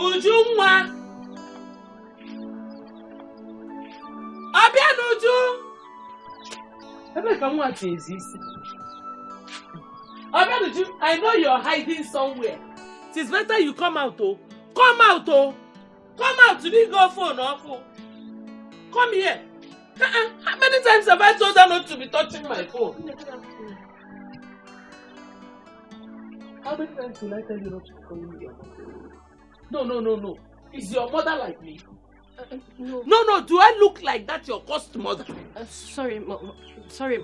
Ujunwa. Abianuju. Abianuju, I know you're hiding somewhere. It is better you come out, oh. Come out, oh. Come out, you didn't go phone off. Come here. How many times have I told her not to be touching my phone? How many times will I tell you not to call me? No. Is your mother like me? No. No. Do I look like that your cursed mother? Sorry, Mama. Sorry.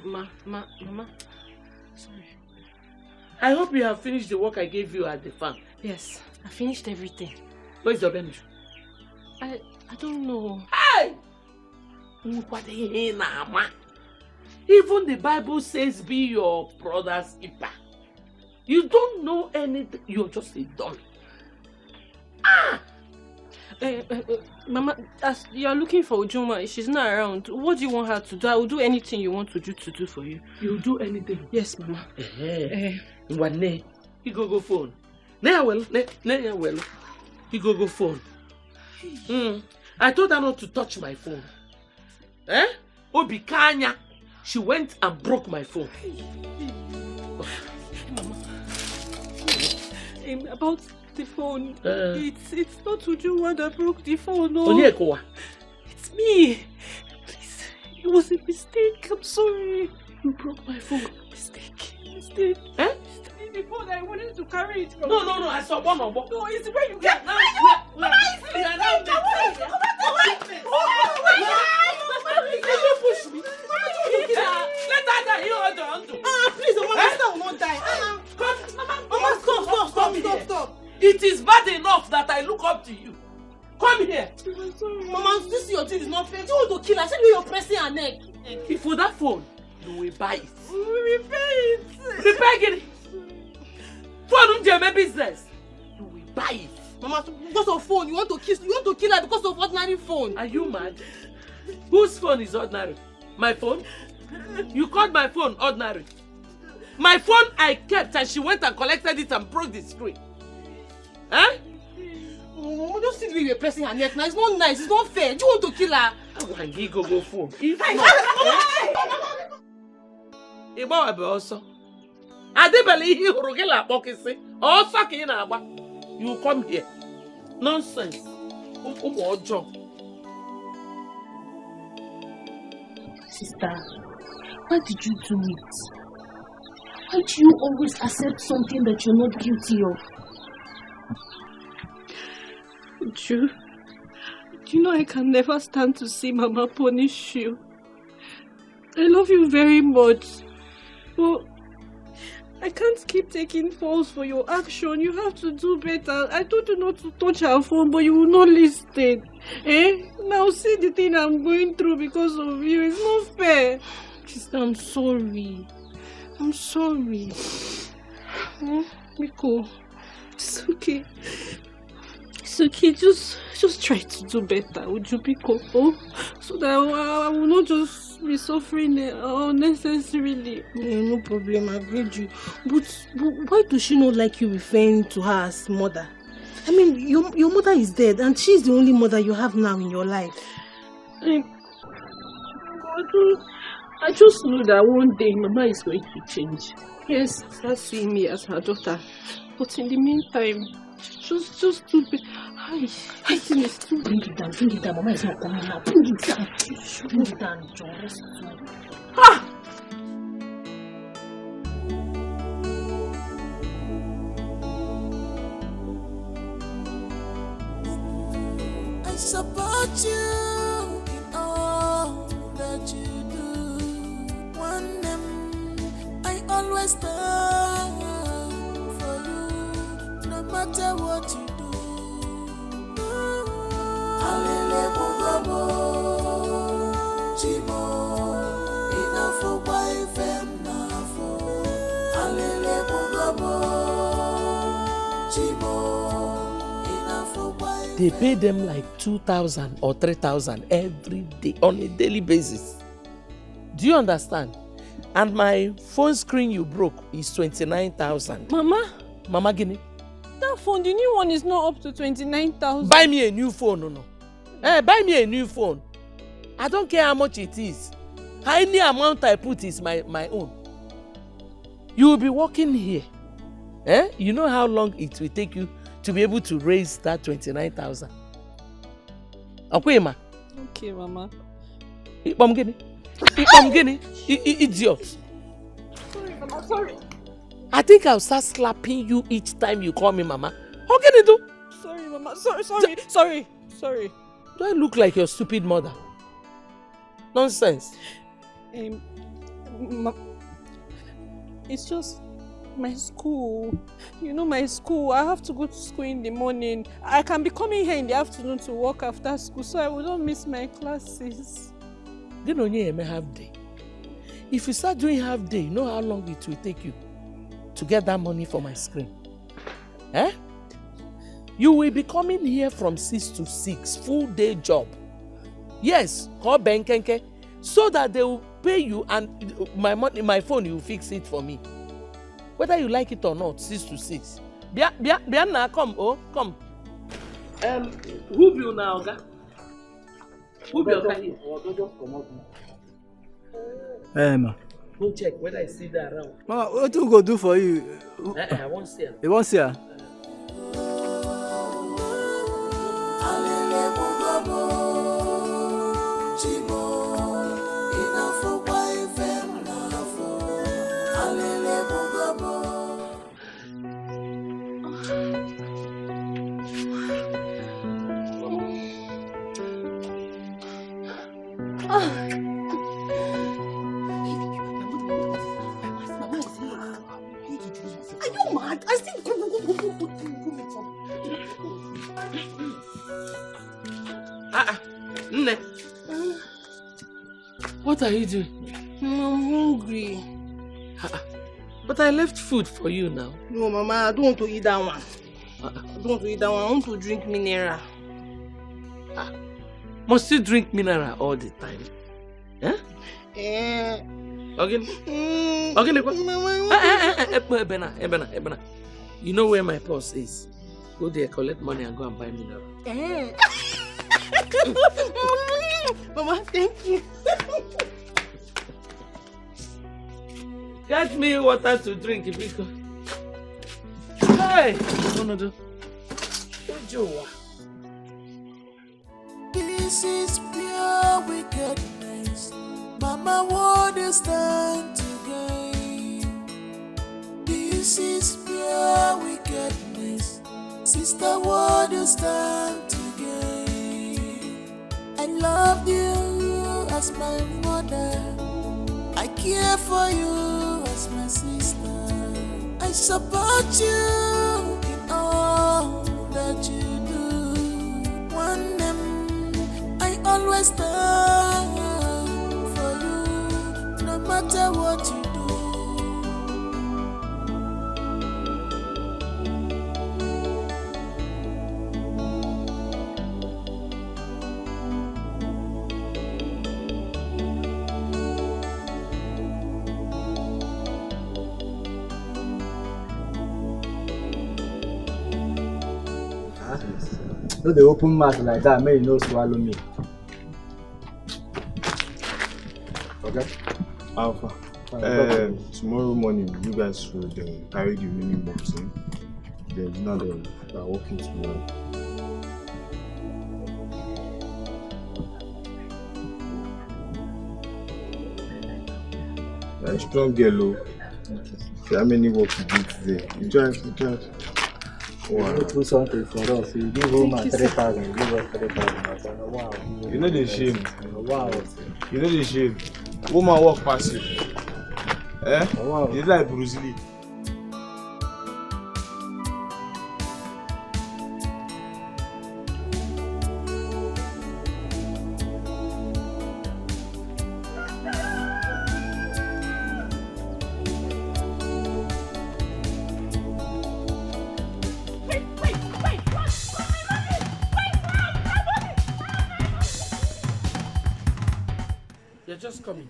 I hope you have finished the work I gave you at the farm. Yes, I finished everything. Where's your bench? I don't know. Hey! Even the Bible says be your brother's keeper. You don't know anything. You're just a dummy. Mama, as you're looking for Ujunwa, she's not around. What do you want her to do? I will do anything you want to do for you. You'll do anything? Yes, Mama. One you go phone. Well. You go phone. I told her not to touch my phone. Obikanya. She went and broke my phone. Mama. About the phone. It's not Ujunwa that broke the phone. No. It's me. Please. It was a mistake. I'm sorry. You broke my phone. Mistake. The phone, I wanted to carry it from. No. I saw one of them. No, it's where you get. Mama, push me. Let her die. You hold on to. Please, Mama, sister will not die. Mama, stop. It is bad enough that I look up to you. Come here. Mama, this your thing is not fair. You want to kill her? Say you're pressing her neck. If for that phone, you will buy it. Repair it. Repair it. Phone my business. You will buy it. Mama, because of phone, you want to kill her because of ordinary phone. Are you mad? Whose phone is ordinary? My phone? You called my phone ordinary. My phone I kept and she went and collected it and broke the screen. Huh? Mama, just see the way you're pressing her neck now. It's not nice. It's not fair. Do you want to kill her? Go phone. If not, also. I didn't believe you also you come here. Nonsense. Sister, why did you do it? Why do you always accept something that you're not guilty of? Do you know I can never stand to see Mama punish you? I love you very much. But I can't keep taking faults for your action. You have to do better. I told you not to touch her phone, but you will not listen. Now see the thing I'm going through because of you. It's not fair. Sister, I'm sorry. I'm sorry. Miko, it's okay. It's okay. Just try to do better. Would you, Miko? So that I will not just be suffering unnecessarily. No problem, I agreed you. But why does she not like you referring to her as mother? I mean, your mother is dead and she's the only mother you have now in your life. I just know that one day Mama is going to change. Yes, start seeing me as her daughter. But in the meantime, just do it. Bring it down. Mama is not coming now. Bring it down. Bring it down, Jones. I support you in all that you do. One name, I always stand for you, no matter what you do. Alele Mugabo, Chimo, Inafo Baifem Nafo. Alele Mugabo, Chimo, Inafo Baifem. They pay them like 2,000 or 3,000 every day on a daily basis. Do you understand? And my phone screen you broke is 29,000. Mama? Mama Guinea. that phone, the new one is not up to 29,000. Buy me a new phone, no. Buy me a new phone. I don't care how much it is. Any amount I put is my own. You will be working here. You know how long it will take you to be able to raise that 29,000. Okay, ma. Okay, Mama. Idiot. Sorry, Mama, sorry. I think I'll start slapping you each time you call me Mama. How can you do? Sorry, Mama. Sorry. Do I look like your stupid mother? Nonsense. It's just my school. You know my school. I have to go to school in the morning. I can be coming here in the afternoon to work after school, so I will not miss my classes. Then only a half day. If you start doing half day, you know how long it will take you to get that money for my screen. You will be coming here from 6 to 6, full day job. Yes, call Benkenke, so that they will pay you and my money, my phone, you fix it for me. Whether you like it or not, 6 to 6. Bianna, come. Who will now, Oga? Who will here? Ma. Go check whether I see that around. Mama, what do we go do for you? I won't see her. You won't see her? Nne. What are you doing? I'm hungry. But I left food for you now. No, Mama, I don't want to eat that one. I don't want to eat that one. I want to drink mineral. Must you drink mineral all the time? Okay. Ebena. You know where my purse is? Go there, collect money and go and buy mineral. Mama, thank you. Get me water to drink, because. Hey! This is pure wickedness. Mama, what is stand to gain? This is pure wickedness. Sister, what is stand to gain? I love you as my mother. I care for you as my sister. I support you in all that you do. One name, I always stand for you, no matter what you do. No, they open mouth like that, may you no swallow me. Okay. Alpha. Tomorrow morning, you guys should carry the remaining box in. Then you know they are working tomorrow. You're a strong girl, okay. How many work you do today? Enjoy it. Wow. You do something for us. You give home at 3,000. You give us 3,000. Wow. You know the shame. Wow. You know the shame. Woman walk past you. Wow. You like Bruce Lee. Just coming.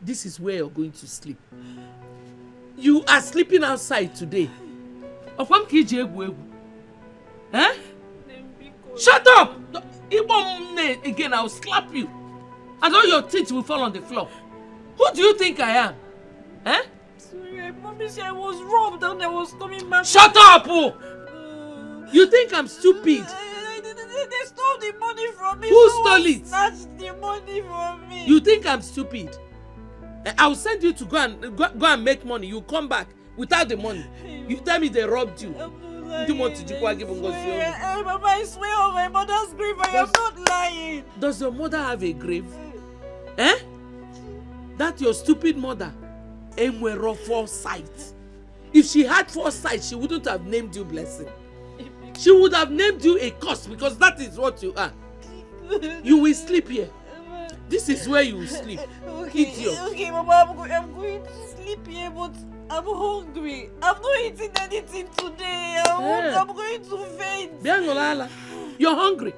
This is where you're going to sleep. You are sleeping outside today. Eh? Shut up! Again, I'll slap you. And all your teeth will fall on the floor. Who do you think I am? Eh? Sorry, I promise you I was robbed and I was coming back. Shut up! You think I'm stupid? They stole the money from me. Who stole it? Snatched the money from me. You think I'm stupid? I'll send you to go and make money. You come back without the money. You tell me they robbed you. Mama, I swear on my mother's grave, I am not lying. Does your mother have a grave? Eh? That your stupid mother ain't foresight. If she had foresight, she wouldn't have named you Blessing. She would have named you a curse because that is what you are. You will sleep here. This is where you will sleep. Okay, Mama, I'm going to sleep here, but I'm hungry. I've not eaten anything today. I'm going to faint. You're hungry.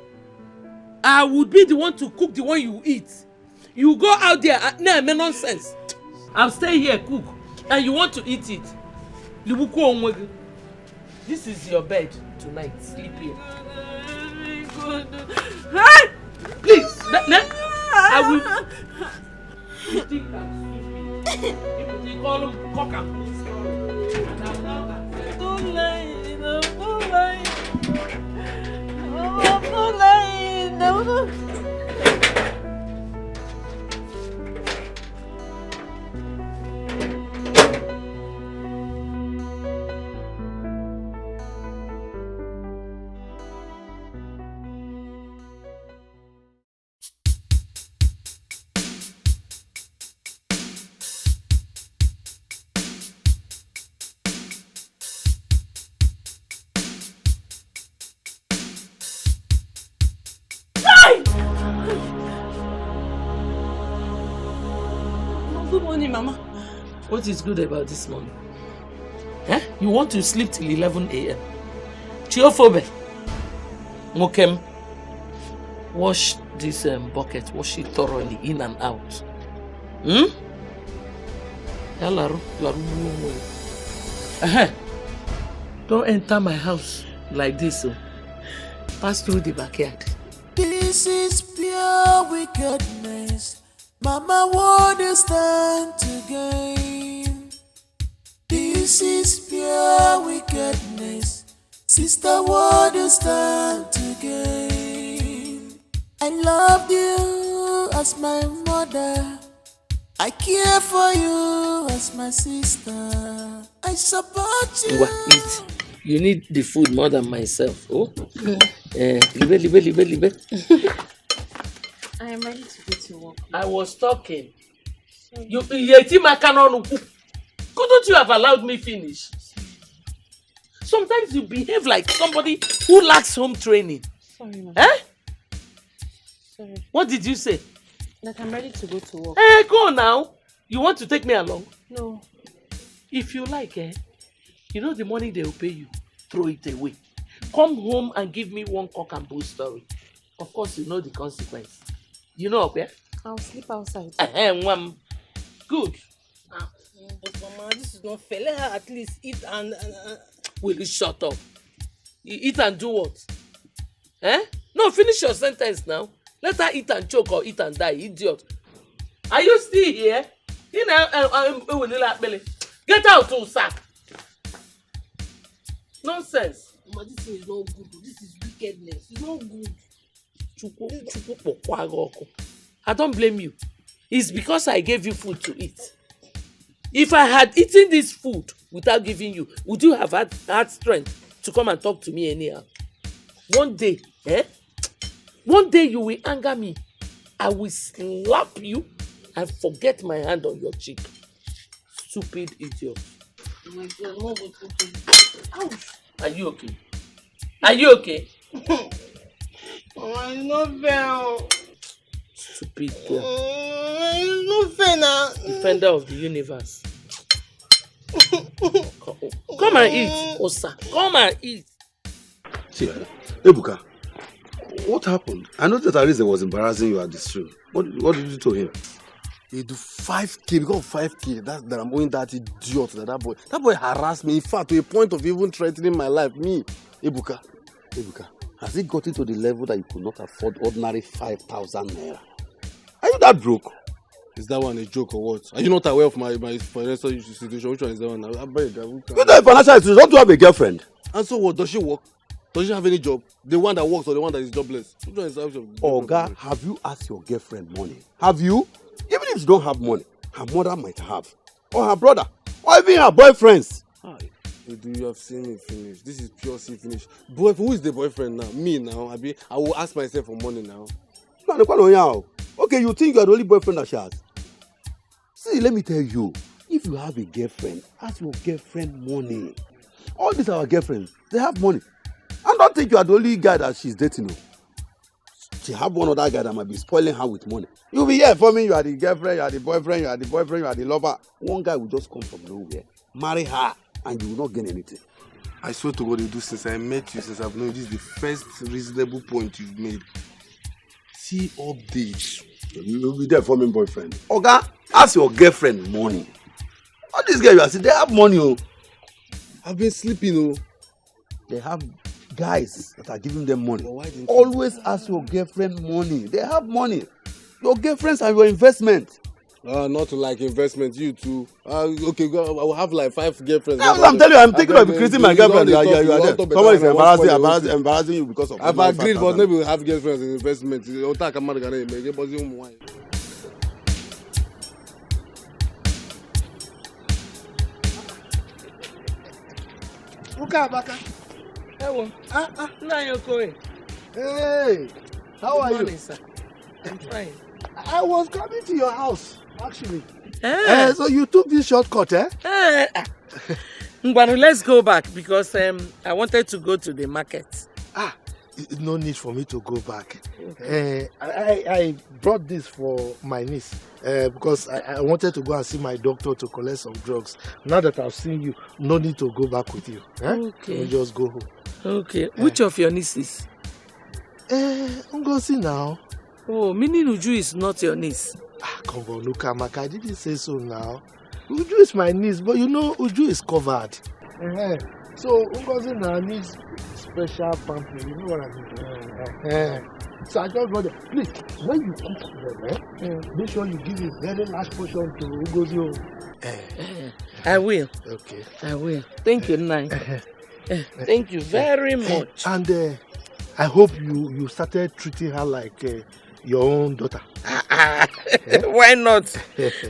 I would be the one to cook the one you eat. You go out there and nonsense. I'll stay here, cook, and you want to eat it. This is your bed tonight. Sleep here. Hey! Please, I will. You think I'm stupid? You call him cock and bull story. And I'm not. Don't lie. I'm not lying. I'm not lying. I'm not. Good morning, Mama. What is good about this morning? Eh? You want to sleep till 11 a.m. Chiophobe. Mokem. Wash this bucket. Wash it thoroughly in and out. Don't enter my house like this. Pass through the backyard. This is pure wickedness. Mama, what is stand to gain? This is pure wickedness. Sister, what is stand to gain? I loved you as my mother. I care for you as my sister. I support you. Eat. You need the food more than myself. Oh? Libe. I am ready to go to work. I was talking. Couldn't you have allowed me finish? Sometimes you behave like somebody who lacks home training. Sorry, Mama. Eh? Sorry. What did you say? That I'm ready to go to work. Hey, go now. You want to take me along? No. If you like, you know the money they will pay you. Throw it away. Come home and give me one cock and bull story. Of course, you know the consequence. You know, okay? I'll sleep outside. Good. But Mama, this is not fair. Let her at least eat and... Will you shut up? You eat and do what? Eh? No, finish your sentence now. Let her eat and choke or eat and die, idiot. Are you still here? Get out, sir. Nonsense. Mama, this thing is not good. This is wickedness. It's not good. I don't blame you. It's because I gave you food to eat. If I had eaten this food without giving you, would you have had strength to come and talk to me anyhow? One day, one day you will anger me. I will slap you and forget my hand on your cheek. Stupid idiot. Oh my God, Mama, ouch. Are you okay? Are you okay? Mama, it's not fair. Stupid girl. It's not fair now. Defender of the universe. Come and eat, Osa. Come and eat. See, Ebuka, what happened? I noticed that Arize was embarrassing you at the stream. What did you do to him? He do 5K because of 5K. That I'm owing that idiot, that boy. That boy harassed me. In fact, to a point of even threatening my life. Me, Ebuka, has it gotten to the level that you could not afford ordinary 5,000 naira? Are you that broke? Is that one a joke or what? Are you not aware of my financial situation? Which one is that one? I beg you. You know, financial institution, don't you have a girlfriend? And so what? Does she work? Does she have any job? The one that works or the one that is jobless? Which one is that? Oga, have you asked your girlfriend money? Have you? Even if you don't have money, her mother might have. Or her brother. Or even her boyfriends. Do you have seen me finish? This is pure see finish. Boy, who is the boyfriend now? Me now? I will ask myself for money now. Okay, you think you are the only boyfriend that she has? See, let me tell you. If you have a girlfriend, ask your girlfriend money. All these our girlfriends, they have money. And don't think you are the only guy that she's dating. She have one other guy that might be spoiling her with money. You'll be here for me, you are the girlfriend, you are the boyfriend, you are the boyfriend, you are the lover. One guy will just come from nowhere, marry her, and you will not gain anything. I swear to God, you do since I met you, since I've known you. This is the first reasonable point you've made. See all this. You will be there for me, boyfriend. Oga, ask your girlfriend money. All these guys you are seeing, they have money. Oh. I've been sleeping. Oh. They have guys that are giving them money. Always ask your girlfriend money. They have money. Your girlfriends are your investment. Not like investment, you too. Okay, I will have like 5 girlfriends. No, I'm telling you, I'm thinking of increasing my girlfriend. You are there. Someone is embarrassing you because of. I've agreed, but maybe we'll have girlfriends in investment. Hello. Now you're going. Hey, how are you? Sir. I'm fine. I was coming to your house, actually. So you took this shortcut, eh? But let's go back because I wanted to go to the market. No need for me to go back. Okay. I brought this for my niece because I wanted to go and see my doctor to collect some drugs. Now that I've seen you, no need to go back with you. Okay. We'll just go home. Okay. Which of your nieces? Ngozi now. Oh, meaning Uju is not your niece. Come on, look, Amaka, I didn't say so now. Uju is my niece, but you know Uju is covered. So Ngozi now needs special pampering, you know what I mean? So I just brought it. Please, when you cook them, make sure you give a very large portion to Ngozi. I will. Okay. I will. Thank you, Nai. Thank you very much. And I hope you started treating her like your own daughter. Why not?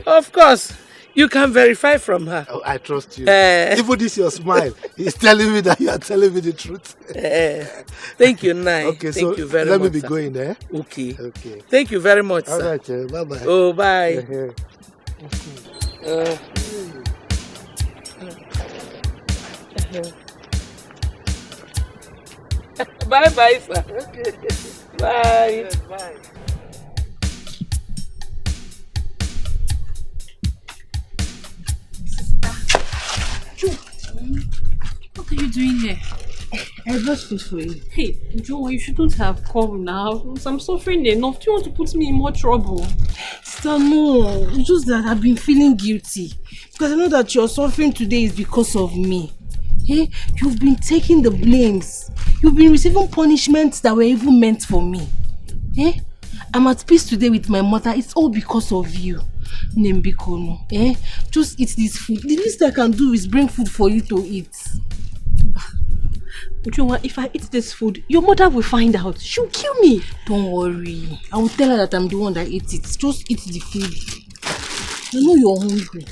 Of course. You can verify from her. Oh, I trust you. Even this your smile is telling me that you are telling me the truth. Thank you, Nai. Okay, thank so you very let much, me be going there. Okay. Okay. Thank you very much, All sir. right, bye-bye. Oh, bye. Bye-bye, sir. Okay. Bye. Yes, bye. What are you doing here? I brought food for you. Hey, Joe, you shouldn't have come now. I'm suffering enough. Do you want to put me in more trouble? Sister, no. It's just that I've been feeling guilty. Because I know that your suffering today is because of me. Hey, you've been taking the blames. You've been receiving punishments that were even meant for me. Hey, I'm at peace today with my mother. It's all because of you. Nembikono. Eh? Just eat this food. The least I can do is bring food for you to eat. Joa, if I eat this food, your mother will find out. She'll kill me. Don't worry. I will tell her that I'm the one that ate it. Just eat the food. I know you're hungry.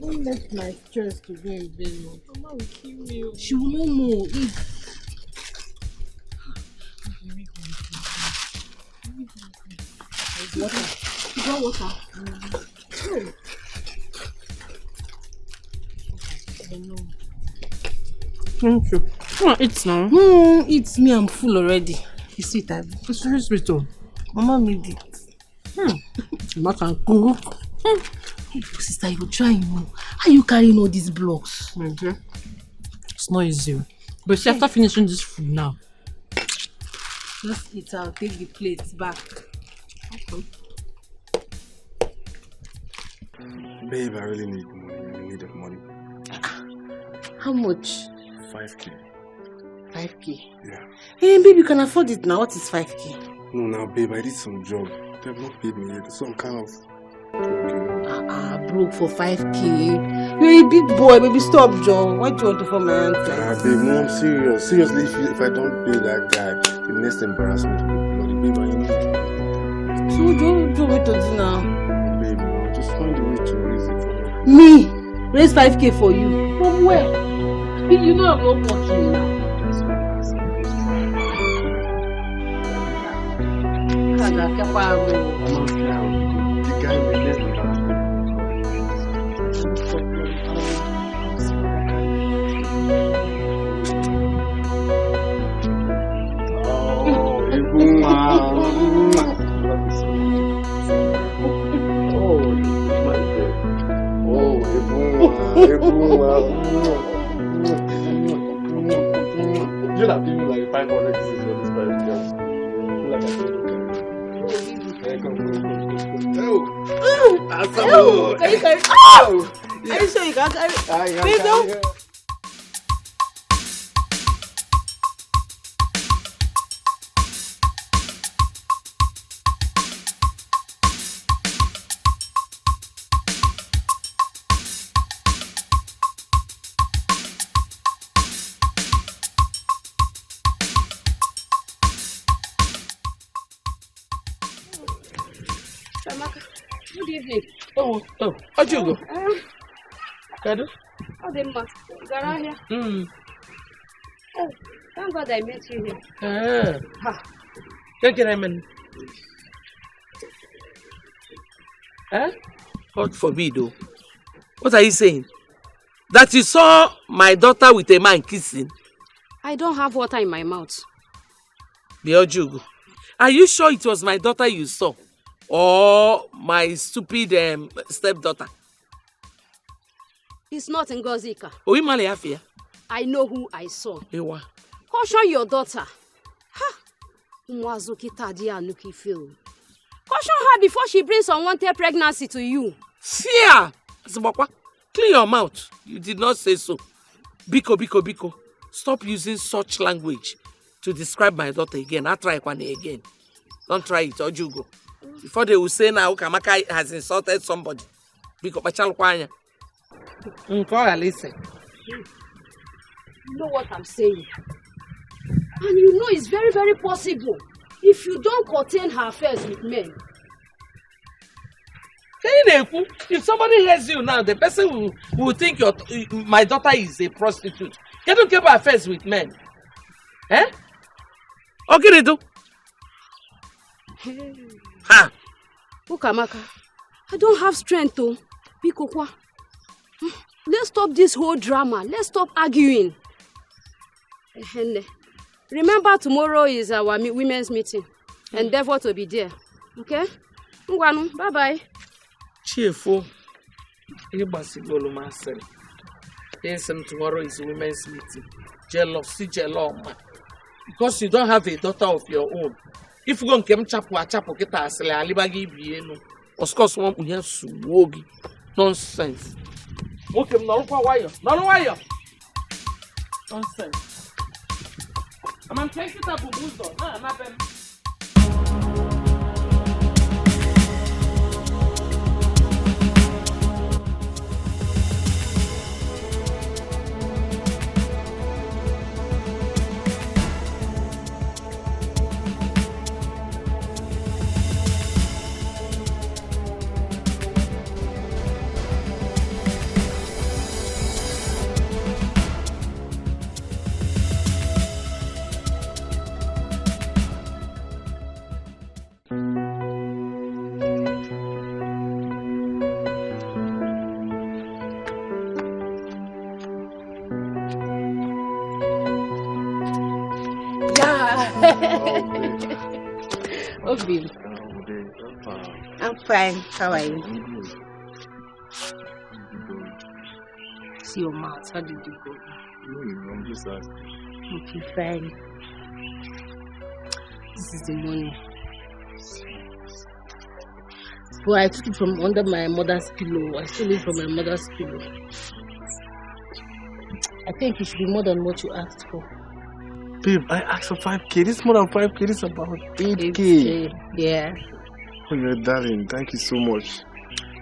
Don't let my stress to go in vain. Mama will kill me. She will not know. Eat. Water. You got water? I know. Thank you. Come on, eat now. It's me. I'm full already. It's sweet, Abby. It's very sweet, though. Mama made it. Mama can cook. Hey, sister, you try, you know. How are you carrying all these blocks? Okay. It's not easy. But see, after finishing this food now. Just eat. I'll take the plates back. Okay. Babe, I really need money. I really need money. How much? 5K. 5K. Yeah. Hey, babe, you can afford it now. What is 5K? No, now, babe, I did some job. They have not paid me yet. So I'm kind of... broke for 5K. You're a big boy, baby. Stop, John. Why do you want to form my hand? Babe, no, I'm serious. Seriously, if I don't pay that guy, the next embarrassment will be bloody. Babe, I know. So don't do it to do now. Babe, no, just find a way to raise it for me. Me? Raise 5K for you? From where? You know I'm not working now. The guy will next embarrassment. You have given like 500 pieces for this private girl. Can you carry? Are you sure you can carry? Please don't. Good evening. Oh, how'd you go? Kadu? How the man? Gara here. Oh, thank God I met you here. Can I mean? God forbid, though. What are you saying? That you saw my daughter with a man kissing? I don't have water in my mouth. Biojugo, are you sure it was my daughter you saw? Or my stupid stepdaughter? It's not Ngozika. I know who I saw. Ewa. Caution your daughter. Caution her before she brings unwanted pregnancy to you. Fear! Clean your mouth. You did not say so. Biko. Stop using such language to describe my daughter again. I'll try one again. Don't try it, or you go. Before they will say now Kamaka has insulted somebody. Biko Bachal Kwanya. Listen. You know what I'm saying? And you know it's very, very possible if you don't contain her affairs with men. If somebody hears you now, the person will think my daughter is a prostitute. You don't keep her affairs with men. Okay, do. Ukamaka, I don't have strength to. Bikokwa. Let's stop this whole drama. Let's stop arguing. Remember, tomorrow is our women's meeting. Endeavor to be there. Okay? Bye-bye. Cheerful. Yes, tomorrow is women's meeting. Jealousy. Because you don't have a daughter of your own. If you go and chapo get us alibagi bieno. Of course, one will suwogi. Nonsense. Okay, no wire. Nonsense. I'm taking it up with I'm fine. How are you? See your mouth. How did you go? I'm just asking. Okay, fine. This is the money. But I took it from under my mother's pillow. I stole it from my mother's pillow. I think it should be more than what you asked for. Babe, I asked for 5K. This is more than 5K. This is about 8K. 8K. Yeah. Oh, you're a darling. Thank you so much.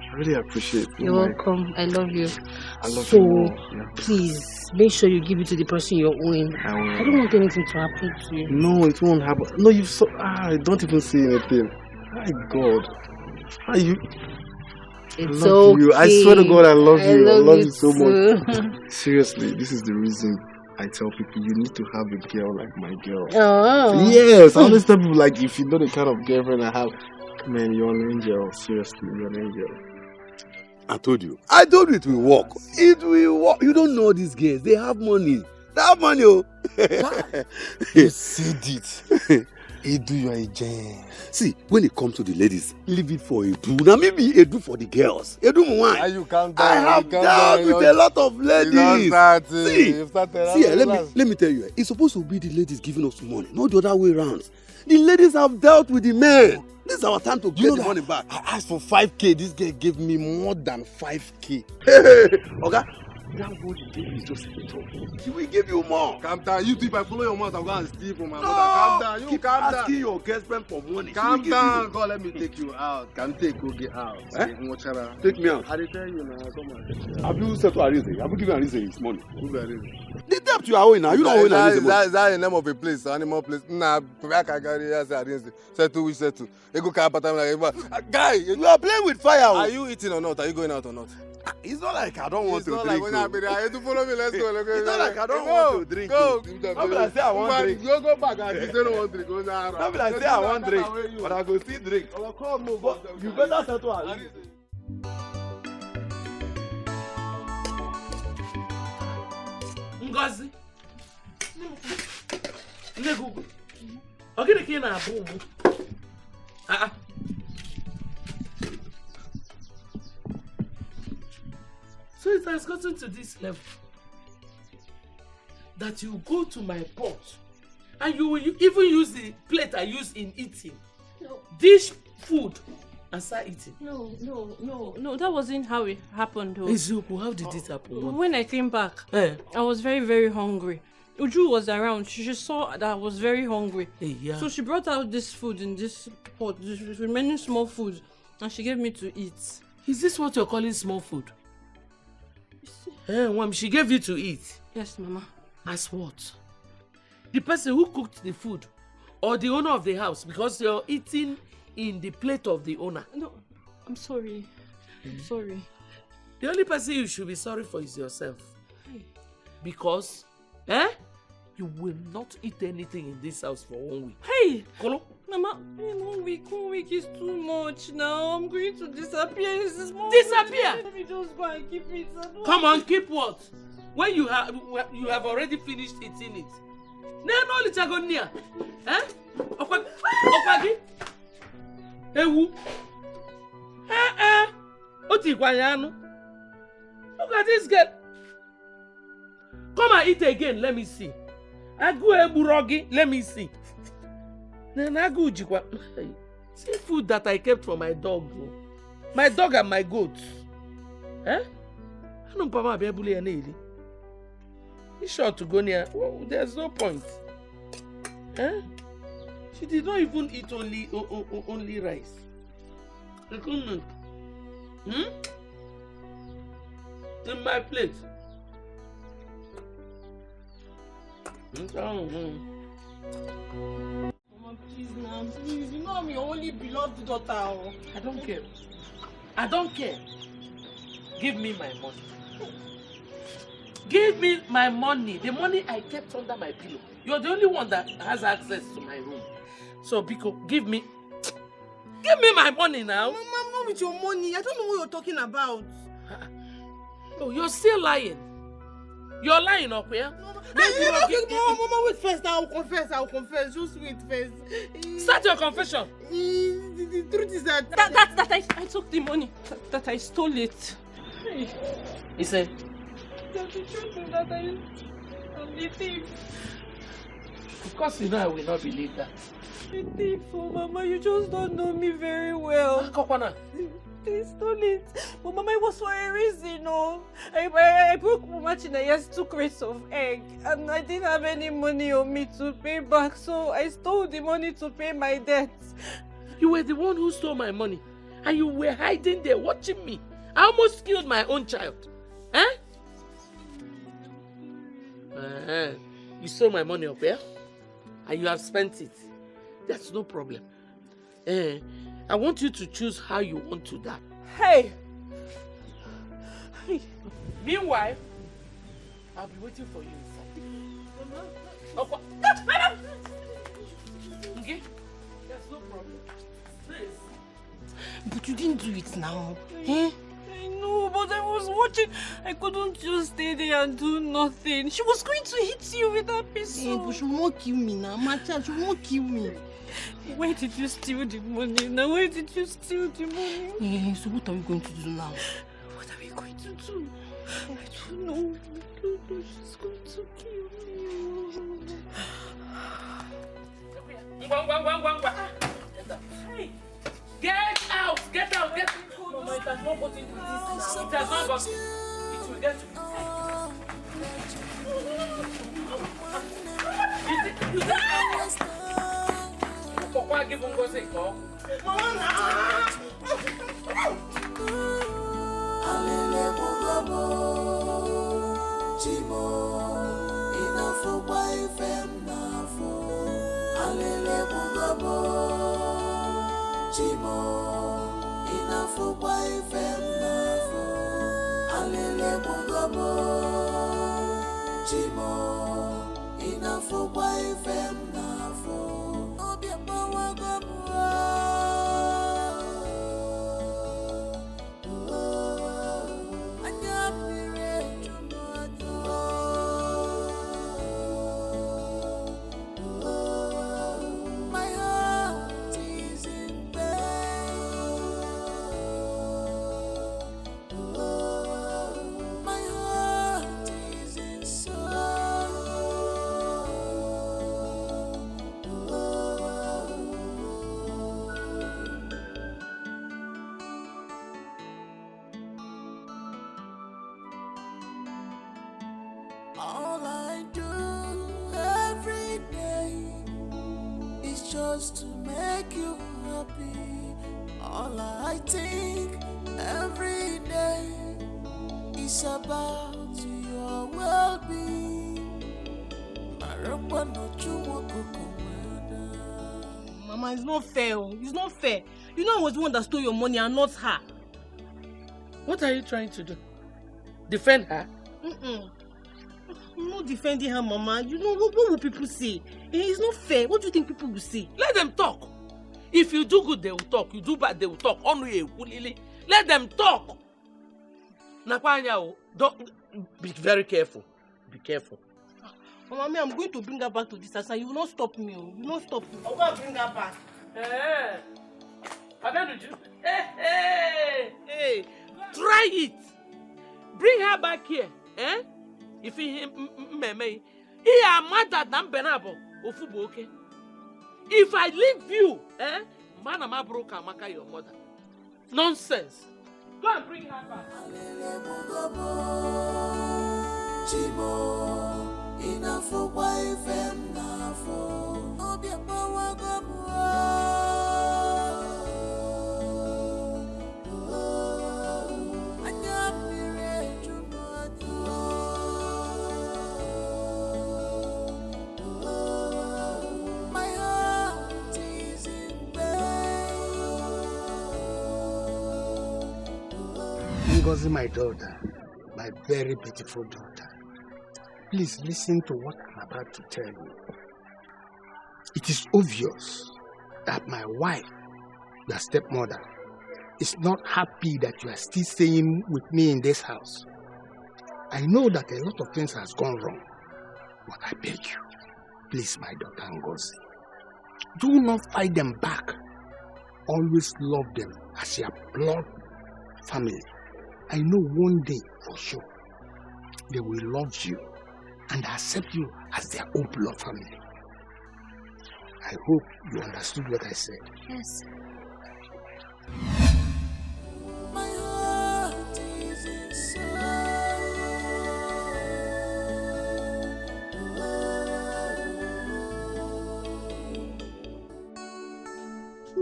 I really appreciate it. You're welcome. I love you. I love so, you more. Yeah. Please, make sure you give it to the person you're owing. I will. I don't want anything to happen to you. No, it won't happen. No, you so. Don't even say anything. My God. Are you? It's I love okay. you. I swear to God, I love you. I love you so too. much. Seriously, this is the reason I tell people you need to have a girl like my girl. Oh. Yes, I always tell people like if you know the kind of girlfriend I have, man, you're an angel. Seriously, you're an angel. I told you it will work. It will work. You don't know these girls. They have money. They have money, oh. You said it. Edu, you are a gem. See, when it comes to the ladies, leave it for Edu. Now maybe Edu for the girls. Edu, why? You calm down. I have dealt with a lot of ladies. Let me tell you, it's supposed to be the ladies giving us money, not the other way around. The ladies have dealt with the men. This is our time to get the money back. I asked for 5K. This girl gave me more than 5K. Okay? That what you gave is just a little. She will give you more. Calm down. You think if I follow your mouth, I'm going to steal from my mother. Calm down. You keep calm down. asking your girlfriend for money. Calm down. God, let me take you out. Can take you get out. Take me out. I didn't tell you now. Come on. Have you settled Arize? Have you given Arize his money? Who got it? The debt you are owing now. You don't owe Arize money. Is that the name of a place? Animal place? Nah, I can carry Arize. Settle, we settle. You go carry like guy. You are playing with fire. Are you eating or not? Are you going out or not? It's not like I don't want to drink. It's not like when I be there. You to follow me. Let's go. It's not like I don't want to drink. Go. How will I say I want drink? Go back. I just don't want drink. How will I say I want drink? But I go still drink. You better settle Arize. Ngozi. Negugu. Ogini ki na abu mu. So it has gotten to this level that you go to my pot and you will even use the plate I use in eating. No. Dish food and start eating. No, that wasn't how it happened though. Ezuku, how did it happen? When I came back, I was very, very hungry. Uju was around. She saw that I was very hungry. Yeah. So she brought out this food in this pot, this remaining small food, and she gave me to eat. Is this what you're calling small food? She gave you to eat? Yes, Mama. As what? The person who cooked the food or the owner of the house, because you're eating in the plate of the owner? No, I'm sorry. I'm sorry. The only person you should be sorry for is yourself. Because, you will not eat anything in this house for 1 week. Hey! Kolo? Mama, 1 week is too much now. I'm going to disappear. Disappear? Let me just go and keep it. Come on, keep what? When you have already finished eating it. No, Lichagonia. Okwagi? Ewu? Oti kwanyano? Look at this girl. Come and eat again, let me see. Agu eburogi, let me see. See food that I kept for my dog. My dog and my goats. He's sure to go near. Oh, there's no point. She did not even eat only rice. In my plate. Mama, please now, please. You know I'm your only beloved daughter. I don't care. I don't care. Give me my money. Give me my money. The money I kept under my pillow. You're the only one that has access to my room. So, Biko, give me my money now. Mama, not with your money. I don't know what you're talking about. Oh, you're still lying. You're lying up here. Mama, wait first. I'll confess. Just wait first. Start your confession. The truth is that I took the money. That I stole it. He said, The truth is that I'm the thief. Of course, you know I will not believe that. Oh, Mama, you just don't know me very well. Kokwana. They stole it. But Mama, it was for a reason, no? I broke Mama Chinaya's 2 crates of egg, and I didn't have any money on me to pay back, so I stole the money to pay my debts. You were the one who stole my money, and you were hiding there watching me. I almost killed my own child. You stole my money up here, and you have spent it. That's no problem. I want you to choose how you want to die. Hey! Meanwhile, I'll be waiting for you inside. Okay? That's no problem. Please. But you didn't do it now. I know, but I was watching. I couldn't just stay there and do nothing. She was going to hit you with that pistol. But she won't kill me now. My child, she won't kill me. Where did you steal the money? Now, where did you steal the money? So what are we going to do now? What are we going to do? I don't know. I don't know. She's going to kill me. Hey! Get out! Get out! Get out! Mama, it has not gotten to this now. It has not gotten. It will get to me. Pourquoi give on goes a call? All I do every day is just to make you happy. All I think every day is about your well-being. Mama, it's not fair. It's not fair. You know I was the one that stole your money and not her. What are you trying to do? Defend her? I'm not defending her, Mama. You know, what will people say? It's not fair. What do you think people will say? Let them talk. If you do good, they will talk. You do bad, they will talk. Let them talk. Nakwanya, don't be very careful. Be careful. Mama, I'm going to bring her back to this house and you will not stop me. You will not stop me. I'm going to bring her back. Hey. Try it. Bring her back here. If he mad than Benabo, Ofubo, okay? If I leave you, Manama broke Amaka, your mother. Nonsense. Go and bring her back. My daughter, my very beautiful daughter, please listen to what I'm about to tell you. It is obvious that my wife, your stepmother, is not happy that you are still staying with me in this house. I know that a lot of things has gone wrong, but I beg you, please, my daughter Ngozi, do not fight them back. Always love them as your blood family. I know one day for sure they will love you and accept you as their own blood family. I hope you understood what I said. Yes. My heart is in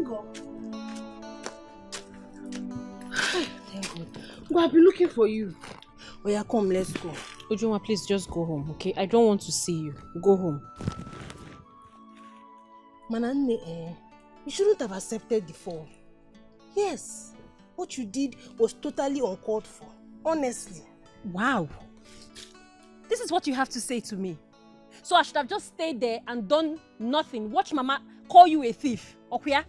Go. Thank God. Well, I've been looking for you. Oh yeah, come, let's go. Ujunwa, please just go home, okay? I don't want to see you. Go home. Manane, you shouldn't have accepted the fall. Yes, what you did was totally uncalled for. Honestly. Wow. This is what you have to say to me. So I should have just stayed there and done nothing. Watch Mama call you a thief. Okay?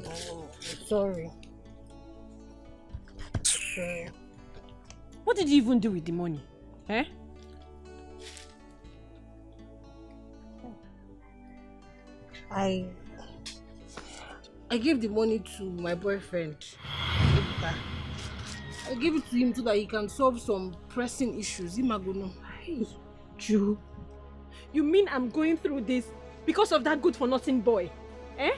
Oh, sorry. Sorry. What did you even do with the money? Eh? I gave the money to my boyfriend. I gave it to him so that he can solve some pressing issues. Hey, Ju, you mean I'm going through this because of that good-for-nothing boy? Eh?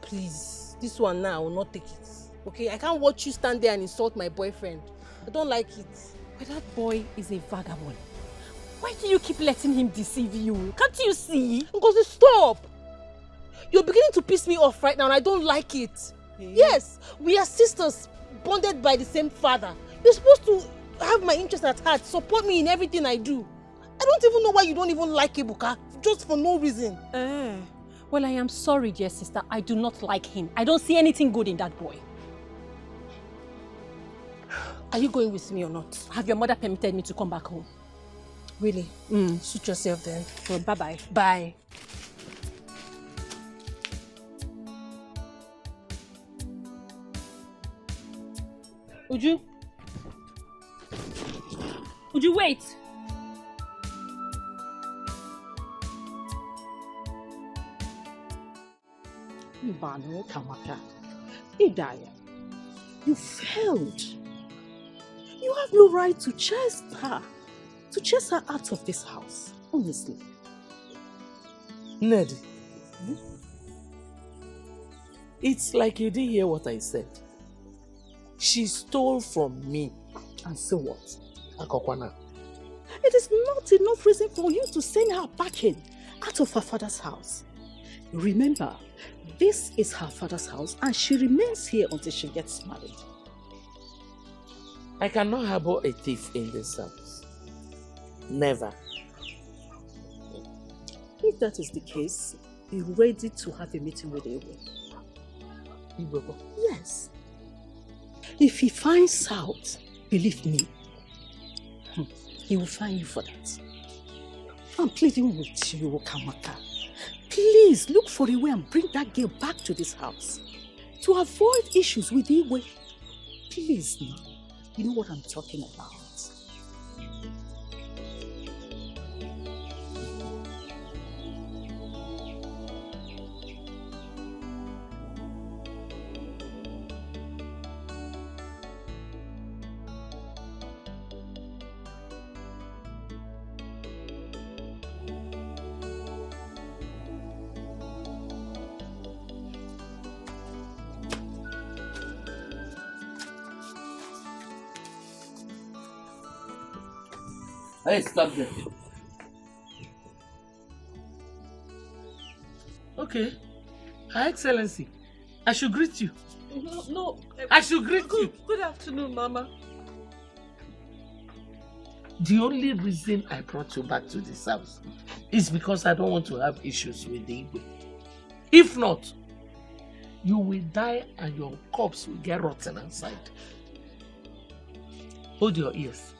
Please, this one now, I will not take it. Okay, I can't watch you stand there and insult my boyfriend. I don't like it. But that boy is a vagabond. Why do you keep letting him deceive you? Can't you see? Because stop! You're beginning to piss me off right now and I don't like it. Hey. Yes, we are sisters, bonded by the same father. You're supposed to have my interest at heart, support me in everything I do. I don't even know why you don't even like Ebuka, just for no reason. Well, I am sorry, dear sister. I do not like him. I don't see anything good in that boy. Are you going with me or not? Have your mother permitted me to come back home? Really? Suit yourself then. Well, bye-bye. Bye. Uju? Uju, wait! Mbano Kamaka, Idaya, you failed. You have no right to chase her out of this house, honestly. Ned, it's like you didn't hear what I said. She stole from me. And so what? Akokwana. It is not enough reason for you to send her packing out of her father's house. Remember, this is her father's house and she remains here until she gets married. I cannot harbor a thief in this house. Never. If that is the case, be ready to have a meeting with Ewo. Ibobo? Yes. If he finds out, believe me, he will find you for that. I'm pleading with you, Kamaka. Please look for a way and bring that girl back to this house. To avoid issues with Iwe. Please now. You know what I'm talking about. Hey, stop there. Okay. Her Excellency, I should greet you. No. I should greet you. Good afternoon, Mama. The only reason I brought you back to this house is because I don't want to have issues with the Igwe. If not, you will die and your corpse will get rotten inside. Hold your ears.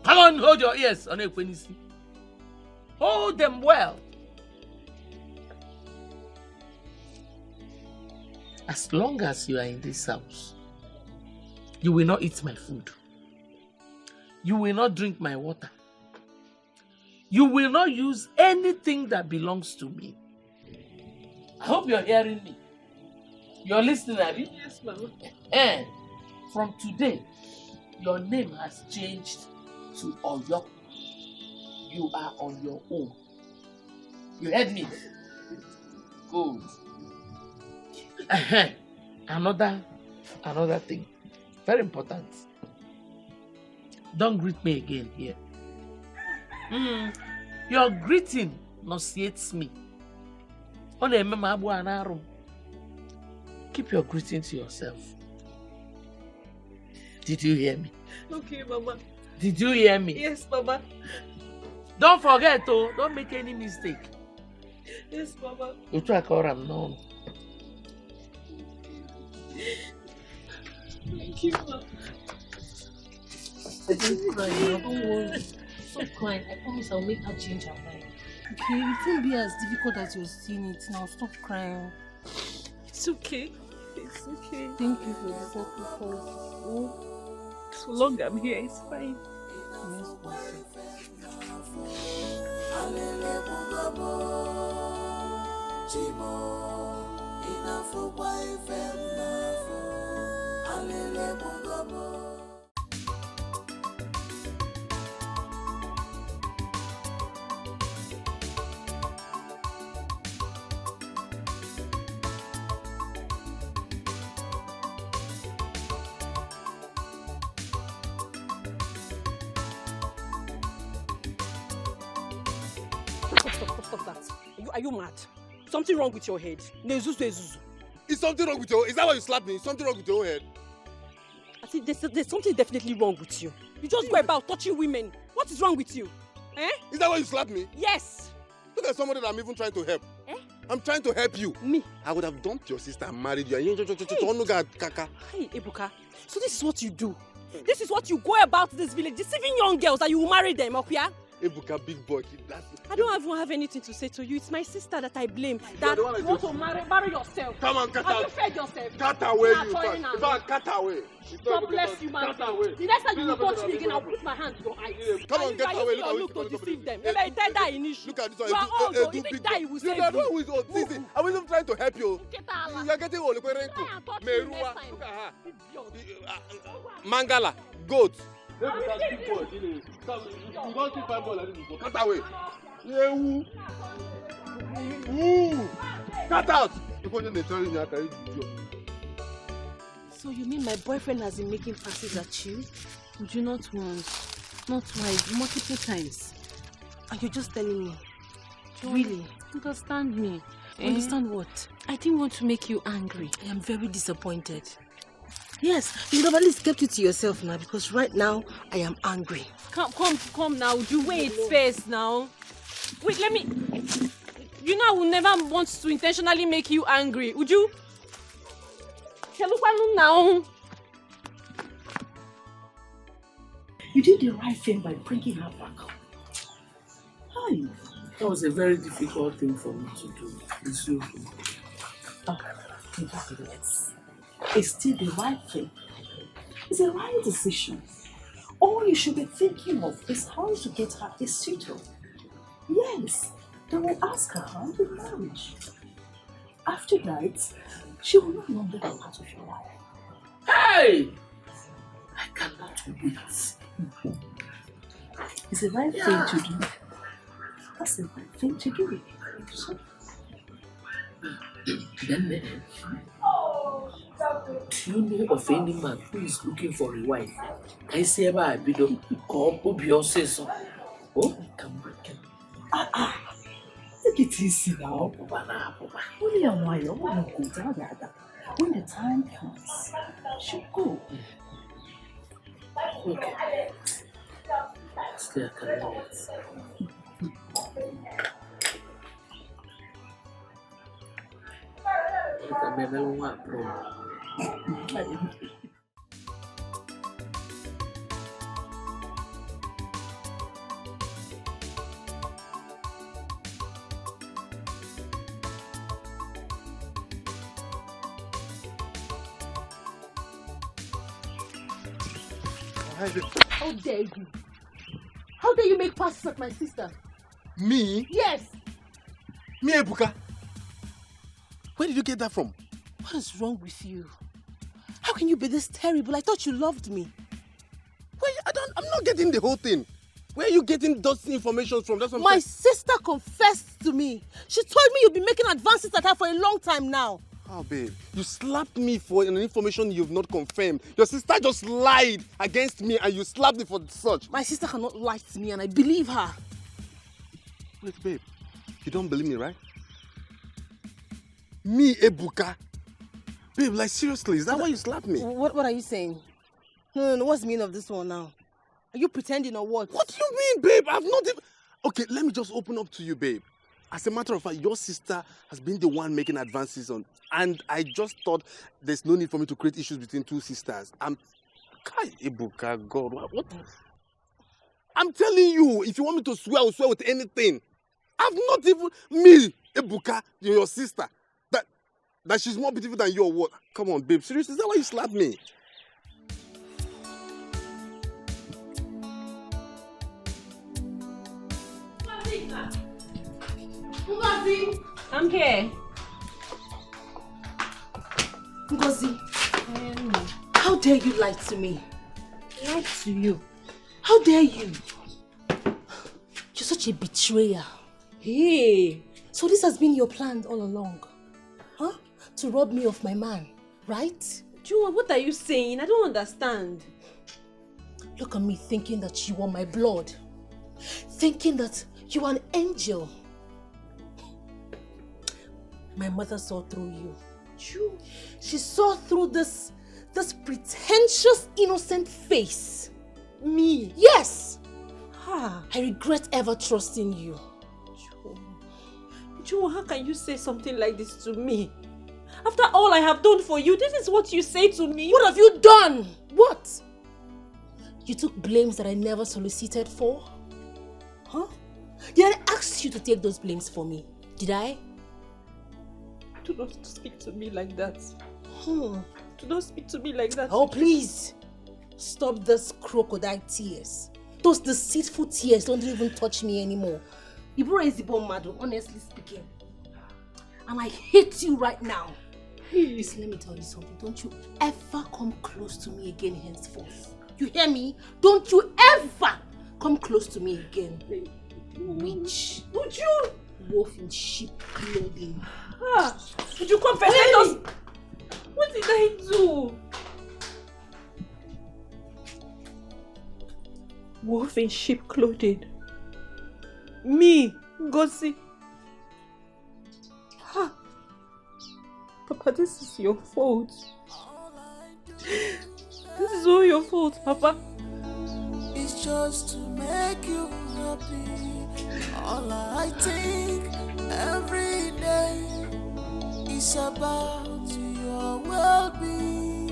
Come on, hold your ears, Onekwenisi. Hold them well. As long as you are in this house, you will not eat my food. You will not drink my water. You will not use anything that belongs to me. I hope you're hearing me. You're listening, Abby? Yes, Mama. And from today, your name has changed to Oyo. you are on your own. You heard me? Good. Another thing. Very important. Don't greet me again here. Your greeting nauseates me. Keep your greeting to yourself. Did you hear me? Okay, Mama. Did you hear me? Yes, Mama. Don't forget, oh, don't make any mistake. Yes, Mama. You try to call him now. Thank you, Mama. Don't cry now, don't worry. Stop crying. I promise I'll make her change her mind. Okay, it won't be as difficult as you're seeing it now. Stop crying. It's okay. It's okay. Thank you for the sacrifice. Oh, so long I'm here, it's fine. yes, boss. Stop that. Are you mad? Something wrong with your head? Is something wrong with your head? Is that why you slapped me? Is something wrong with your head? I think there's something definitely wrong with you. You just go about touching women. What is wrong with you? Eh? Is that why you slapped me? Yes. Look at somebody that I'm even trying to help. Eh? I'm trying to help you. Me? I would have dumped your sister and married you. Hey, Ebuka. So this is what you do. This is what you go about this village, deceiving young girls that you will marry them, okay? Ebuka, big boy. I don't even have anything to say to you. It's my sister that I blame. That you want to marry yourself. Come on, cut Have out. you fed yourself? Cut away, Nah, you sorry, man. Cut away. God bless you, man. Cut away. The next time you touch me again, I'll put my hand to your eyes. Come on, get away. Look to deceive them. Maybe I tell that in issue. Look at this one. You are old, though. If they die, you will save You are you. the one who is old. See, I was even trying to help you. You are getting old. Try and touch me next time. Look at her. Idiot. Mangala, goat. Cut away. Cut out. So you mean my boyfriend has been making passes at you? Would you not once, not twice, multiple times? And you're just telling me? Really? Understand me. Understand what? I didn't want to make you angry. I am very disappointed. Yes, you should have at least kept it to yourself now, because right now I am angry. Come now. Would you wait first now? Wait, let me. You know I will never want to intentionally make you angry. Would you? Now. You did the right thing by bringing her back. Hi. That was a very difficult thing for me to do. It's you. Yes. It's still the right thing. It's the right decision. All you should be thinking of is how to get her a suitor. Yes, they will ask her how to marriage. After that, she will no longer be part of your life. Hey! I cannot wait. It's the right thing to do. That's the right thing to do. So, Then, do you know of any man who is looking for a wife? I say about a bit of so. Oh, come on. take it easy now. Only a while, when the time comes, she'll go. Okay. Still, I can wait. How dare you? How dare you make passes at my sister? Me? Yes. Me, Ebuka? Where did you get that from? What is wrong with you? How can you be this terrible? I thought you loved me. I'm not getting the whole thing. Where are you getting those information from? That's what I'm My saying. sister confessed to me. She told me you've been making advances at her for a long time now. Oh, babe, you slapped me for an information you've not confirmed. Your sister just lied against me and you slapped me for such. My sister cannot lie to me and I believe her. Wait, babe, you don't believe me, right? Me, Ebuka? Babe, like seriously, is that why you slapped me? What are you saying? No, what's the meaning of this one now? Are you pretending or what? What do you mean, babe? I've not even... Okay, let me just open up to you, babe. As a matter of fact, your sister has been the one making advances on... And I just thought there's no need for me to create issues between two sisters. Kai, Ebuka, God, what? I'm telling you, if you want me to swear, I'll swear with anything. I've not even... Me, Ebuka, your sister. That she's more beautiful than you or what? Come on, babe. Seriously, is that why you slapped me? Ngozi! I'm here. Ngozi, how dare you lie to me? Lie to you? How dare you? You're such a betrayer. Hey! So this has been your plan all along? Huh? To rob me of my man, right? Juma, what are you saying? I don't understand. Look at me thinking that you are my blood. Thinking that you are an angel. My mother saw through you. She saw through this pretentious, innocent face. Me? Yes! Ah. I regret ever trusting you. Juma, how can you say something like this to me? After all I have done for you, this is what you say to me? What have you done? What? You took blames that I never solicited for? Huh? Did I ask you to take those blames for me? Did I? Do not speak to me like that. Do not speak to me like that. Oh, please. Stop those crocodile tears. Those deceitful tears don't even touch me anymore. Ibura is the bomb, madam, honestly speaking. And I hate you right now. Please, let me tell you something. Don't you ever come close to me again henceforth. You hear me? Don't you ever come close to me again. Witch. Would you? Wolf in sheep clothing. Would you compensate us? What did I do? Wolf in sheep clothing. Me, Ngozi. Papa, this is your fault. This is all your fault, Papa. It's just to make you happy. All I think every day is about your well-being.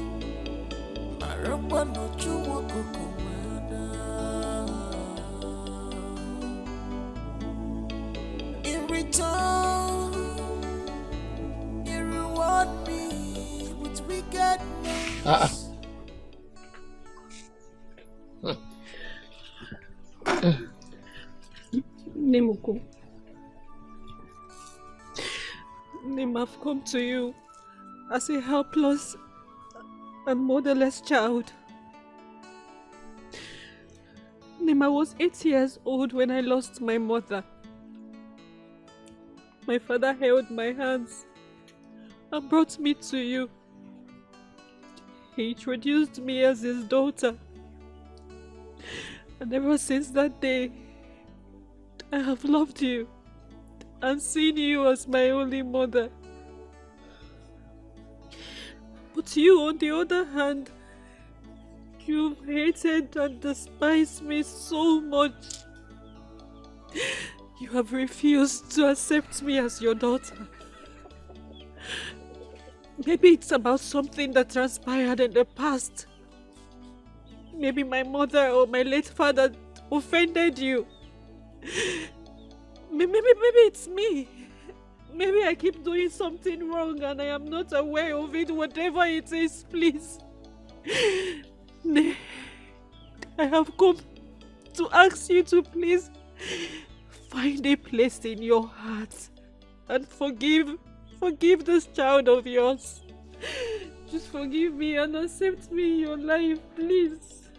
Marapa no chuwa kukumana. In return, you reward me with wickedness. Nemuko. Nim, I've come to you as a helpless and motherless child. Nim, I was 8 years old when I lost my mother. My father held my hands and brought me to you. He introduced me as his daughter. And ever since that day, I have loved you and seen you as my only mother. But you, on the other hand, you've hated and despised me so much. You have refused to accept me as your daughter. Maybe it's about something that transpired in the past. Maybe my mother or my late father offended you. Maybe it's me. Maybe I keep doing something wrong and I am not aware of it. Whatever it is, please. I have come to ask you to please find a place in your heart and forgive this child of yours. Just forgive me and accept me in your life, please.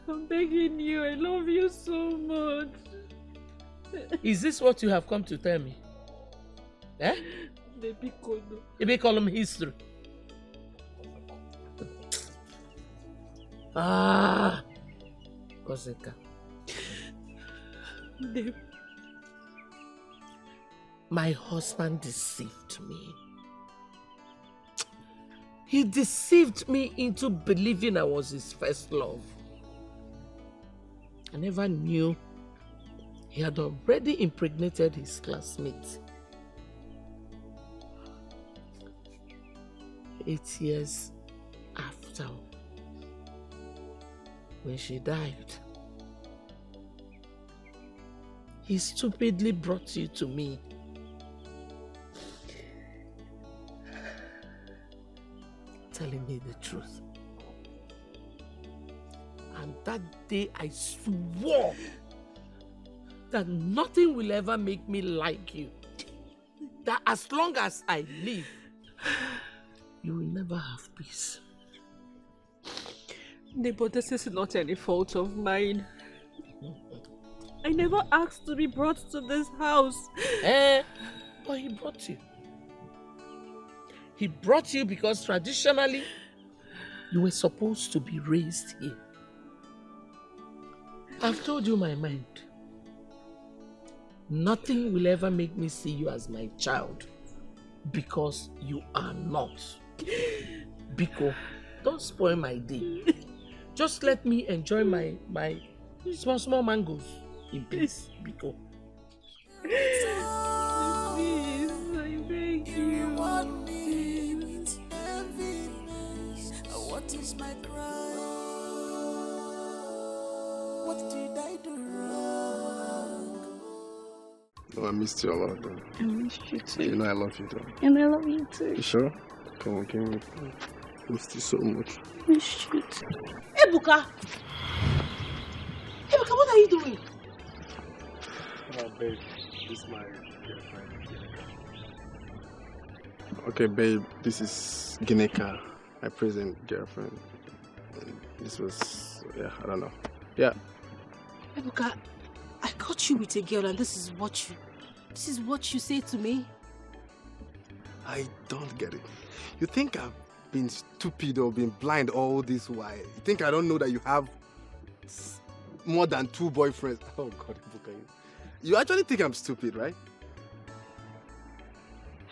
I'm begging you. I love you so much. Is this what you have come to tell me? Eh? Baby Kono. Maybe call him history. Ah, Koseka. Babe. My husband deceived me. He deceived me into believing I was his first love. I never knew he had already impregnated his classmate. 8 years after, when she died, he stupidly brought you to me. Telling me the truth. And that day I swore that nothing will ever make me like you. That as long as I live, you will never have peace. But this is not any fault of mine. I never asked to be brought to this house. But he brought you. He brought you because traditionally, you were supposed to be raised here. I've told you my mind. Nothing will ever make me see you as my child because you are not. Biko, don't spoil my day. Just let me enjoy my small mangoes in peace, Biko. Please, I beg you. What is my crime? What did I do wrong? No, I missed you a lot, though. I missed you too. You know I love you, though. And I love you too. You sure? Come on, give me. I missed you so much. I missed you too. Ebuka! Ebuka, what are you doing? Oh, babe, this is my girlfriend. Okay, babe, this is Gineka, my present girlfriend. And this was, yeah, I don't know. Yeah. Ebuka, I caught you with a girl and this is what you say to me? I don't get it. You think I've been stupid or been blind all this while? You think I don't know that you have more than 2 boyfriends? Oh God, Ebuka, you actually think I'm stupid, right?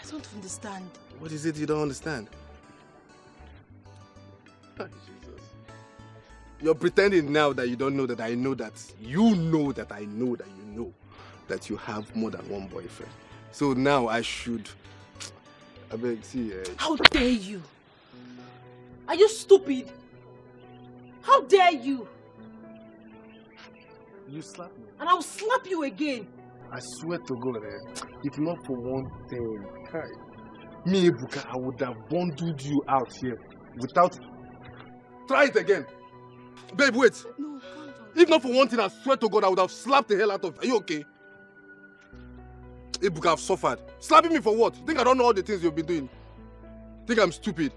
I don't understand. What is it you don't understand? Oh, Jesus. You're pretending now that you don't know that I know that you know that I know that you know that you have more than 1 boyfriend. So now I should... I beg, see... How dare you? Are you stupid? How dare you? You slapped me. And I'll slap you again. I swear to God, if not for one thing, me, Ebuka, I would have bundled you out here without... Try it again. Babe, wait. No, calm down. If not for one thing, I swear to God, I would have slapped the hell out of you. Are you okay? Ebuka, I've suffered. Slapping me for what? Think I don't know all the things you've been doing? Think I'm stupid?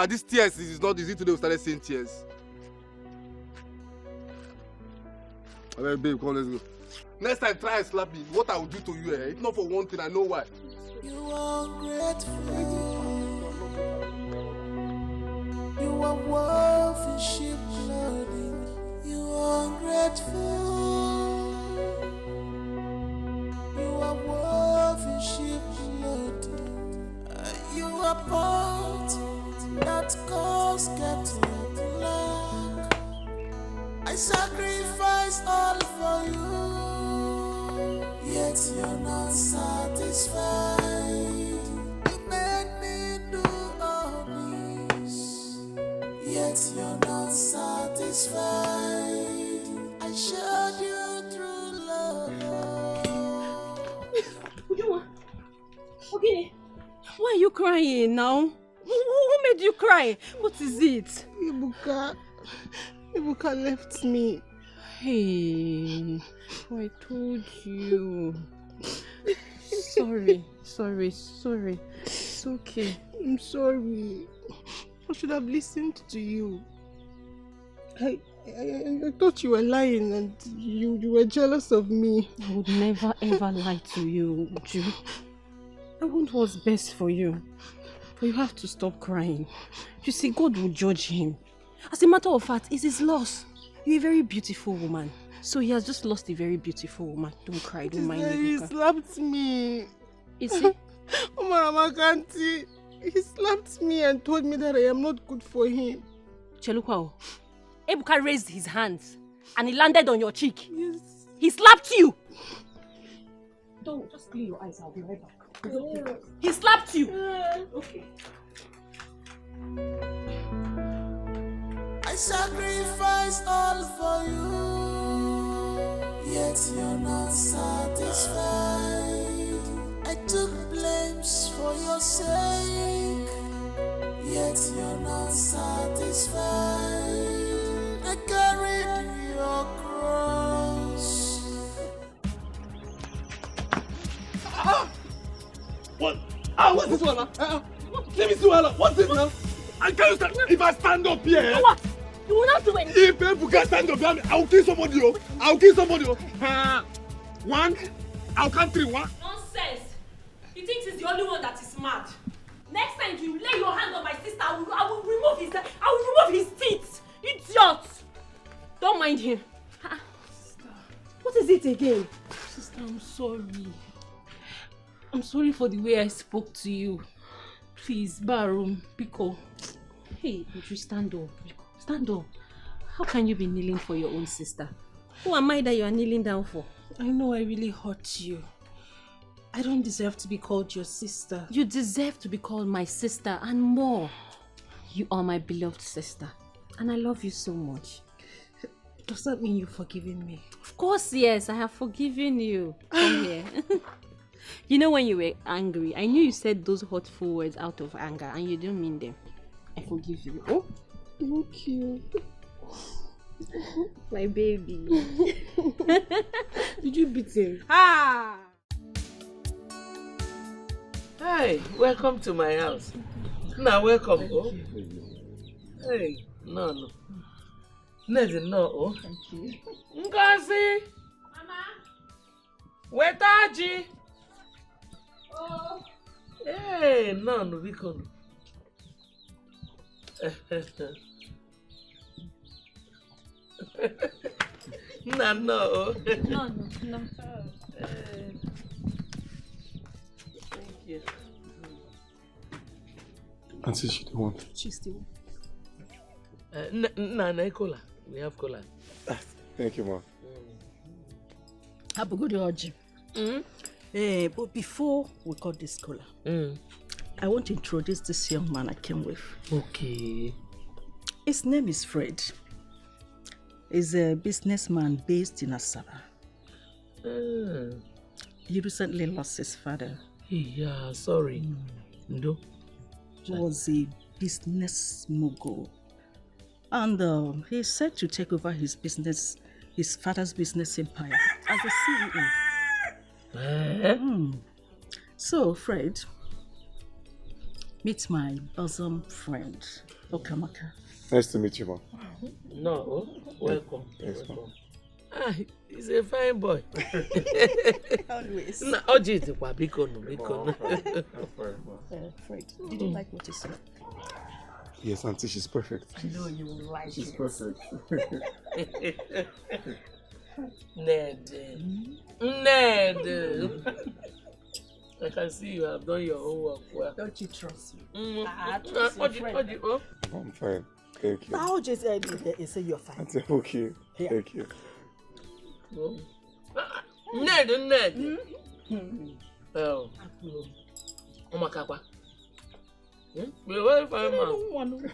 This tears is not easy today. We started saying tears. Alright, babe, come, let's go. Next time, try and slap me. What I will do to you, If not for one thing, I know why. You are grateful. You are worth in sheep clothing. You are ungrateful. You are worth in sheep clothing. You are part that cause getting black. I sacrifice all for you, yet you're not satisfied. You made me do all this, yet you're not satisfied. I showed you through love. Okay, why are you crying now? Who made you cry? What is it? Ebuka left me. Hey, I told you. Sorry. It's okay. I'm sorry. I should have listened to you. I thought you were lying and you were jealous of me. I would never ever lie to you, Uju. I want what's best for you. But you have to stop crying. You see, God will judge him. As a matter of fact, it's his loss. You're a very beautiful woman. So he has just lost a very beautiful woman. Don't cry, don't mind me. He slapped me. Is he? Omarakanti, he slapped me and told me that I am not good for him. Chelukwao, Ebuka raised his hands and he landed on your cheek. Yes. He slapped you. Don't, just clear your eyes. I'll be right back. Okay. He slapped you. Okay. I sacrificed all for you, yet you're not satisfied. I took blames for your sake, yet you're not satisfied. I carried your cross. What? What's this one? Let me see what's this now? I can't stand. If I stand up here, What? You will not do anything. if people can stand up here, I'll kill somebody. I'll kill somebody. One, I'll count 3. 1. Nonsense. He thinks he's the only one that is mad. Next time you lay your hand on my sister, I will remove his teeth. Idiot. Don't mind him. Sister. What is it again? Sister, I'm sorry. I'm sorry for the way I spoke to you. Please, Barum, Biko. Hey, would you stand up? Stand up. How can you be kneeling for your own sister? Who am I that you are kneeling down for? I know I really hurt you. I don't deserve to be called your sister. You deserve to be called my sister and more. You are my beloved sister. And I love you so much. Does that mean you've forgiven me? Of course, yes. I have forgiven you. Come here. You know when you were angry, I knew you said those hurtful words out of anger and you didn't mean them. I forgive you. Oh, thank you. My baby. Did you beat him? Ah! Hi, welcome to my house. Now, welcome. Oh. Hey, no. Ned, no. Oh. Thank you. Ngozi! Mama! Wetaji! Oh! Hey, no, biko. No. No. Thank you. Auntie, she don't want. She's still. No, cola. We have cola. Thank you, ma. Have a good orgy. But before we cut this cola, I want to introduce this young man I came with. Okay. His name is Fred. He's a businessman based in Asaba. He recently lost his father. Yeah, sorry. No. He was a business mogul. And he's set to take over his father's business empire as a CEO. So, Fred, meet my bosom friend, Okamaka. Nice to meet you, ma. No, welcome. Yes, welcome. He's a fine boy. Always. No, Oji is biko. Fred, did you like what you said? Yes, Auntie, she's perfect. I know you will like She's it. perfect. Ned. I can see you have done your homework well. Don't you trust me? Trust your friend. I'm fine. Thank you. How just say you're fine? Auntie, okay. Here. Thank you. Ned. Oh. Omakakwa. We're very fine, man.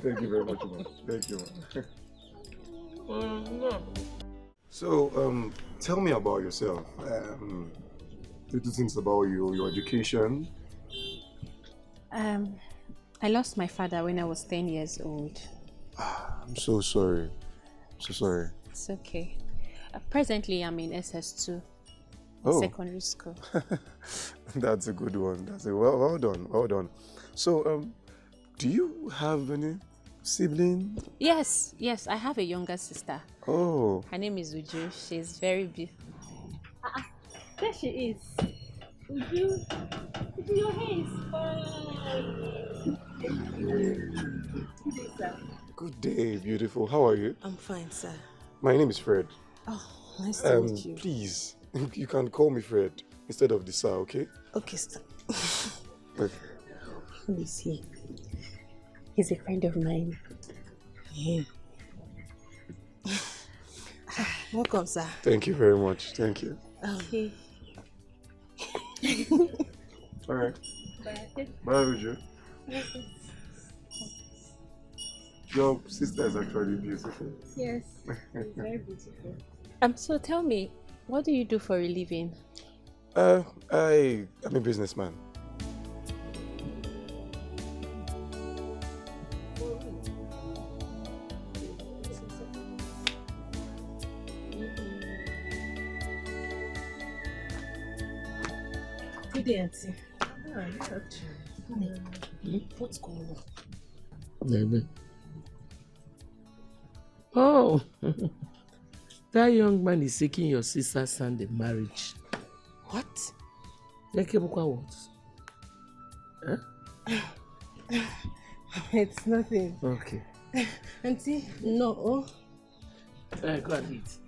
Thank you very much, ma. Thank you, ma. No. So, tell me about yourself. Little things about you, your education. I lost my father when I was 10 years old. I'm so sorry. So sorry. It's okay. Presently, I'm in SS2, secondary school. That's a good one. That's well done. Well done. So, do you have any sibling? Yes, I have a younger sister. Oh. Her name is Uju. She's very beautiful. There she is. Uju, your hair is fine. Good day, beautiful. How are you? I'm fine, sir. My name is Fred. Oh, nice to meet you. Please, you can call me Fred instead of the sir, okay? Okay, sir. Okay. Who is he? He's a friend of mine. Yeah. Welcome, sir. Thank you very much. Thank you. Okay. All right. Bye. Bye, Uju. Your sister is actually beautiful. Yes, she's very beautiful. So tell me, what do you do for a living? I'm a businessman. Good day, Auntie. What's going on? Baby. Oh, that young man is seeking your sister's hand in marriage. What? Lekebukwa what? Huh? It's nothing. Okay. Auntie, no. Go and eat.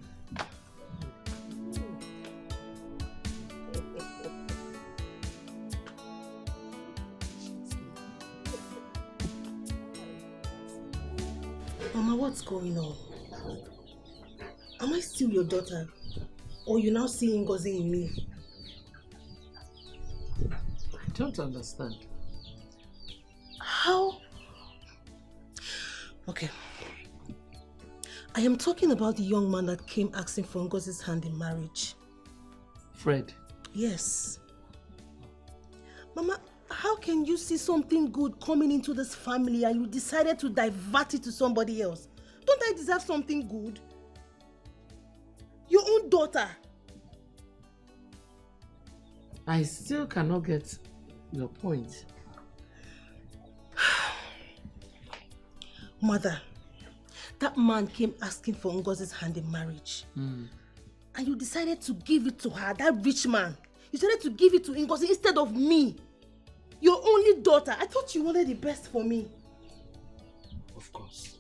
Mama, what's going on? Am I still your daughter? Or you now see Ngozi in me? I don't understand. How? Okay. I am talking about the young man that came asking for Ngozi's hand in marriage. Fred. Yes. Mama, how can you see something good coming into this family and you decided to divert it to somebody else? Don't I deserve something good? Your own daughter. I still cannot get your point. Mother, that man came asking for Ngozi's hand in marriage. And you decided to give it to her, that rich man. You decided to give it to Ngozi instead of me. Your only daughter. I thought you wanted the best for me. Of course.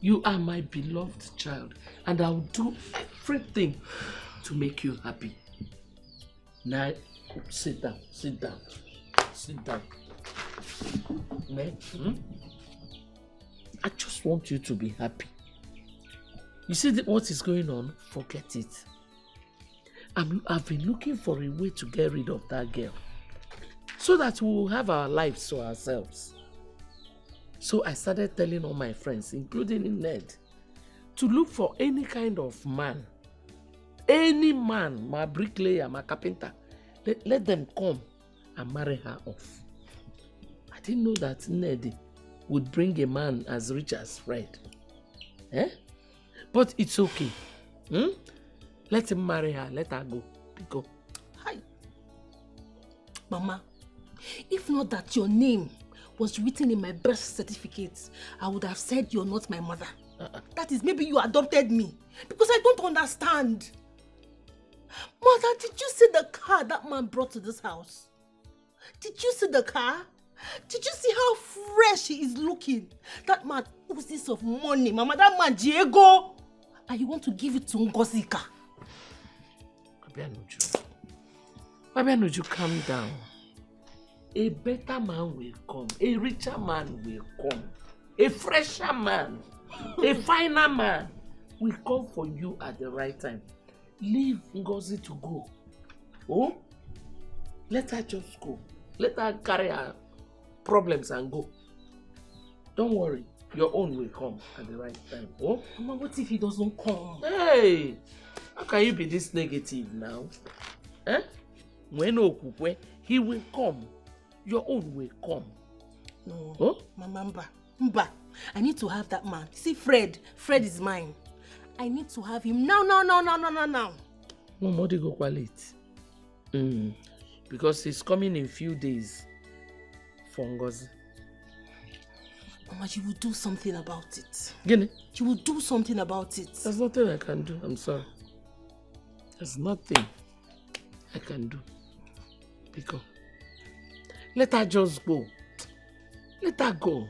You are my beloved child, and I'll do everything to make you happy. Now, sit down. I just want you to be happy. You see what is going on? Forget it. I've been looking for a way to get rid of that girl, so that we will have our lives to ourselves. So I started telling all my friends, including Ned, to look for any kind of man. Any man, my bricklayer, my carpenter, let them come and marry her off. I didn't know that Ned would bring a man as rich as Fred. But it's okay. Let him marry her, let her go. Hi. Mama, if not that your name was written in my birth certificate, I would have said you're not my mother. That is, maybe you adopted me. Because I don't understand. Mother, did you see the car that man brought to this house? Did you see the car? Did you see how fresh he is looking? That man oozes of money, Mama. That man, Diego. And you want to give it to Ngozika? Abianuju, calm down. A better man will come. A richer man will come. A fresher man. A finer man will come for you at the right time. Leave Ngozi to go. Oh? Let her just go. Let her carry her problems and go. Don't worry. Your own will come at the right time. Oh? Mama, what if he doesn't come? Hey! How can you be this negative now? When Okukwe, he will come. Your own will come. No. Oh? Mama, Mba. I need to have that man. See, Fred is mine. I need to have him now. Modi go quality. Because he's coming in few days for Ngozi. Mama, you will do something about it. Gini? You will do something about it. There's nothing I can do. I'm sorry. There's nothing I can do. Because let her just go. Let her go.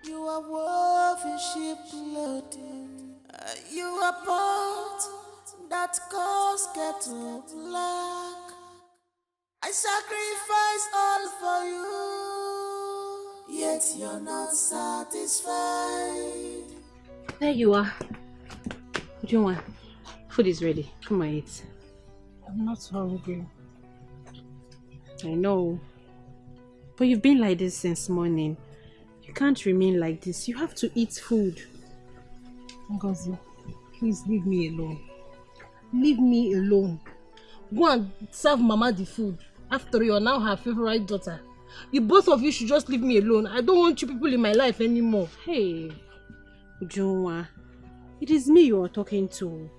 You are woven sheep loading. You are pot that cause kettle black. I sacrifice all for you, yet you're not satisfied. There you are. Ujunwa, food is ready. Come and eat. I'm not hungry. I know. But you've been like this since morning. You can't remain like this. You have to eat food. Ngozi, please leave me alone. Leave me alone. Go and serve Mama the food. After you're now her favorite daughter. You both of you should just leave me alone. I don't want you people in my life anymore. Hey, Ujunwa, it is me you are talking to.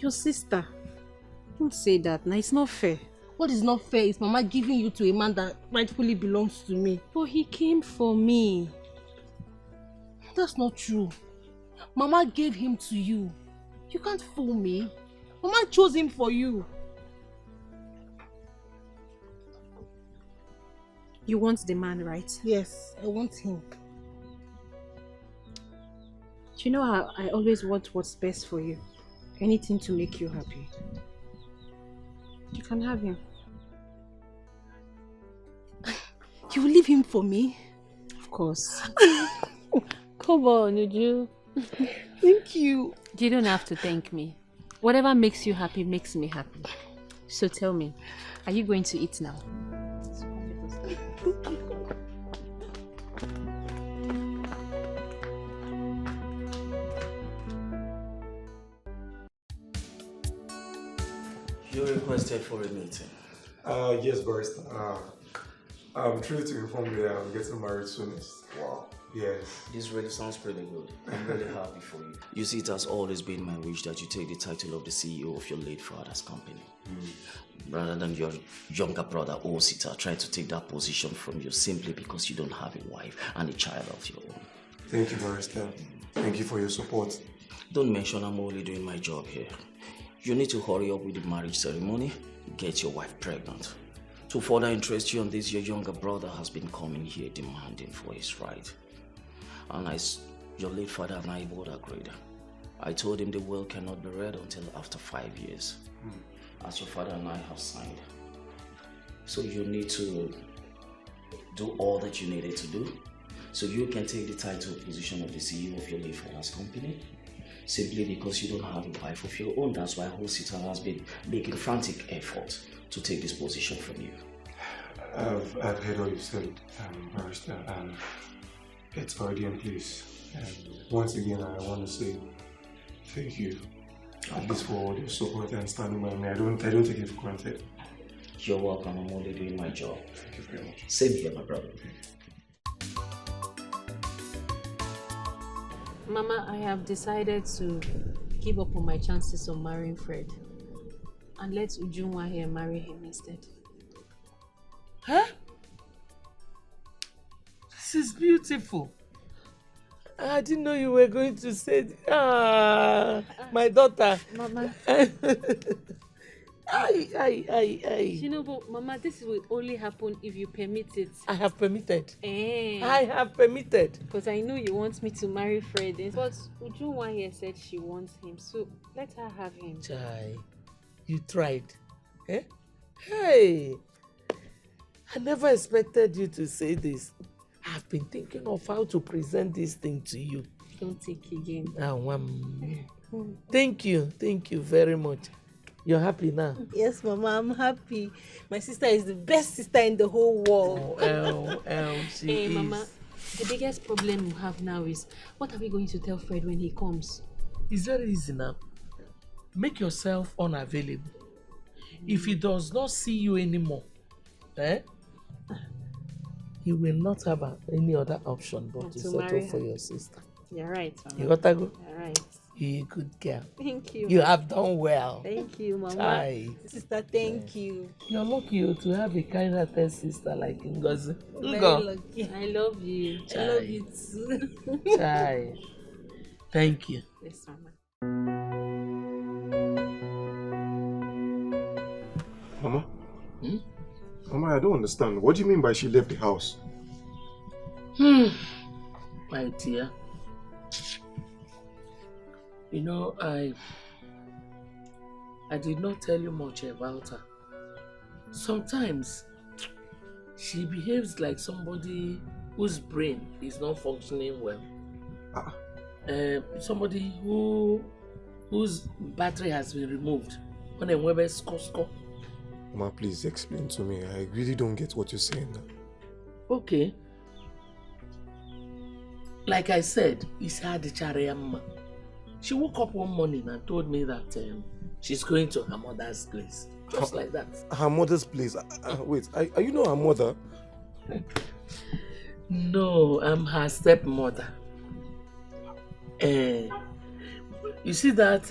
Your sister. Don't say that. Now it's not fair. What is not fair is Mama giving you to a man that rightfully belongs to me. But he came for me. That's not true. Mama gave him to you. You can't fool me. Mama chose him for you. You want the man, right? Yes, I want him. You know how I always want what's best for you. Anything to make you happy. You can have him. You will leave him for me? Of course. Come on, Uju. Thank you. You don't have to thank me. Whatever makes you happy makes me happy. So tell me, are you going to eat now? You requested for a meeting. Yes, barrister. I'm thrilled to inform you that I'm getting married soonest. Wow. Yes. This really sounds pretty good. I'm really happy for you. You see, it has always been my wish that you take the title of the CEO of your late father's company. Rather than your younger brother, Osita, trying to take that position from you simply because you don't have a wife and a child of your own. Thank you, barrister. Thank you for your support. Don't mention I'm only doing my job here. You need to hurry up with the marriage ceremony, get your wife pregnant. To further interest you on this, your younger brother has been coming here demanding for his right. And your late father and I both agreed. I told him the will cannot be read until after 5 years, as your father and I have signed. So you need to do all that you needed to do, so you can take the title position of the CEO of your late father's company, simply because you don't have a wife of your own. That's why Hostility has been making frantic effort to take this position from you. I've heard what you said, barrister, and it's already in place. And once again, I want to say thank you, at least for all your support and standing by me. I don't take it for granted. You're welcome. I'm only doing my job. Thank you very much. Same here, my brother. Mama, I have decided to give up on my chances of marrying Fred and let Ujunwa here marry him instead. Huh? This is beautiful. I didn't know you were going to say, my daughter. Mama. You know, but Mama, this will only happen if you permit it. I have permitted. I have permitted. Because I know you want me to marry Fred. But Ujunwa here said she wants him, so let her have him. Chai, you tried. Eh? Hey, I never expected you to say this. I've been thinking of how to present this thing to you. Don't take again. Thank you very much. You're happy now? Yes, Mama, I'm happy. My sister is the best sister in the whole world. She is. Mama, the biggest problem we have now is, what are we going to tell Fred when he comes? It's very easy now. Make yourself unavailable. If he does not see you anymore, he will not have any other option but to settle for your sister. You're right, Mama. You got to go? You're right. You're a good girl. Thank you. You have done well. Thank you, Mama. Chai. Sister, thank you. You're lucky to have a kind-hearted sister like Ngozi. Very lucky. I love you. Chai. I love you too. Chai. Thank you. Yes, Mama. Mama? Mama, I don't understand. What do you mean by she left the house? My dear. You know, I did not tell you much about her. Sometimes she behaves like somebody whose brain is not functioning well. Somebody whose battery has been removed. When a Weber score. Mama, please explain to me. I really don't get what you're saying now. Okay. Like I said, it's her Charayama. She woke up one morning and told me that she's going to her mother's place. Just like that. Her mother's place? Wait, are you not her mother? No, I'm her stepmother. You see that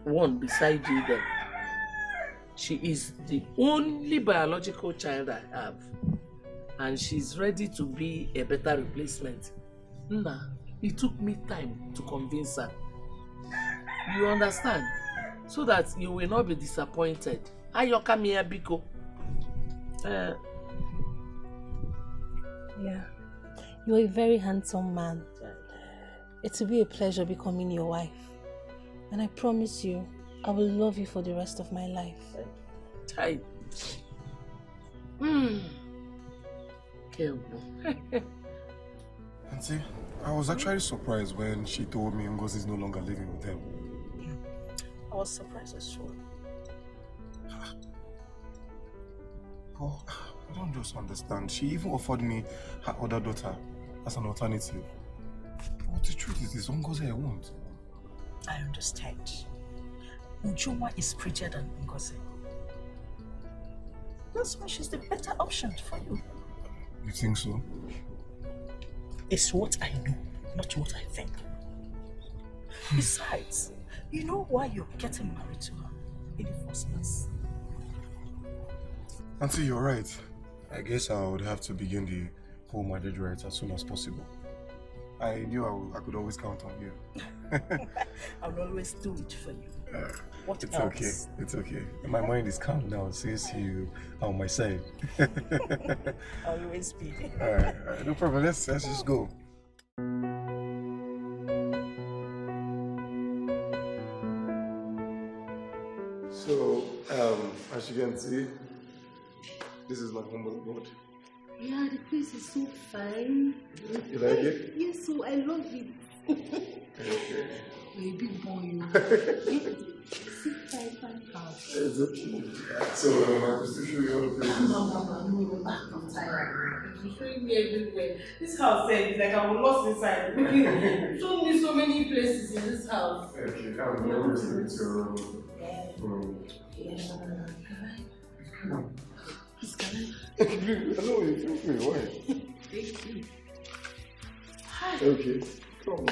one beside you there? She is the only biological child I have. And she's ready to be a better replacement. Nah, it took me time to convince her. You understand? So that you will not be disappointed. Ayoka Mia Biko. Yeah. You're a very handsome man. It will be a pleasure becoming your wife. And I promise you, I will love you for the rest of my life. Type. Auntie, I was actually surprised when she told me Ngozi is no longer living with them. I was surprised as well. Oh, I don't just understand. She even offered me her other daughter as an alternative. But the truth is, Ngozi I won't. I understand. Ujoma is prettier than Ngozi. That's why she's the better option for you. You think so? It's what I know, not what I think. Besides, you know why you're getting married to her in the first place. Auntie, you're right. I guess I would have to begin the whole marriage rites as soon as possible. I knew I could always count on you. I'll always do it for you. What it's else? Okay. It's okay. My mind is calm now since you are on my side. Always be. Alright, no problem. Let's just go. So, as you can see, this is my home board. Yeah, the place is so fine. You like it? Yes, so I love it. Okay. You're a big boy. Fine house. It's okay. So, I have to show you all the places. I'm tired. You're showing me everywhere. This house is like I'm lost inside. You showed me so many places in this house. Okay, I'm going to take your room. Come on. I know you feel free. Why? Thank you. Hi. Okay. Come on.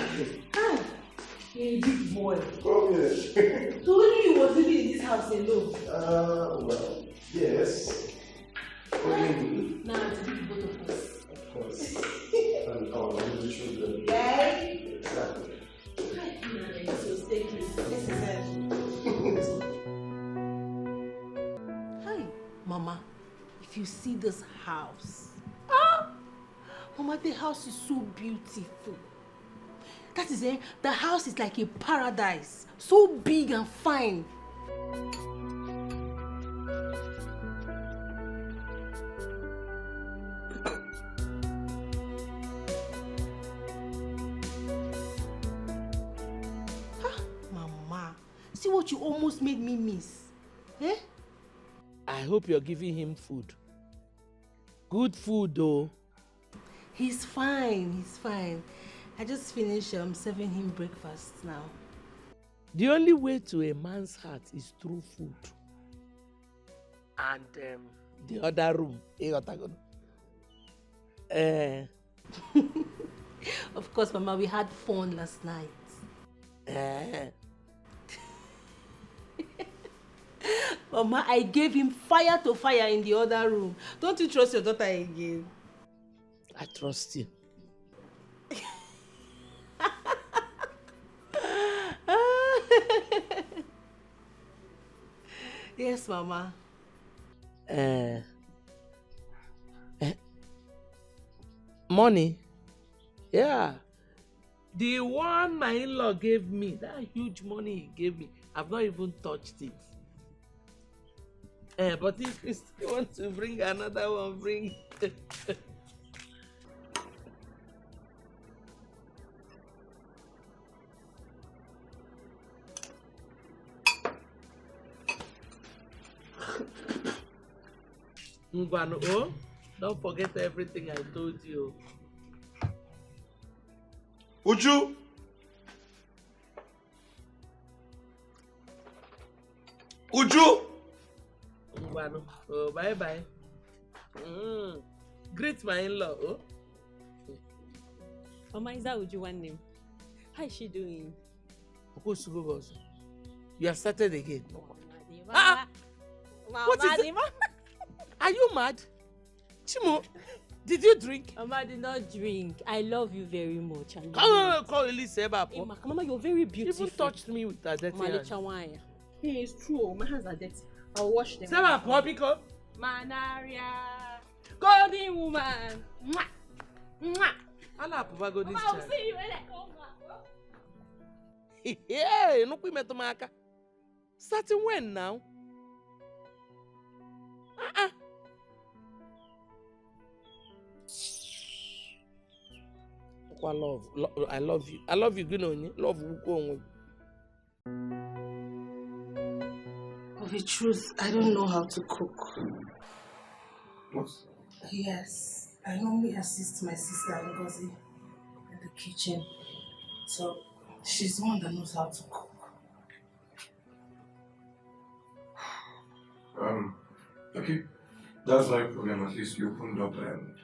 Hi. You're a big boy. Come here. So when you was living in this house alone? Well, yes. What do you mean? Now it's a big both of us. Of course. And our children. Right? Exactly. So stay close. This is it. Hi, Mama. If you see this house, Mama, the house is so beautiful. That is it. The house is like a paradise, so big and fine. Mama, see what you almost made me miss. Eh? I hope you're giving him food. Good food, though. He's fine. He's fine. I just finished serving him breakfast now. The only way to a man's heart is through food. And the other room. Of course, Mama, we had fun last night. Mama, I gave him fire to fire in the other room. Don't you trust your daughter again? I trust you. Yes, Mama. Money? Yeah. The one my in-law gave me, that huge money he gave me, I've not even touched it. But if you still want to bring another one, bring. Ngwano, oh, don't forget everything I told you. Uju! Uju! Ngwano, oh, bye-bye. Greet my in-law, oh. Mama, is that Uju one name? How is she doing? You have started again. Mama, What is it? Are you mad? Chimo, did you drink? Mama, I did not drink. I love you very much. Call Elise Mama, you're very beautiful. She even touched me with her dirty hand. Hey, it's true. My hands are dirty. I'll wash them. Seba, Popiko. Manaria. Golden woman. Mwah. Mwah. I'll go this I'll see you when I come back. Yeah, no we met Maka. Starting when now? I love you. I love you, Gunoni. Love you. Of the truth, I don't know how to cook. What? Yes, I normally assist my sister Ngozi in the kitchen. So, she's the one that knows how to cook. Okay. That's not a problem. At least you opened up and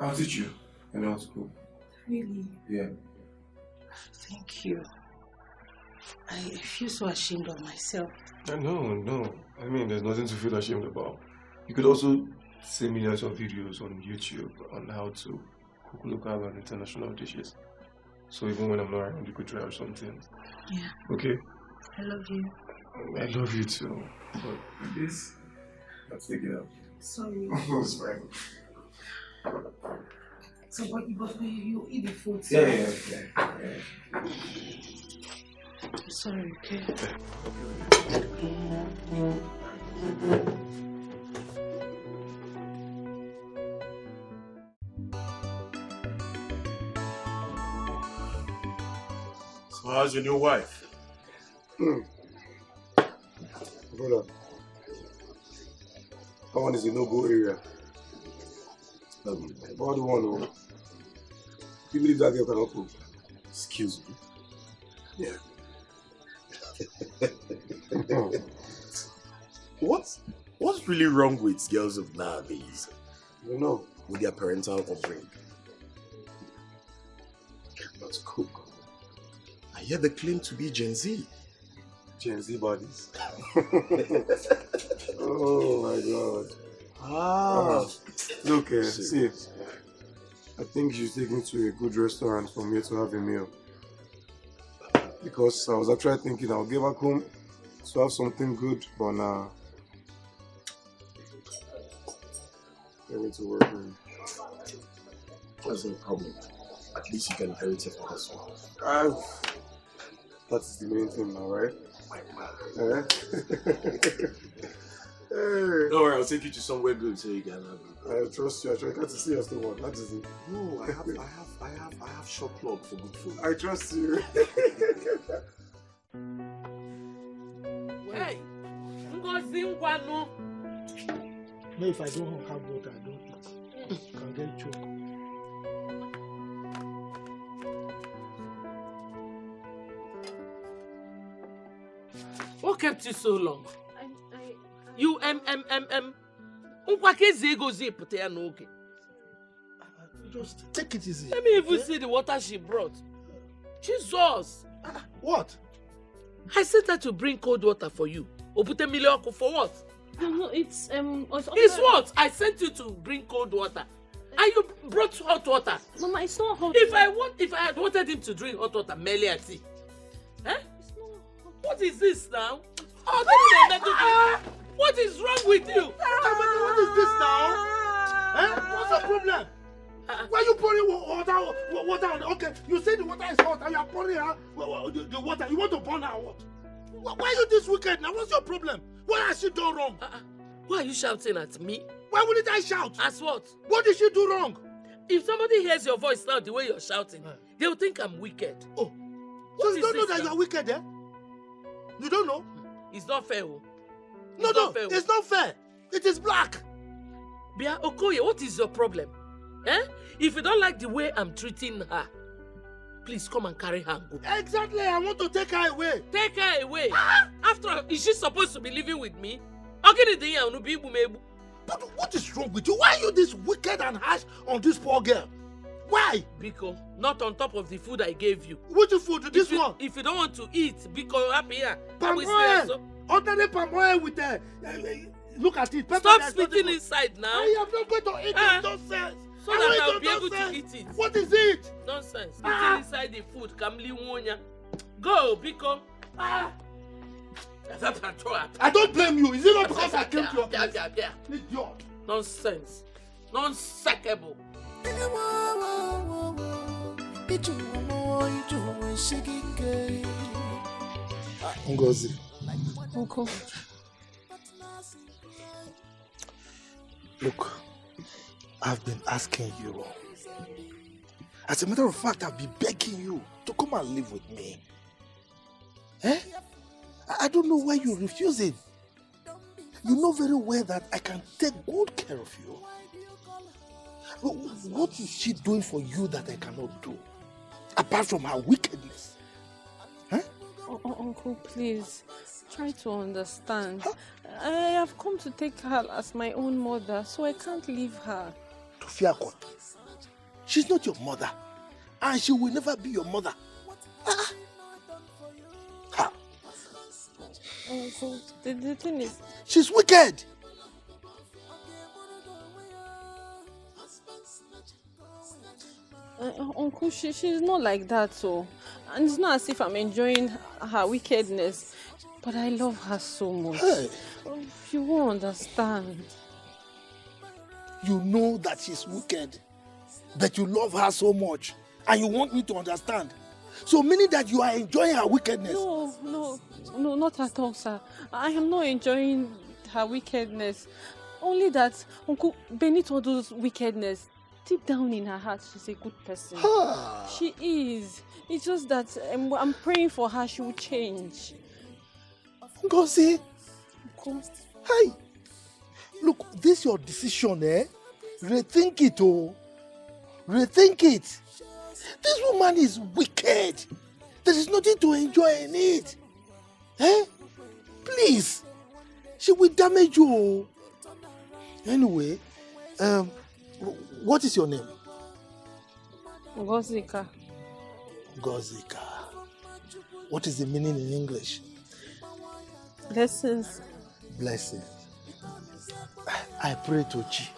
I'll teach you. I know how to cook. Really? Yeah. Thank you. I feel so ashamed of myself. No. I mean, there's nothing to feel ashamed about. You could also see millions of videos on YouTube on how to cook local and international dishes. So even when I'm not around, you could try out something. Yeah. Okay? I love you. I love you too. But this, let's take it out. Sorry. It's fine. So, but you eat the food. Yeah. I'm sorry, okay? So how's your new wife? Brother, that one is a no-go area. About the one who you believe that girl cannot cook. Excuse me. Yeah. What's really wrong with girls of nowadays? You know, with their parental upbringing. Cannot cook. I hear they claim to be Gen Z. Gen Z bodies. Oh my God. Look, see, I think you should take me to a good restaurant for me to have a meal. Because I was actually thinking I'll get back home to have something good, but now I need to work. That's no problem. At least you can inherit it from us. That is the main thing now, right? Don't worry, I'll take you to somewhere good so you can have it. I trust you. I try to see you still one. That is it. No, I have shop plug for good food. I trust you. Hey, Ngozi Ngwano. No, if I don't have water, I don't eat. I can get choked. What kept you so long? You Nkwakezi egozi put ya n'oge. Just take it easy. Let me even see the water she brought. Jesus! What? I sent her to bring cold water for you. Obute milioku for what? No, it's It's what? I sent you to bring cold water. And you brought hot water. Mama, it's not hot. If I had wanted him to drink hot water, merely at tea. Eh? What is this now? What is wrong with you? What is this now? What's the problem? Why are you pouring water on? Okay, you say the water is hot and you are pouring the water. You want to burn her what? Why are you this wicked now? What's your problem? What has she done wrong? Why are you shouting at me? Why wouldn't I shout? As what? What did she do wrong? If somebody hears your voice now the way you're shouting, they will think I'm wicked. Oh, so you don't know that you're wicked, eh? You don't know? It's not fair. No, it's not fair. It is black. Bia Okoye, what is your problem? Eh? If you don't like the way I'm treating her, please come and carry her and go. Exactly, I want to take her away. Take her away? After all, is she supposed to be living with me? But what is wrong with you? Why are you this wicked and harsh on this poor girl? Why? Biko, not on top of the food I gave you. Which food? This one? If you don't want to eat, Biko, happy here. Palm oil. Ordinary palm oil with the... look at it. Stop spitting inside now. I am not going to eat it. Nonsense. So that I'll be able to eat it. What is it? Nonsense. Spitting inside the food. Kamli Wonya. Go, Biko. I don't blame you. Is it not because I came to your place? Idiot. Nonsense. Non-sackable. Ngozi. Uncle. Look, I've been asking you. As a matter of fact, I've been begging you to come and live with me. Eh? I don't know why you're refusing. You know very well that I can take good care of you. What is she doing for you that I cannot do? Apart from her wickedness. Huh? Uncle, please. Try to understand. Huh? I have come to take her as my own mother, so I can't leave her. Tofiakon, she's not your mother. And she will never be your mother. Uncle, the thing is... She's wicked! Uncle, she's not like that, so... And it's not as if I'm enjoying her wickedness. But I love her so much. Hey. You won't understand. You know that she's wicked. But you love her so much. And you want me to understand. So meaning that you are enjoying her wickedness. No, not at all, sir. I am not enjoying her wickedness. Only that Uncle, beneath all those wickedness, deep down in her heart, she's a good person. She is. It's just that I'm praying for her, she will change. Go see. Hey, look, this is your decision, eh? Rethink it, oh. Rethink it. This woman is wicked. There is nothing to enjoy in it. Eh? Please. She will damage you. Anyway, what is your name? Gozika. Gozika. What is the meaning in English? Blessings. Blessings. I pray to Chi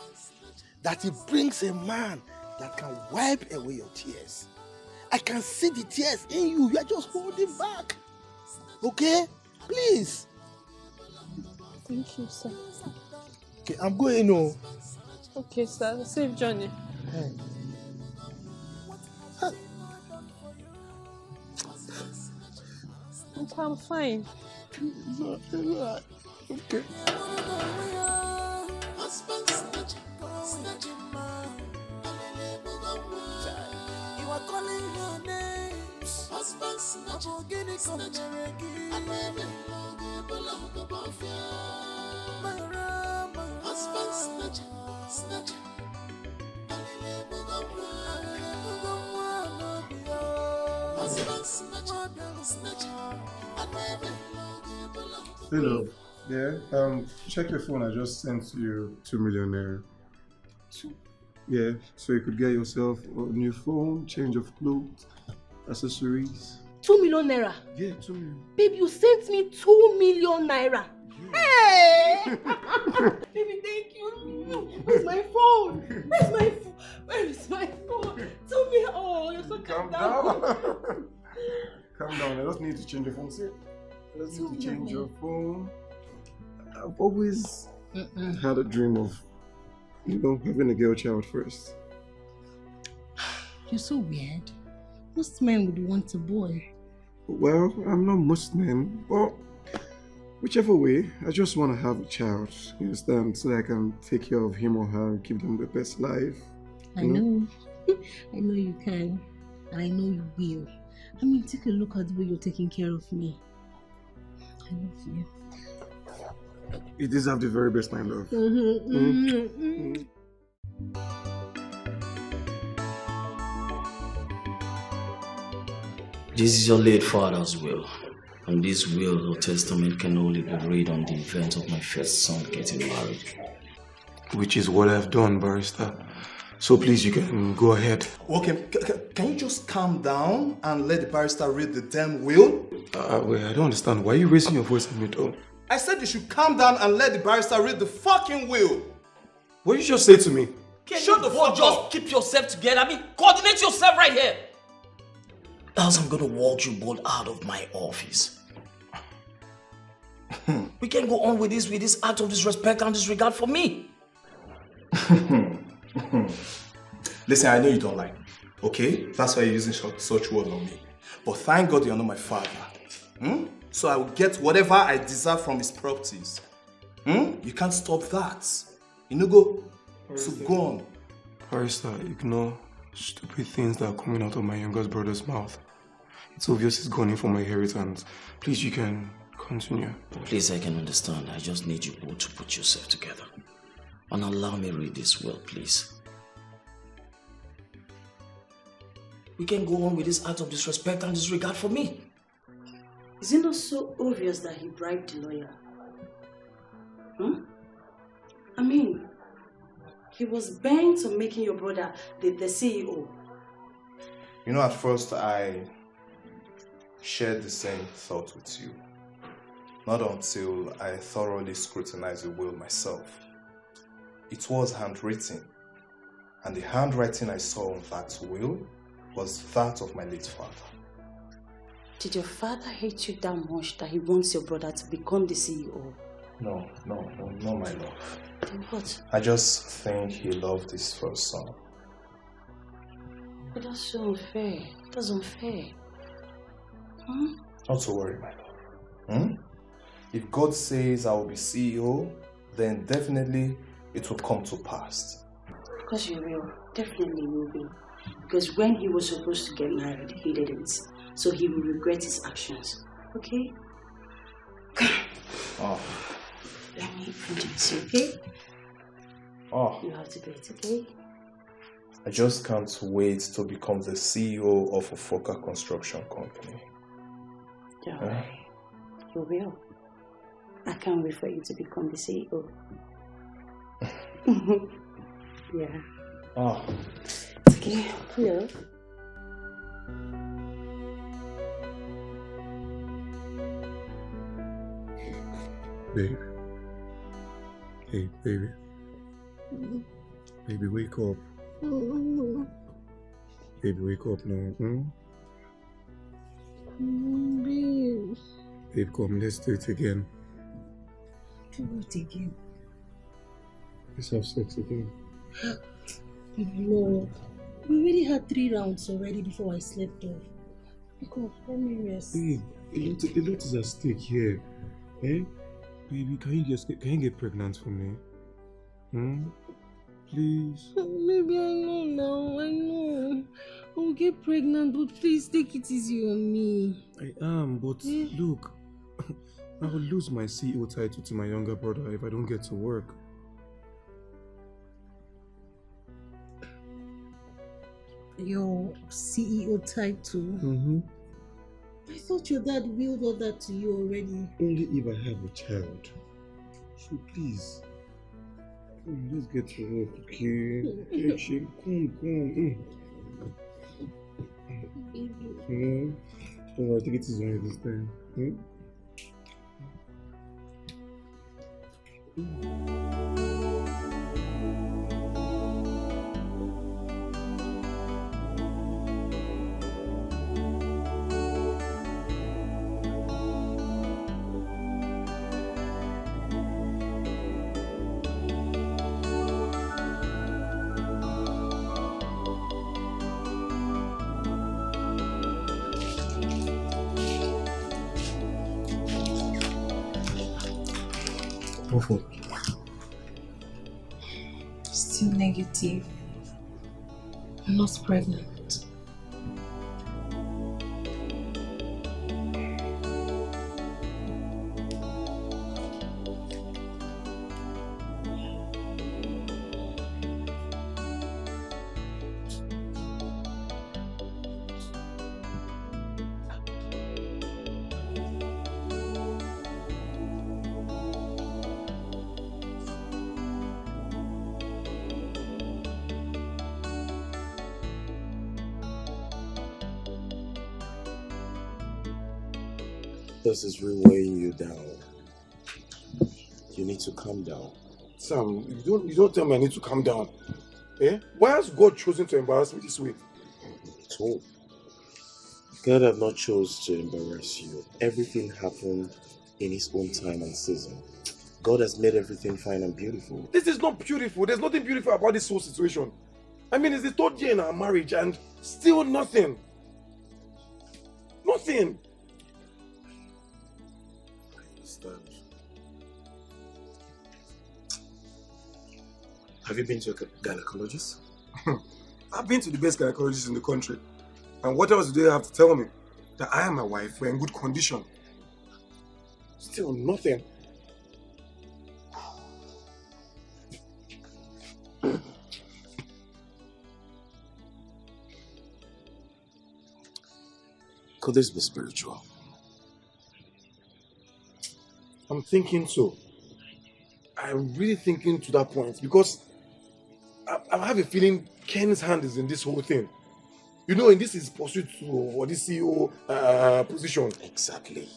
that he brings a man that can wipe away your tears. I can see the tears in you. You are just holding back. Okay? Please. Thank you, sir. Okay, I'm going home. Okay, sir. Safe journey. Hey. Uncle, I'm fine. Okay. You are calling your names. Husband snatch. Husband snatch. Hello. Yeah. Check your phone. I just sent you 2 million naira. Yeah. So you could get yourself a new phone, change of clothes, accessories. 2 million naira? Yeah, 2 million. Babe, you sent me 2 million naira. Hey! Baby, thank you. Where's my phone? Where's my phone? Where is my phone? 2 million. Oh, you're so calm down. Calm down. I just need to change your phone. See? I just need to change your phone. I've always had a dream of, having a girl child first. You're so weird. Most men would want a boy. Well, I'm not most men. Well, whichever way, I just want to have a child, you understand? So that I can take care of him or her and give them the best life. I know. I know you can. And I know you will. I mean, take a look at the way you're taking care of me. I love you. You deserve the very best, my love. This is your late father's will. And this will or testament can only be read on the event of my first son getting married. Which is what I've done, barrister. So please, you can go ahead. Okay, can you just calm down and let the barrister read the damn will? Wait, I don't understand. Why are you raising your voice in it? I said you should calm down and let the barrister read the fucking will. What did you just say to me? Shut the fuck up. Just keep yourself together. I mean, coordinate yourself right here. Else I'm gonna walk you both out of my office. We can't go on with this act of disrespect and disregard for me. Listen, I know you don't like me, okay? That's why you're using such words on me. But thank God you're not my father. So I will get whatever I deserve from his properties. You can't stop that. Go. So go on. Barrister, ignore stupid things that are coming out of my youngest brother's mouth. It's obvious he's gone in for my inheritance. Please, you can continue. Please, I can understand. I just need you both to put yourself together. And allow me read this will, please. We can go on with this act of disrespect and disregard for me. Is it not so obvious that he bribed the lawyer? I mean, he was bent on making your brother the CEO. At first I shared the same thought with you. Not until I thoroughly scrutinized the will myself. It was handwritten, and the handwriting I saw on that will was that of my late father. Did your father hate you that much that he wants your brother to become the CEO? No, my love. Then what? I just think he loved his first son. But that's so unfair. That's unfair. Not to worry, my love. If God says I will be CEO, then definitely it will come to pass. Because you will. Definitely will be. Because when he was supposed to get married, he didn't. So he will regret his actions. Okay? Let me introduce you, okay? You have to do it, okay? I just can't wait to become the CEO of a Foka construction company. Don't worry. You will. I can't wait for you to become the CEO. Yeah. Okay. Hello. Babe. Hey, baby. Baby, wake up. Baby, wake up now. Babe. Babe, come, let's do it again. Do it again. Let's have sex again. No. We already had 3 rounds already before I slept off. Because let me rest. Babe, a lot is at stake here. Eh? Baby, can you get pregnant for me? Please? Baby, I know now. I know. I'll get pregnant, but please take it easy on me. I am, but look, I will lose my CEO title to my younger brother if I don't get to work. Your CEO title? I thought your dad willed all that to you already. Only if I have a child. So please, come, let's get to work, okay? Come. Oh, I think it is right this time. Still negative. I'm not pregnant. This is really weighing you down. You need to calm down. Sam, you don't tell me I need to calm down. Eh? Why has God chosen to embarrass me this way? So, God have not chose to embarrass you. Everything happened in His own time and season. God has made everything fine and beautiful. This is not beautiful. There's nothing beautiful about this whole situation. I mean, it's the 3rd year in our marriage and still nothing. Nothing. Have you been to a gynecologist? I've been to the best gynecologist in the country. And what else do they have to tell me? That I and my wife were in good condition. Still nothing. Could this be spiritual? I'm thinking so. I'm really thinking to that point because I have a feeling Ken's hand is in this whole thing. You know, in this is pursuit for this CEO position. Exactly.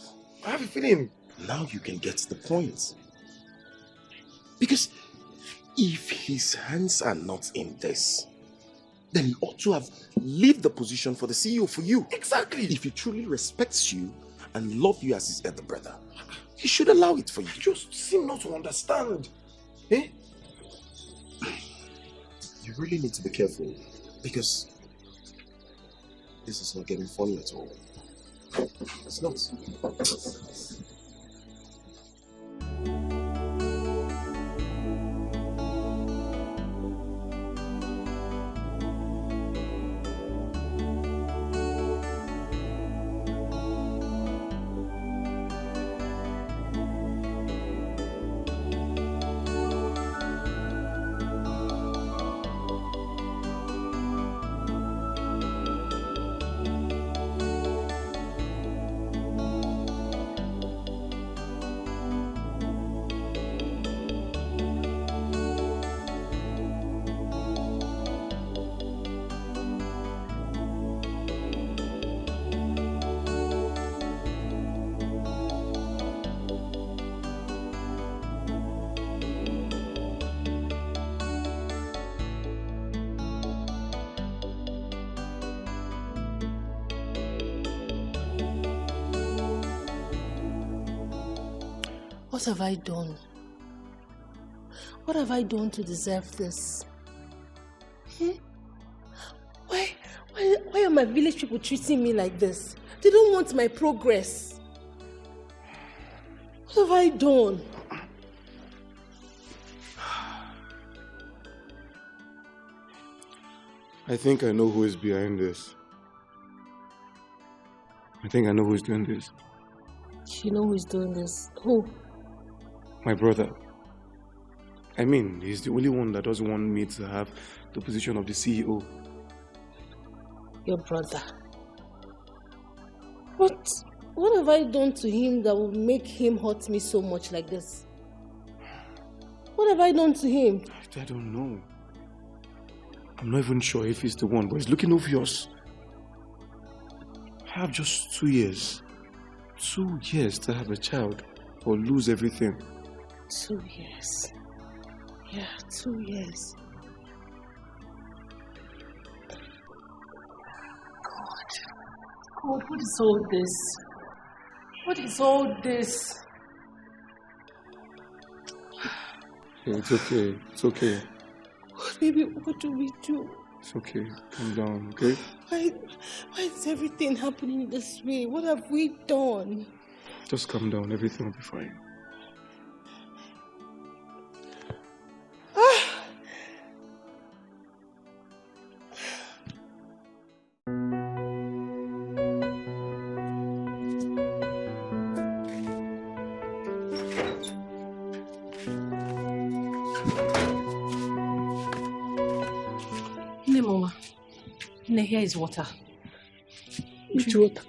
I have a feeling. Now you can get to the point. Because if his hands are not in this, then he ought to have left the position for the CEO for you. Exactly. If he truly respects you and loves you as his elder brother, he should allow it for you. You just seem not to understand. Eh? You really need to be careful because this is not getting funny at all. It's not. What have I done? What have I done to deserve this? Why are my village people treating me like this? They don't want my progress. What have I done? I think I know who is behind this. I think I know who is doing this. You know who is doing this? Who? My brother. I mean, he's the only one that doesn't want me to have the position of the CEO. Your brother? What have I done to him that will make him hurt me so much like this? What have I done to him? I don't know. I'm not even sure if he's the one, but it's looking obvious. I have just 2 years. 2 years to have a child or lose everything. 2 years. Yeah, 2 years. God, what is all this? What is all this? It's okay. It's okay. Baby, what do we do? It's okay. Calm down, okay? Why is everything happening this way? What have we done? Just calm down. Everything will be fine. Here is water. Which water?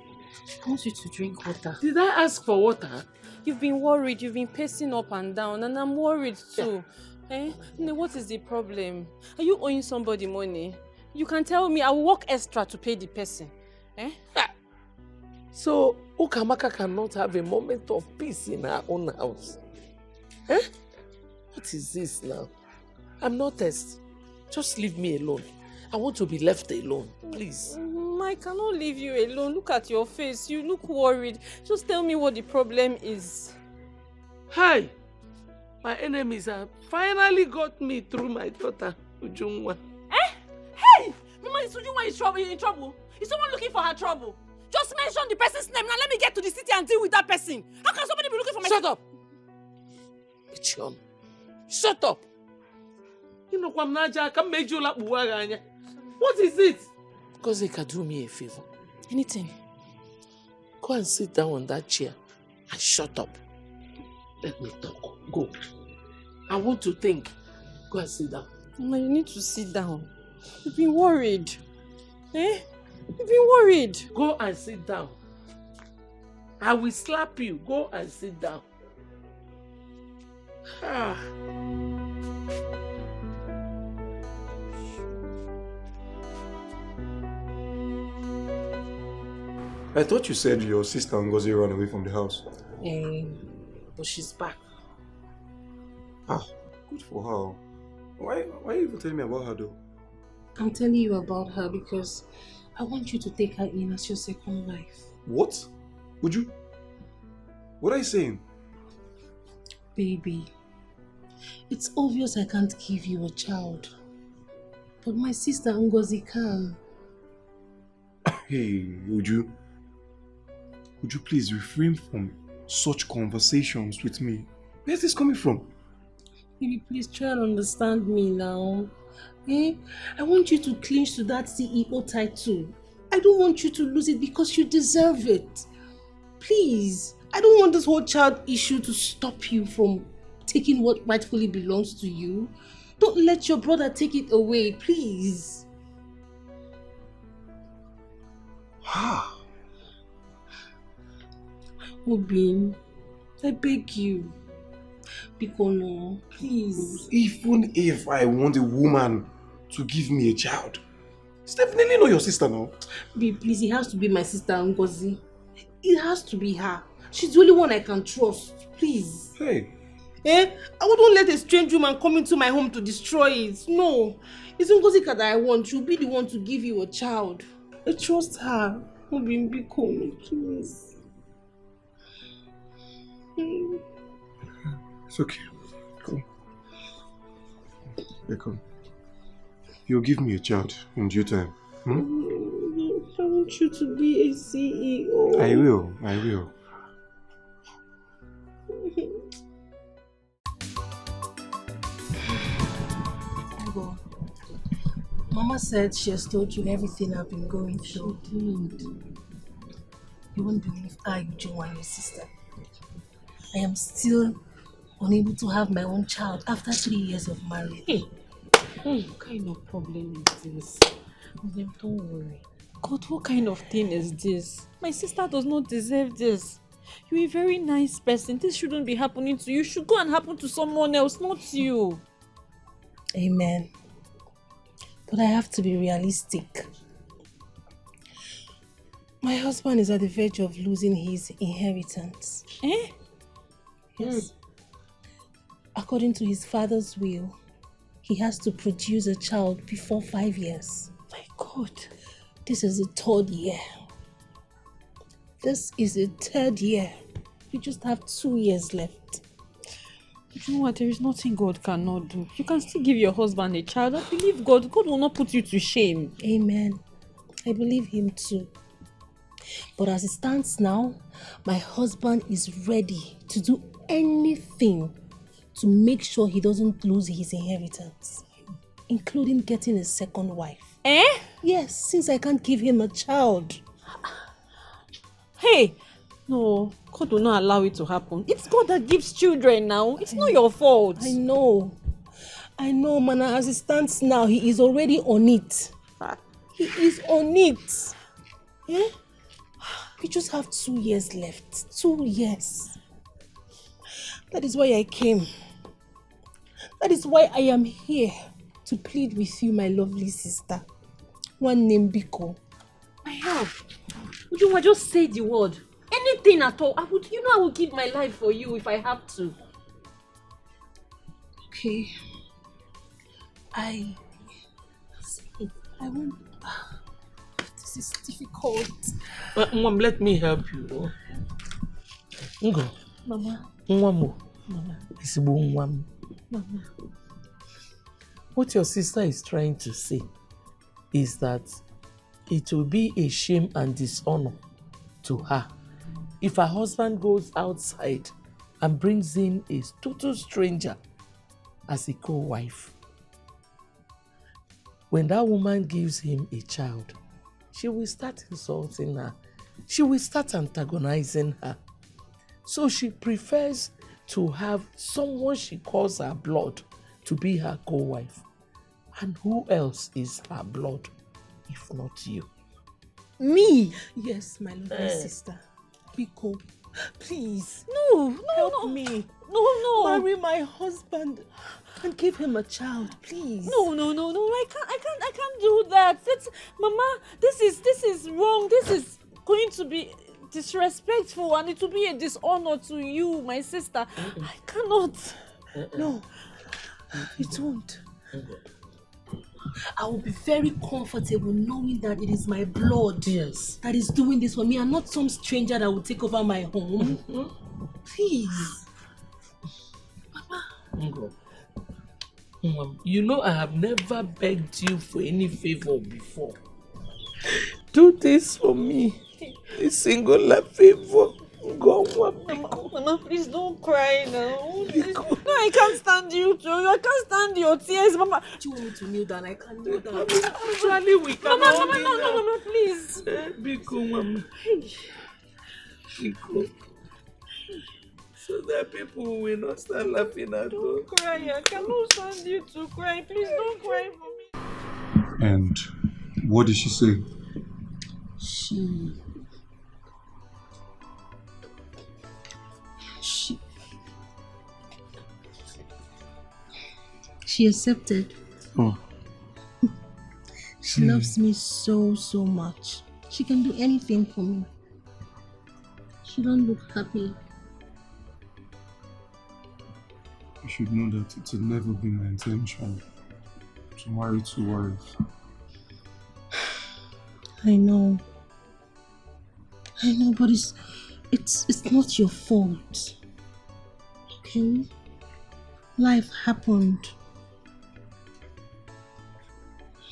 I want you to drink water. Did I ask for water? You've been worried, you've been pacing up and down, and I'm worried too. What is the problem? Are you owing somebody money? You can tell me, I will work extra to pay the person. So, Ukamaka cannot have a moment of peace in her own house. What is this now? I'm not test. Just leave me alone. I want to be left alone, please. I cannot leave you alone. Look at your face. You look worried. Just tell me what the problem is. Hi! My enemies have finally got me through my daughter, Ujungwa. Hey! Mama, is Ujungwa in trouble? Is someone looking for her trouble? Just mention the person's name. Now let me get to the city and deal with that person. How can somebody be looking for my... Shut up! Ichion. Shut up! What is it? Because they can do me a favor. Anything. Go and sit down on that chair and shut up. Let me talk. Go. I want to think. Go and sit down. Mama, you need to sit down. You've been worried. You've been worried. Go and sit down. I will slap you. Go and sit down. I thought you said your sister Ngozi ran away from the house. But she's back. Good for her. Why are you even telling me about her though? I'm telling you about her because I want you to take her in as your second wife. What? Would you? What are you saying? Baby, it's obvious I can't give you a child. But my sister Ngozi can. Hey, would you please refrain from such conversations with me? Where's this coming from? Baby, please try and understand me now. I want you to clinch to that CEO title. I don't want you to lose it because you deserve it. Please, I don't want this whole child issue to stop you from taking what rightfully belongs to you. Don't let your brother take it away, please. Obin, I beg you. Bikono, please. Even if I want a woman to give me a child, it's definitely not your sister now. Babe, please, it has to be my sister Ngozi. It has to be her. She's the only one I can trust. Please. Hey. I wouldn't let a strange woman come into my home to destroy it. No. It's Ngozi that I want. She'll be the one to give you a child. I trust her. Obin, Bikono, please. It's okay. Come. Here, come. You'll give me a child in due time. I want you to be a CEO. I will. Mama said she has told you everything I've been going through. She did. You won't believe I, Ujungwa, and your sister. I am still unable to have my own child after 3 years of marriage. What kind of problem is this? Don't worry. God, what kind of thing is this? My sister does not deserve this. You're a very nice person. This shouldn't be happening to you. It should go and happen to someone else, not you. Amen. But I have to be realistic. My husband is at the verge of losing his inheritance. Eh? Yes. According to his father's will, he has to produce a child before 5 years. My God. This is the 3rd year. This is the 3rd year. You just have 2 years left. You know what? There is nothing God cannot do. You can still give your husband a child. I believe God. God will not put you to shame. Amen. I believe him too. But as it stands now, my husband is ready to do anything to make sure he doesn't lose his inheritance, including getting a 2nd wife. Eh? Yes, since I can't give him a child. Hey! No, God will not allow it to happen. It's God that gives children now. It's not your fault. I know, Mana. As it stands now, he is already on it. He is on it. Yeah? We just have 2 years left. 2 years. That is why I came. That is why I am here to plead with you, my lovely sister. One name Biko. My help. Ujunwa, just say the word. Anything at all. I would give my life for you if I have to. Okay. I won't. This is difficult. Mom, let me help you. Ngo. Mama. Nwamo. Mama. Mama. What your sister is trying to say is that it will be a shame and dishonor to her if her husband goes outside and brings in a total stranger as a co-wife. When that woman gives him a child, she will start insulting her. She will start antagonizing her. So she prefers to have someone she calls her blood to be her co-wife. And who else is her blood if not you? Me? Yes, my lovely sister. Biko, please. No, help me. No. Marry my husband and give him a child, please. No. I can't do that. Mama, this is wrong. This is going to be disrespectful and it will be a dishonor to you, my sister. I cannot. No, it won't. I will be very comfortable knowing that it is my blood that is doing this for me and not some stranger that will take over my home. Please. Mama. You know I have never begged you for any favor before. Do this for me. A singular favor. Go on, Mama, please don't cry now. No, I can't stand you too. I can't stand your tears, Mama. Do you want me to kneel down? I can't kneel down. Actually, we can. Mama, no, please. Biko, Mama. Biko. So that people will not start laughing at us. Don't cry. I cannot stand you to cry. Please don't cry for me. And what did she say? She accepted. Oh. She loves me so much. She can do anything for me. She don't look happy. You should know that it will never be my intention to marry 2 wives. I know, but it's not your fault. Okay? Life happened.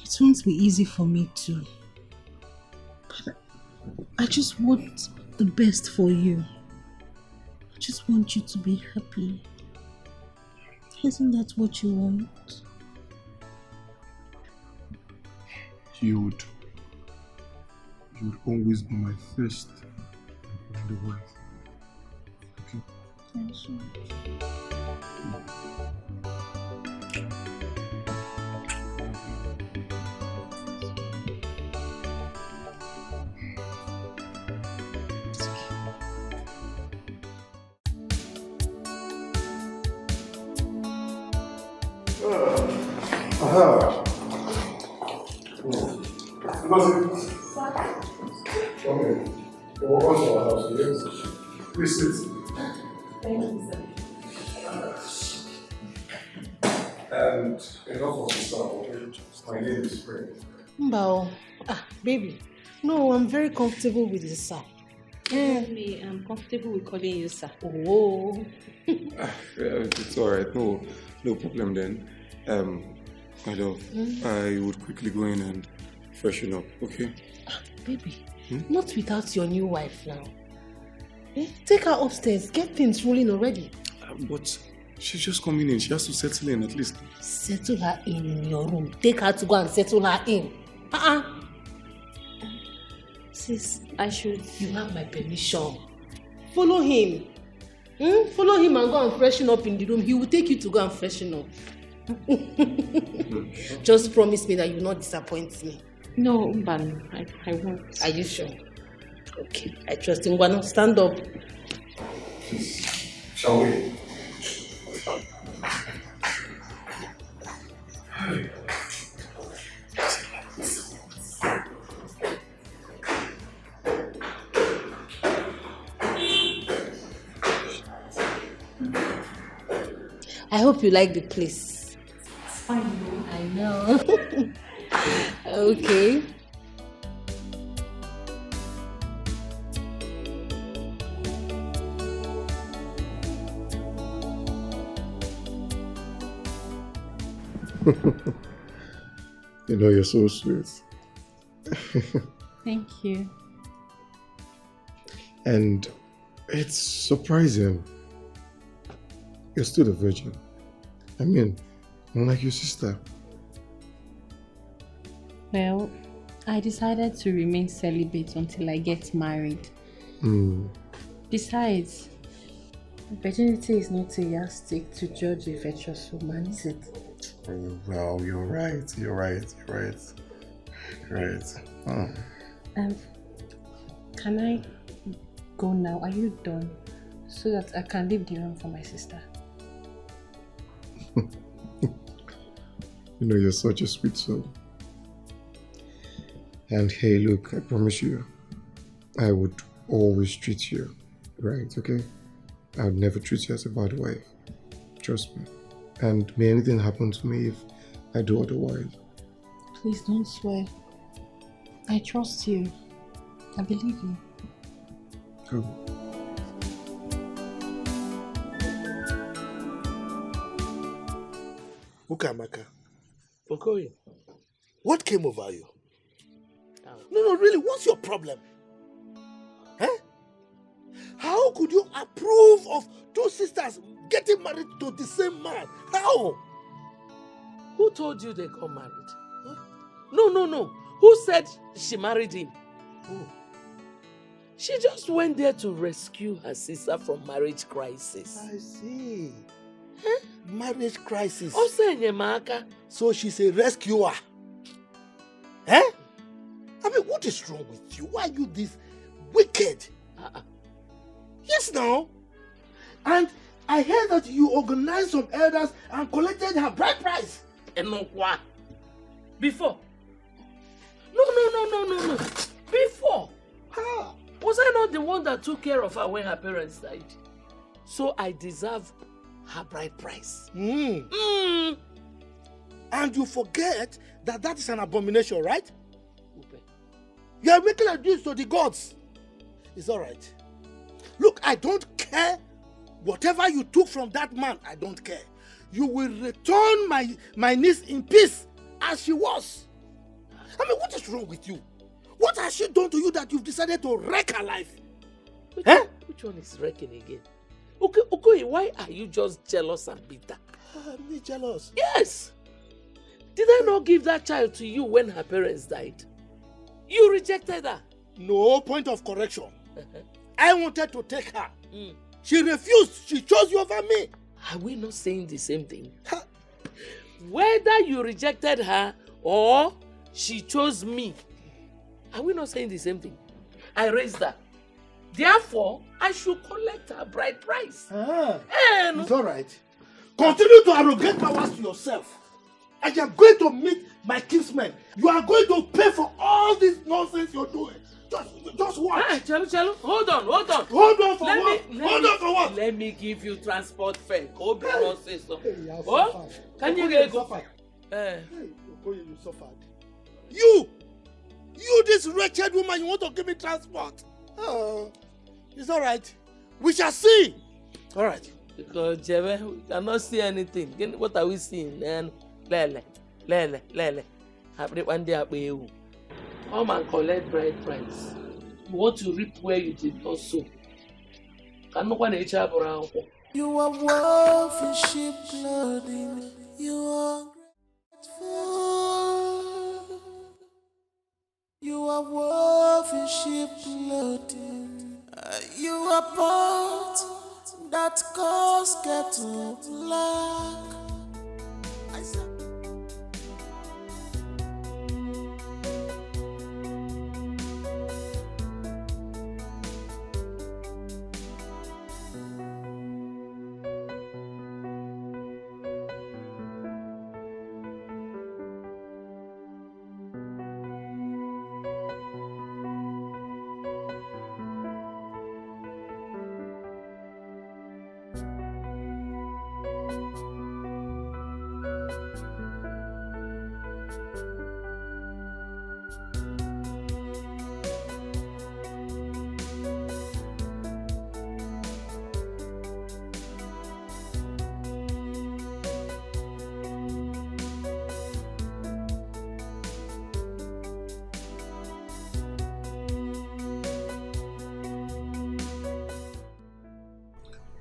It won't be easy for me too. But I just want the best for you. I just want you to be happy. Isn't that what you want? You would always be my first and only wife. Okay? Yeah, sure. Okay. yes. Please sit. Thank you, sir. And enough of the stuff, okay? My name is Frank. Mbao. Baby. No, I'm very comfortable with this, sir. Me, I'm comfortable with calling you sir. Oh. It's alright, no problem then. My love, I would quickly go in and freshen up, okay? Baby, not without your new wife now. Take her upstairs, get things rolling already. But she's just coming in, she has to settle in at least. Settle her in your room. Take her to go and settle her in. Sis, you have my permission. Follow him. Follow him and go and freshen up in the room. He will take you to go and freshen up. Just promise me that you will not disappoint me. No, Mbano, I won't. Are you sure? Okay, I trust him. Mbano, stand up. Shall we? I hope you like the place. I know. Okay. You know, you're so sweet. Thank you. And it's surprising. You're still a virgin. I mean, unlike your sister. Well, I decided to remain celibate until I get married. Besides, virginity is not a yardstick to judge a virtuous woman, is it? Oh, well, you're right. Can I go now? Are you done? So that I can leave the room for my sister. You know, you're such a sweet soul. And hey, look, I promise you, I would always treat you right, okay? I would never treat you as a bad wife. Trust me. And may anything happen to me if I do otherwise. Please don't swear. I trust you. I believe you. Good. Ukamaka, Okoye. what came over you? No, really, what's your problem? How could you approve of two sisters getting married to the same man? How? Who told you they got married? Huh? No. Who said she married him? Who? She just went there to rescue her sister from marriage crisis. I see. Marriage crisis. So she's a rescuer. I mean, what is wrong with you? Why are you this wicked? Yes, now. And I heard that you organized some elders and collected her bride price. And no what? Before? No. Before? How? Was I not the one that took care of her when her parents died? So I deserve her bride price. And you forget that is an abomination, right? You are making a deal to the gods. It's all right. Look, I don't care. Whatever you took from that man, I don't care. You will return my niece in peace as she was. I mean, what is wrong with you? What has she done to you that you've decided to wreck her life? Which one is wrecking again? Okay, why are you just jealous and bitter? Me jealous? Yes. Did I not give that child to you when her parents died? You rejected her. No point of correction. I wanted to take her. She refused. She chose you over me. Are we not saying the same thing? Whether you rejected her or she chose me, are we not saying the same thing? I raised her. Therefore, I should collect her bride price. It's all right. Continue to arrogate powers to yourself. I am going to meet my kinsmen. You are going to pay for all this nonsense you're doing. Just what? Chelu, hold on. Hold on for what? Hold on for what? Let me give you transport fare. Oh, be not say so. Hey, Oh, can you get go? You suffered. You, this wretched woman, you want to give me transport? Oh, it's all right. We shall see. All right. Because Jebe, we cannot see anything. What are we seeing? Lele. Happy one day, you. Come and collect bride price. You want to reap where you did not sow. Can no one each other around? You are wolf in sheep clothing. You are grateful. You are wolf in sheep clothing. You are pot that cause kettle black. I said.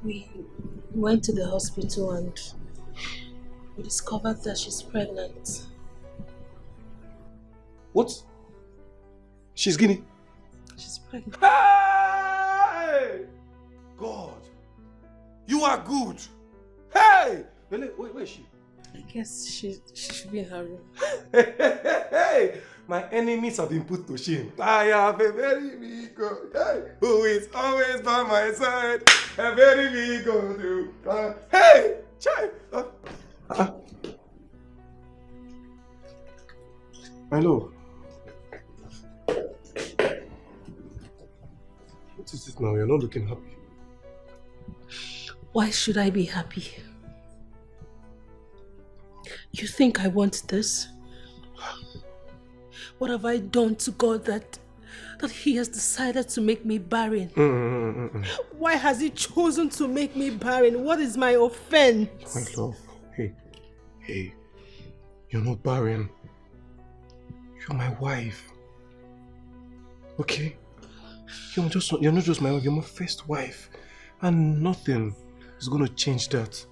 We went to the hospital and we discovered that she's pregnant. What? She's Guinea? She's pregnant. Hey! God! You are good! Hey! Where is she? I guess she should be in her room. Hey! My enemies have been put to shame. I have a very big God, hey, who is always by my side. A very big God. Hey! Child! Hello. What is it now? You're not looking happy. Why should I be happy? You think I want this? What have I done to God that he has decided to make me barren? Why has he chosen to make me barren? What is my offense? My love, hey, you're not barren. You're my wife. Okay? You're not just my wife, you're my first wife. And nothing is going to change that.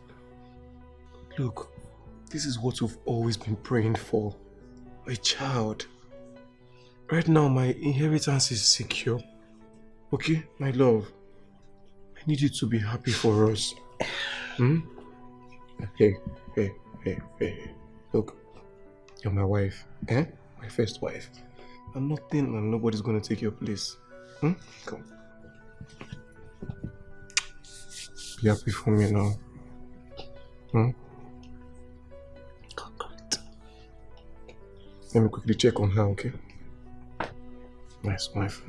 Look, this is what we've always been praying for. A child. Right now, my inheritance is secure. Okay, my love? I need you to be happy for us. Hey. Look, you're my wife, eh? My first wife. And nothing and nobody's gonna take your place. Come. Be happy for me now. Let me quickly check on her, okay? Nice wife.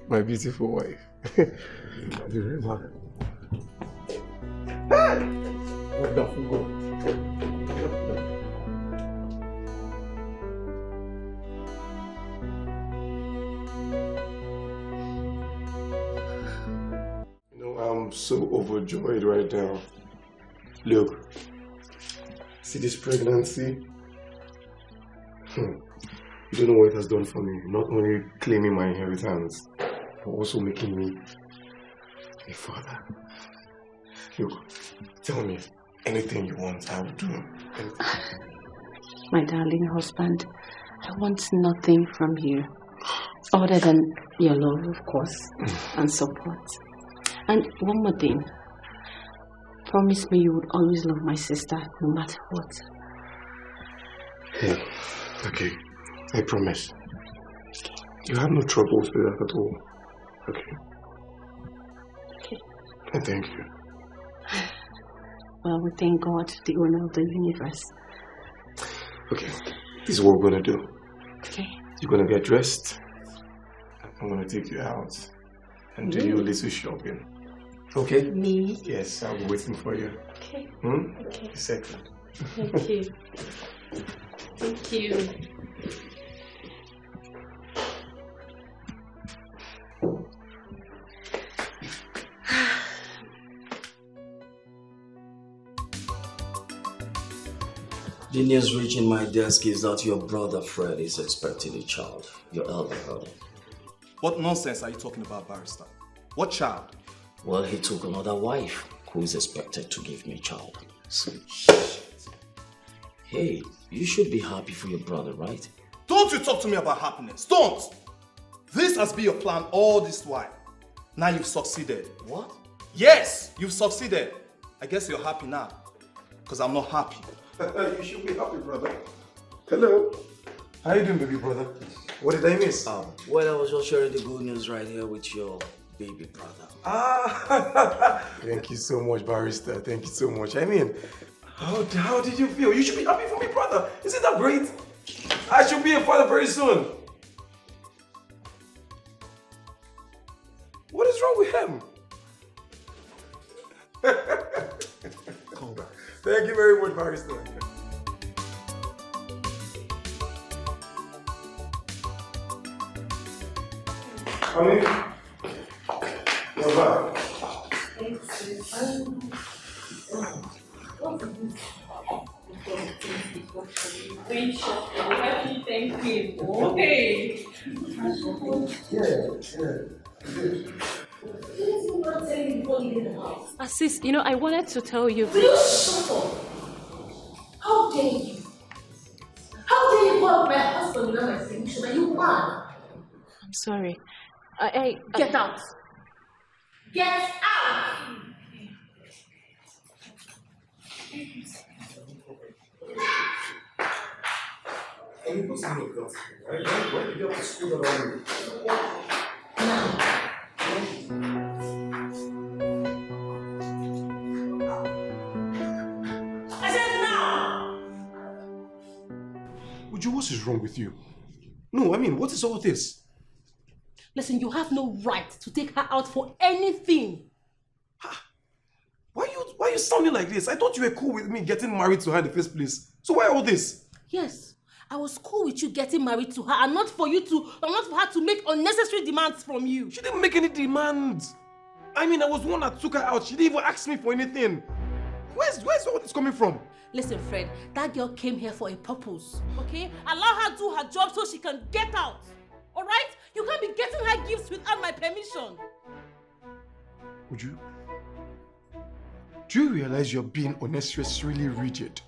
My beautiful wife. I'll be right back. Wonderful God. I'm so overjoyed right now. Look, see this pregnancy? You don't know what it has done for me. Not only claiming my inheritance, but also making me a father. Look, tell me anything you want, I will do. Anything. My darling husband, I want nothing from you other than your love, of course, and support. And one more thing, promise me you would always love my sister, no matter what. Yeah, okay, I promise. You have no troubles with that at all, okay? I thank you. Well, we thank God, the owner of the universe. Okay, this is what we're gonna do. Okay. You're gonna get dressed, I'm gonna take you out and do your little shopping. Okay? Me? Yes, I'll be waiting for you. Okay. Okay. Second. Thank you. Thank you. The news reaching my desk is that your brother Fred is expecting a child, your elder brother. What nonsense are you talking about, Barrister? What child? Well, he took another wife who is expected to give me a child. So, hey, you should be happy for your brother, right? Don't you talk to me about happiness. Don't! This has been your plan all this while. Now you've succeeded. What? Yes, you've succeeded. I guess you're happy now. Because I'm not happy. You should be happy, brother. Hello. How you doing, baby brother? What did I miss? Well, I was just sharing the good news right here with your baby brother. Thank you so much, Barrister. Thank you so much. I mean, how did you feel? You should be happy for me, brother. Isn't that great? I should be a father very soon. What is wrong with him? Congrats. Thank you very much, Barrister. Come in. You're back. Thank you. Okay. Sis, you know, I wanted to tell you. Will you shut up? How dare you? How dare you call my husband without my permission? Are you mad? I'm sorry. Get out! Get out! Are you supposed to know girls? Why did you have to school around I said now! Uju, what is wrong with you? No, I mean, what is all this? Listen, you have no right to take her out for anything. Why are you sounding like this? I thought you were cool with me getting married to her in the first place. So why all this? Yes, I was cool with you getting married to her and not for her to make unnecessary demands from you. She didn't make any demands. I mean, I was the one that took her out. She didn't even ask me for anything. Where's all this coming from? Listen, Fred, that girl came here for a purpose, okay? Allow her to do her job so she can get out, all right? You can't be getting her gifts without my permission. Uju, do you realize you're being unnecessarily rigid?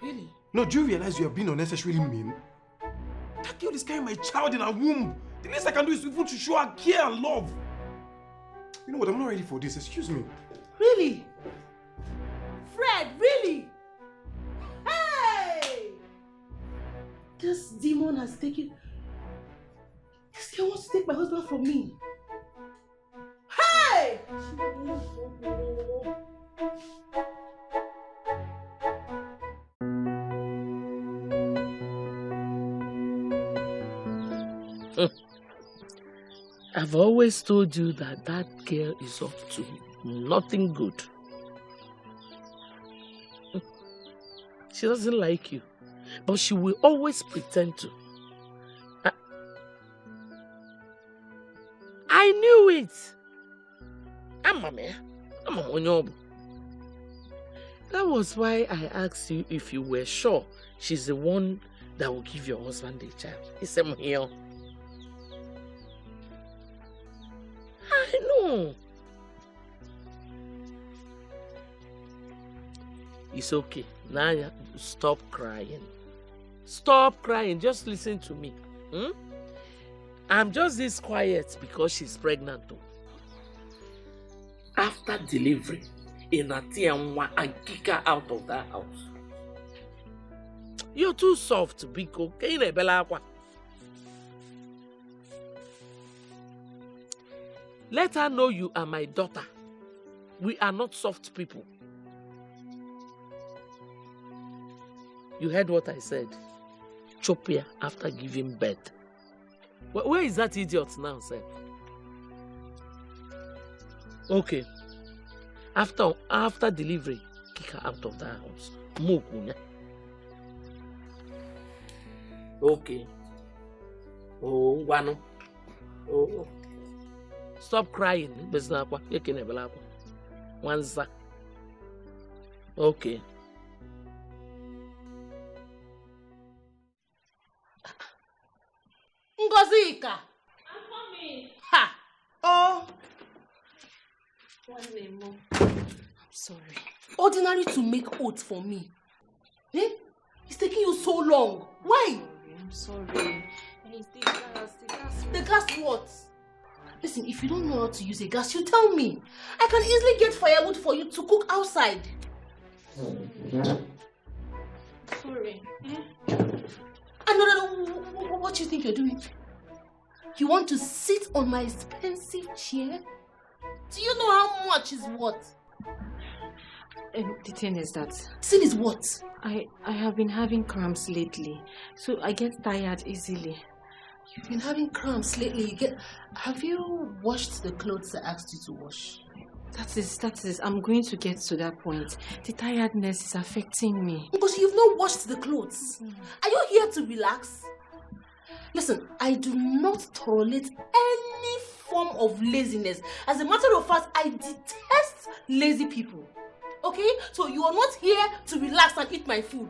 Really? No, do you realize you're being unnecessarily mean? That girl is carrying my child in her womb. The least I can do is even to show her care and love. You know what? I'm not ready for this. Excuse me. Really? Fred, really? Hey! This demon has taken... This girl wants to take my husband from me. Hey! I've always told you that that girl is up to nothing good. She doesn't like you, but she will always pretend to. I knew it. That was why I asked you if you were sure she's the one that will give your husband a child. He said, here. I know. It's okay. Now stop crying. Stop crying. Just listen to me. I'm just this quiet because she's pregnant too. After delivery, Inatianwa and kick her out of that house. You're too soft, Biko. Let her know you are my daughter. We are not soft people. You heard what I said. Chop her after giving birth. Where is that idiot now, sir? Okay. After delivery, kick her out of that house. Move, Munya. Okay. Oh, Wano. Oh. Stop crying. Wanza. Okay. Ngozika. I'm coming. Ha. Oh. I'm sorry. Ordinary to make oath for me. Eh? It's taking you so long. Why? I'm sorry. It's the gas. The gas what? Listen, if you don't know how to use a gas, you tell me. I can easily get firewood for you to cook outside. Sorry. No. What do you think you're doing? You want to sit on my expensive chair? Do you know how much is what? The thing is that... The thing is what? I have been having cramps lately, so I get tired easily. You've been having cramps lately. Have you washed the clothes I asked you to wash? That is. I'm going to get to that point. The tiredness is affecting me. Because you've not washed the clothes. Are you here to relax? Listen, I do not tolerate any form of laziness. As a matter of fact, I detest lazy people. Okay? So you are not here to relax and eat my food.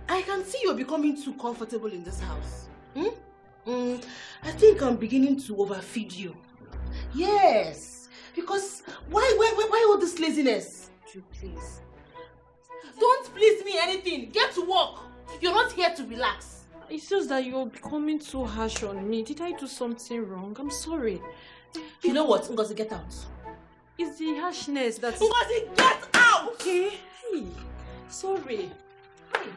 I can see you're becoming too comfortable in this house. I think I'm beginning to overfeed you. Yes. Because why all this laziness? You please. Don't please me anything. Get to work. You're not here to relax. It's just that you're becoming too harsh on me. Did I do something wrong? I'm sorry. You know what? Ngozi, get out. It's the harshness that's... Ngozi, get out! Okay. Hey. Sorry. Hey.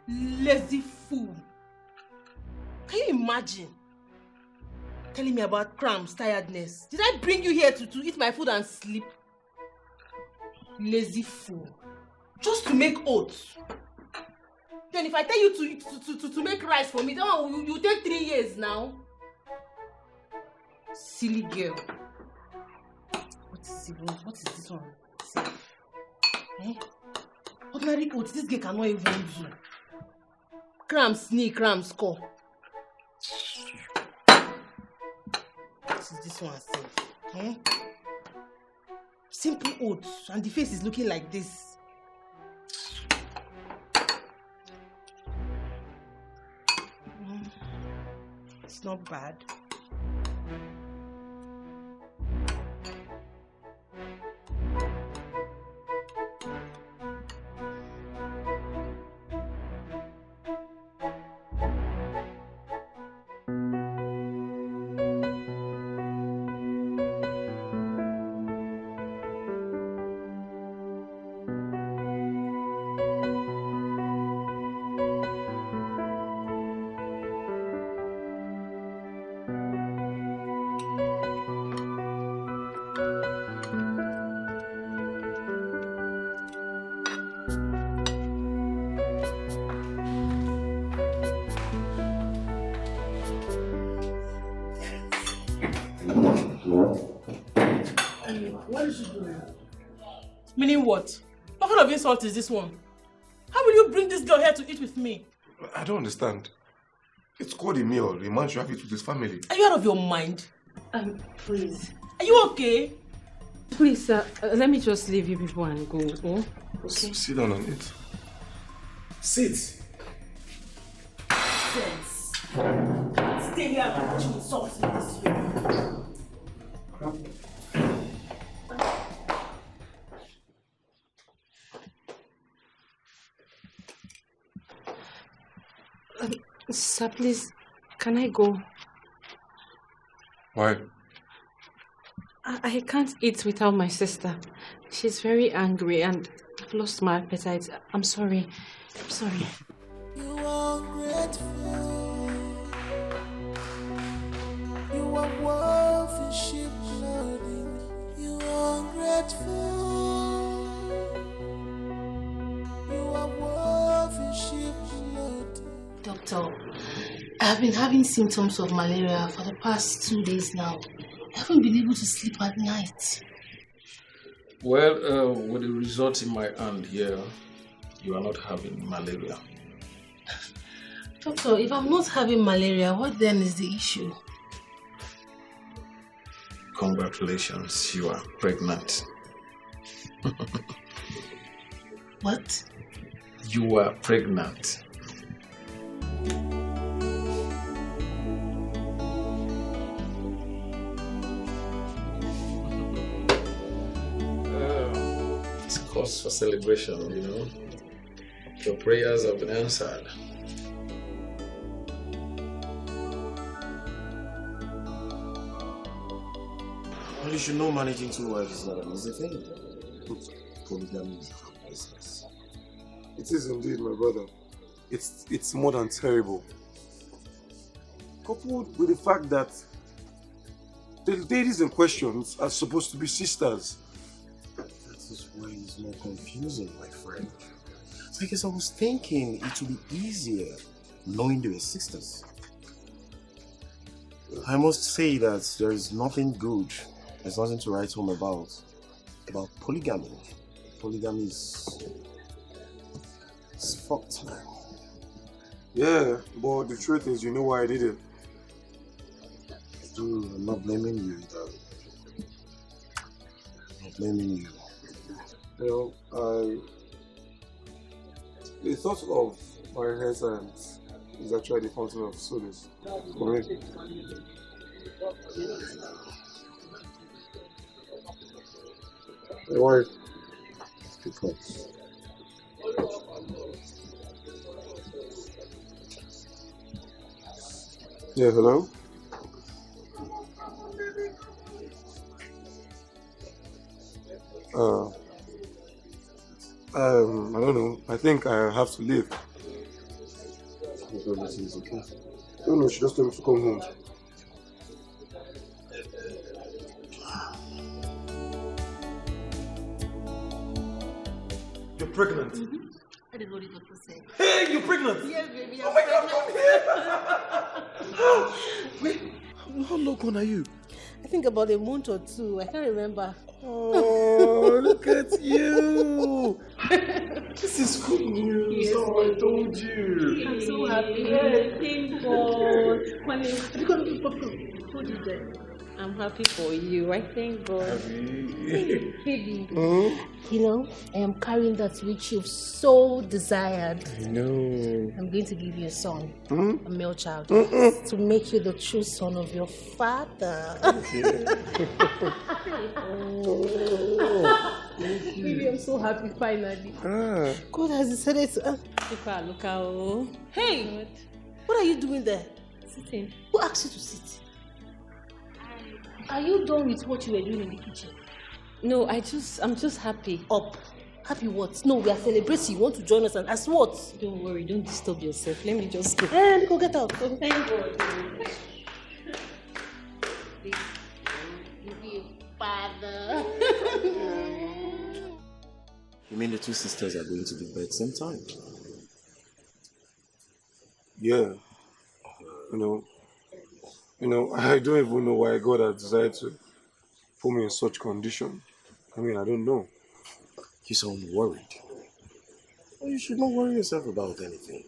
Lazy fool. Can you imagine? Telling me about cramps, tiredness. Did I bring you here to eat my food and sleep? Lazy fool. Just to make oats. Then if I tell you to make rice for me, then you take 3 years now. Silly girl. What is this one? Eh? Ordinary oats, this girl cannot even do. Cramps, knee, cramps, score. What is this one safe? Eh? Simple oats, and the face is looking like this. It's not bad. What is she doing? Meaning what? What kind of insult is this one? How will you bring this girl here to eat with me? I don't understand. It's called a meal. A man should have it with his family. Are you out of your mind? Please. Are you okay? Please, let me just leave you before and go. Oh? Okay. Sit down on it. Sit. Sense. Stay here and watch me insult me this way. Sir, please, can I go? Why? I can't eat without my sister. She's very angry and I've lost my appetite. I'm sorry. I'm sorry. You are grateful. You are worth sheep loading. You are grateful. You are worth sheep loading. Doc, I've been having symptoms of malaria for the past 2 days now. I haven't been able to sleep at night. Well, with the results in my hand here, you are not having malaria. Doctor, if I'm not having malaria, what then is the issue? Congratulations, you are pregnant. What? You are pregnant. It's cause for celebration, you know. Your prayers have been answered. Well, you should know managing 2 wives is not an easy thing. Polygamy is a business. It is indeed, my brother. It's more than terrible. Coupled with the fact that the ladies in question are supposed to be sisters. That is why it's more confusing, my friend. Because I was thinking it would be easier knowing they were sisters. I must say that there is nothing good, there's nothing to write home about polygamy. Polygamy is fucked, man. Yeah, but the truth is, you know why I did it. Dude, I'm not blaming you, darling. I'm not blaming you. You know, the thought of my hair science is actually the fountain of solace for me. My wife. Because. Yeah, hello? I don't know. I think I have to leave. Everything is okay. No, she just told me to come home. You're pregnant. Mm-hmm. That is what the doctor said. Hey, you're pregnant! Yes, baby. Oh my God, come here! Wait, how long are you? I think about a month or 2. I can't remember. Oh, look at you! This is good news. Yes, oh, I told you. I'm so happy. Yes, thank God. Hold it there. I'm happy for you. I thank God. Baby, you know, I am carrying that which you've so desired. I know. I'm going to give you a son, a male child, Mm-mm. to make you the true son of your father. Baby, I'm so happy finally. God has decided to. Hey, what are you doing there? Sitting. Who asked you to sit? Are you done with what you were doing in the kitchen? No, I'm just happy. Up. Happy what? No, we are celebrating. You want to join us and as what? Don't worry, don't disturb yourself. Let me just go. Go get out. Go. Thank God. Father. You mean the 2 sisters are going to give birth same time? Yeah. You know, I don't even know why God has decided to put me in such condition. I mean, I don't know. You sound worried. Well, you should not worry yourself about anything.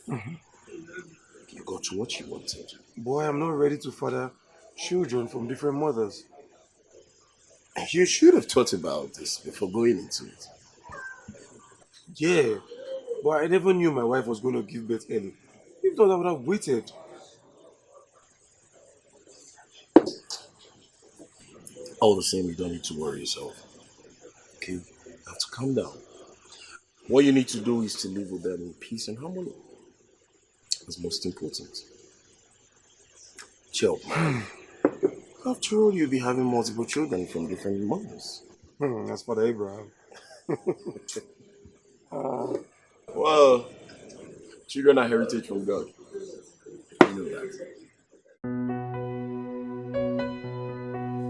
You got what you wanted. Boy, I'm not ready to father children from different mothers. You should have thought about this before going into it. Yeah, but I never knew my wife was going to give birth early. If not, I would have waited. All the same, you don't need to worry yourself. Okay? You have to calm down. What you need to do is to live with them in peace and harmony. That's most important. Chill. After all, you'll be having multiple children from different mothers. That's Father Abraham. Well, children are heritage from God. You know that.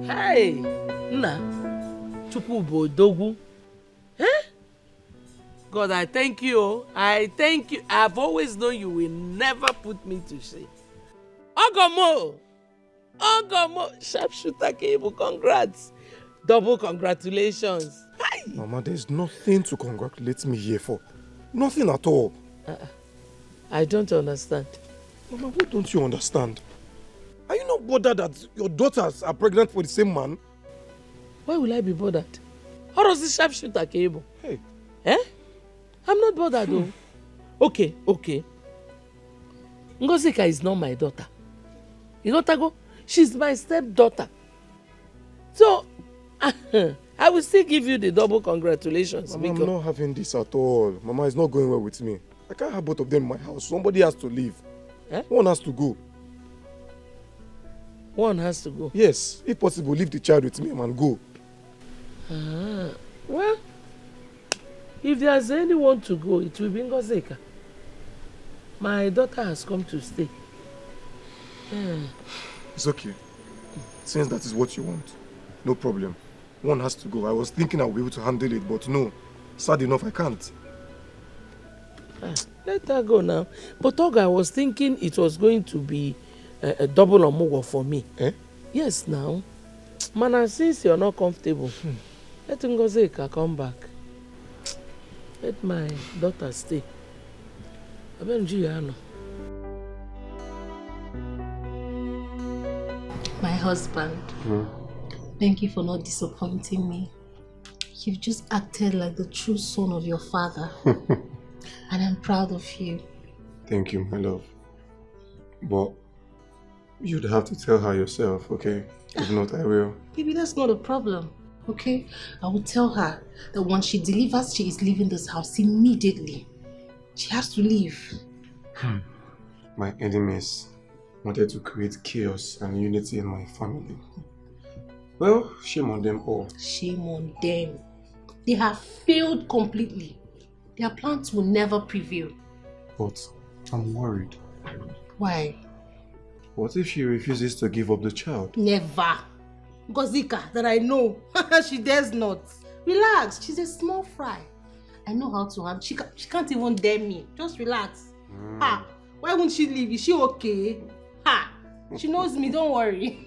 Hey, Nna, Chukwu bụ odogwu. God, I thank you. I thank you. I've always known you will never put me to shame. Ogomo! Ogomo! Sharpshooter cable, congrats. Double congratulations. Hi. Mama, there's nothing to congratulate me here for. Nothing at all. I don't understand. Mama, what don't you understand? Are you not bothered that your daughters are pregnant for the same man? Why will I be bothered? How does this sharpshooter cable? Hey. Eh? I'm not bothered though. Okay. Ngozika is not my daughter. You got to go? She's my stepdaughter. So, I will still give you the double congratulations. Mama, I'm not having this at all. Mama, it's not going well with me. I can't have both of them in my house. Somebody has to leave. Eh? One has to go. One has to go? Yes. If possible, leave the child with me and go. Well, if there's anyone to go, it will be Ngozika. My daughter has come to stay. It's okay. Since that is what you want, no problem. One has to go. I was thinking I'll be able to handle it, but no. Sad enough, I can't. Let her go now. But Oga, I was thinking it was going to be a double omogo for me. Eh? Yes, now. Mana, since you're not comfortable, let Ngozika come back. Let my daughter stay. My husband, thank you for not disappointing me. You've just acted like the true son of your father. And I'm proud of you. Thank you, my love. But you'd have to tell her yourself, okay? If not, I will. Baby, that's not a problem, okay? I will tell her that once she delivers, she is leaving this house immediately. She has to leave. My enemies wanted to create chaos and unity in my family. Well, shame on them all. Shame on them. They have failed completely. Their plans will never prevail. But I'm worried. Why? What if she refuses to give up the child? Never. Ngozika, that I know. She dares not. Relax, she's a small fry. I know how to handle. She can't even dare me. Just relax. Ha! Why won't she leave? Is she okay? Ha! She knows me, don't worry.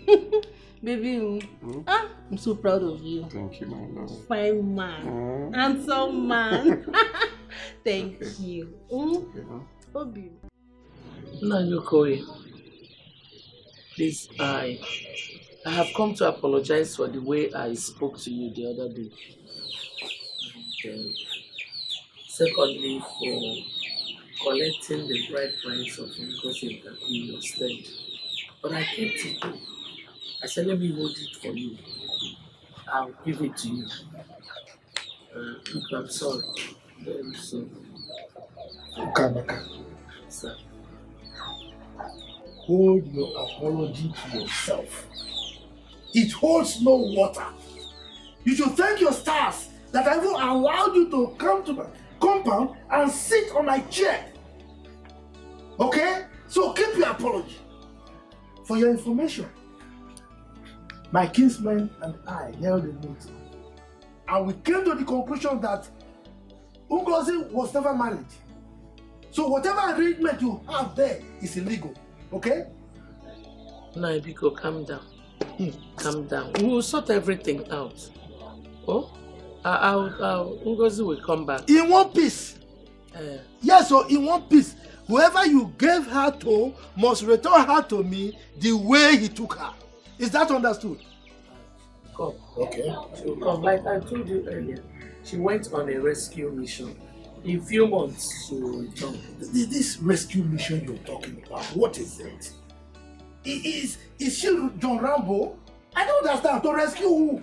Baby, I'm so proud of you. Thank you, my love. Fine man. Handsome man. Thank you. Obi. Nanyokoi, please, I have come to apologize for the way I spoke to you the other day. And, secondly, for collecting the bride price of Ngozika in your stead. But I kept it. I said, let me hold it for you. I'll give it to you. Look, I'm sorry. Very sorry. Ukamaka, Sir. hold your apology to yourself. It holds no water. You should thank your stars that I even allowed you to come to my compound and sit on my chair. Okay? So keep your apology. For your information, my kinsmen and I held a meeting, and we came to the conclusion that Ngozi was never married. So whatever arrangement you have there is illegal. Okay? Naibiko, calm down. Calm down. We will sort everything out. Oh? Ngozi will come back. In one piece. Yes, so in one piece. Whoever you gave her to must return her to me the way he took her. Is that understood? Come. Okay. She will come. Like I told you earlier, she went on a rescue mission. In a few months, she will return. This rescue mission you're talking about, what is it? Is she John Rambo? I don't understand. To rescue who?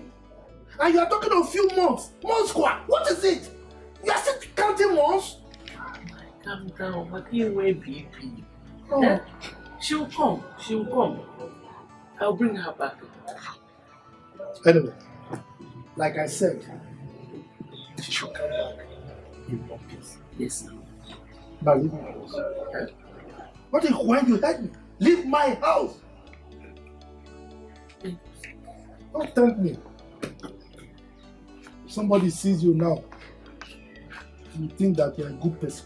And you are talking of few months. Months squad. What is it? You are still counting months? Calm down. But you wear BP. Oh. Eh? She will come. She will come. I'll bring her back. Anyway, like I said, she should come back in one piece. Yes, sir. Now leave my house. What if when you heard me? Leave my house! Don't thank me. If somebody sees you now, you think that you're a good person.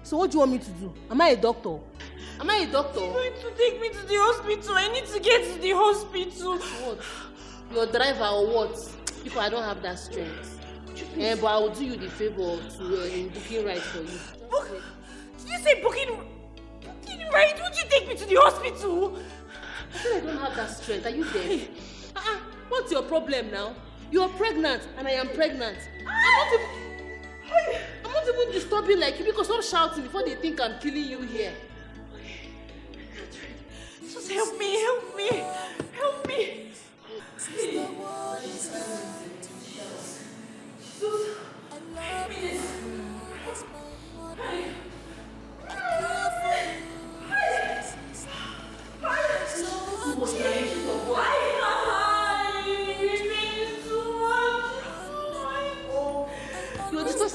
So what do you want me to do? Am I a doctor? Am I a doctor? You're going to take me to the hospital. I need to get to the hospital. What? Your driver or what? Because I don't have that strength. But I will do you the favor to booking right for you. Did you say booking right? Would you take me to the hospital? I said I don't have that strength. Are you dead? What's your problem now? You're pregnant and I am pregnant. I'm not even disturbing like you because I'm shouting before they think I'm killing you here. Just help me, help me, help me.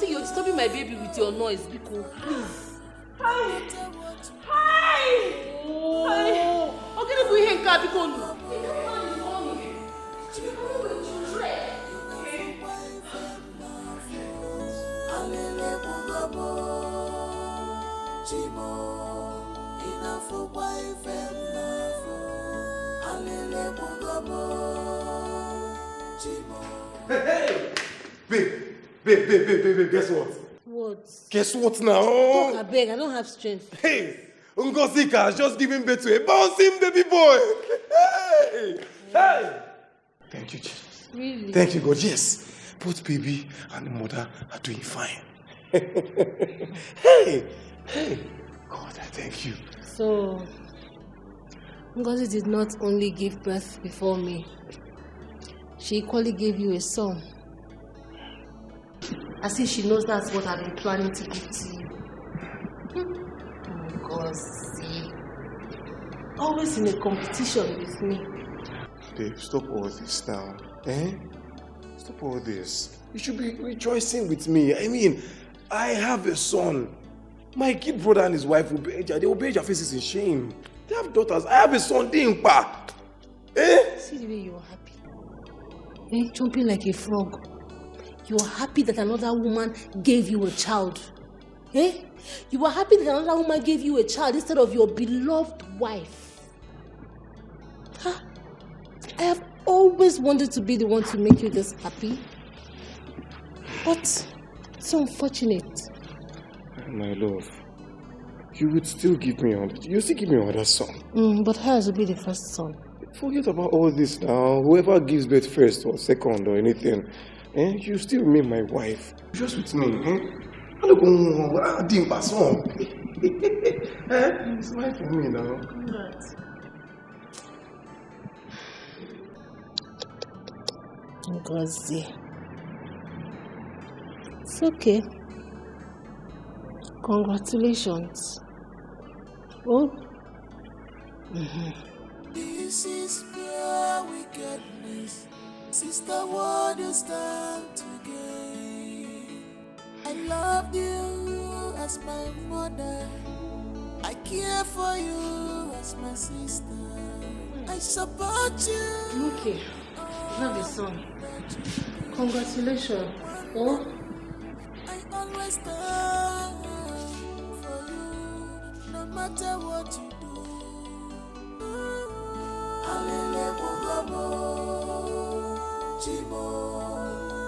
You're disturbing my baby with your noise, Biko. Please. Hi. Okay, let's go here and car, Biko. Hey! Babe, guess what? What? Guess what now? Talk, I beg, I don't have strength. Hey! Ngosika has just given birth to a bouncing baby boy! Hey! Thank you, Jesus. Really? Thank you, God. Yes. Both baby and the mother are doing fine. Hey! God, I thank you. So, Ngozi did not only give birth before me, she equally gave you a son. As if she knows that's what I've been planning to give to you. Ngozi. Always in a competition with me. Babe, stop all this now. Stop all this. You should be rejoicing with me. I mean, I have a son. My kid brother and his wife will bear they will bear their faces in shame. They have daughters. I have a son, Dimpa. See the way you're happy. Jumping like a frog. You're happy that another woman gave you a child. You are happy that another woman gave you a child instead of your beloved wife. I have always wanted to be the one to make you this happy. But it's unfortunate. My love, you would still give me you still give me another son. But hers will be the first son. Forget about all this now. Whoever gives birth first or second or anything, you still remain my wife. Just with me, I don't go Dimpa son. It's life for me now. Ngozi. It's okay. Congratulations. Oh. This is pure wickedness. Sister, what you stand to gain? I loved you as my mother. I care for you as my sister. I support you. Okay. You have a son. Congratulations. Oh. I always stand for you, no matter what you do. Alele bugabo, Chimo,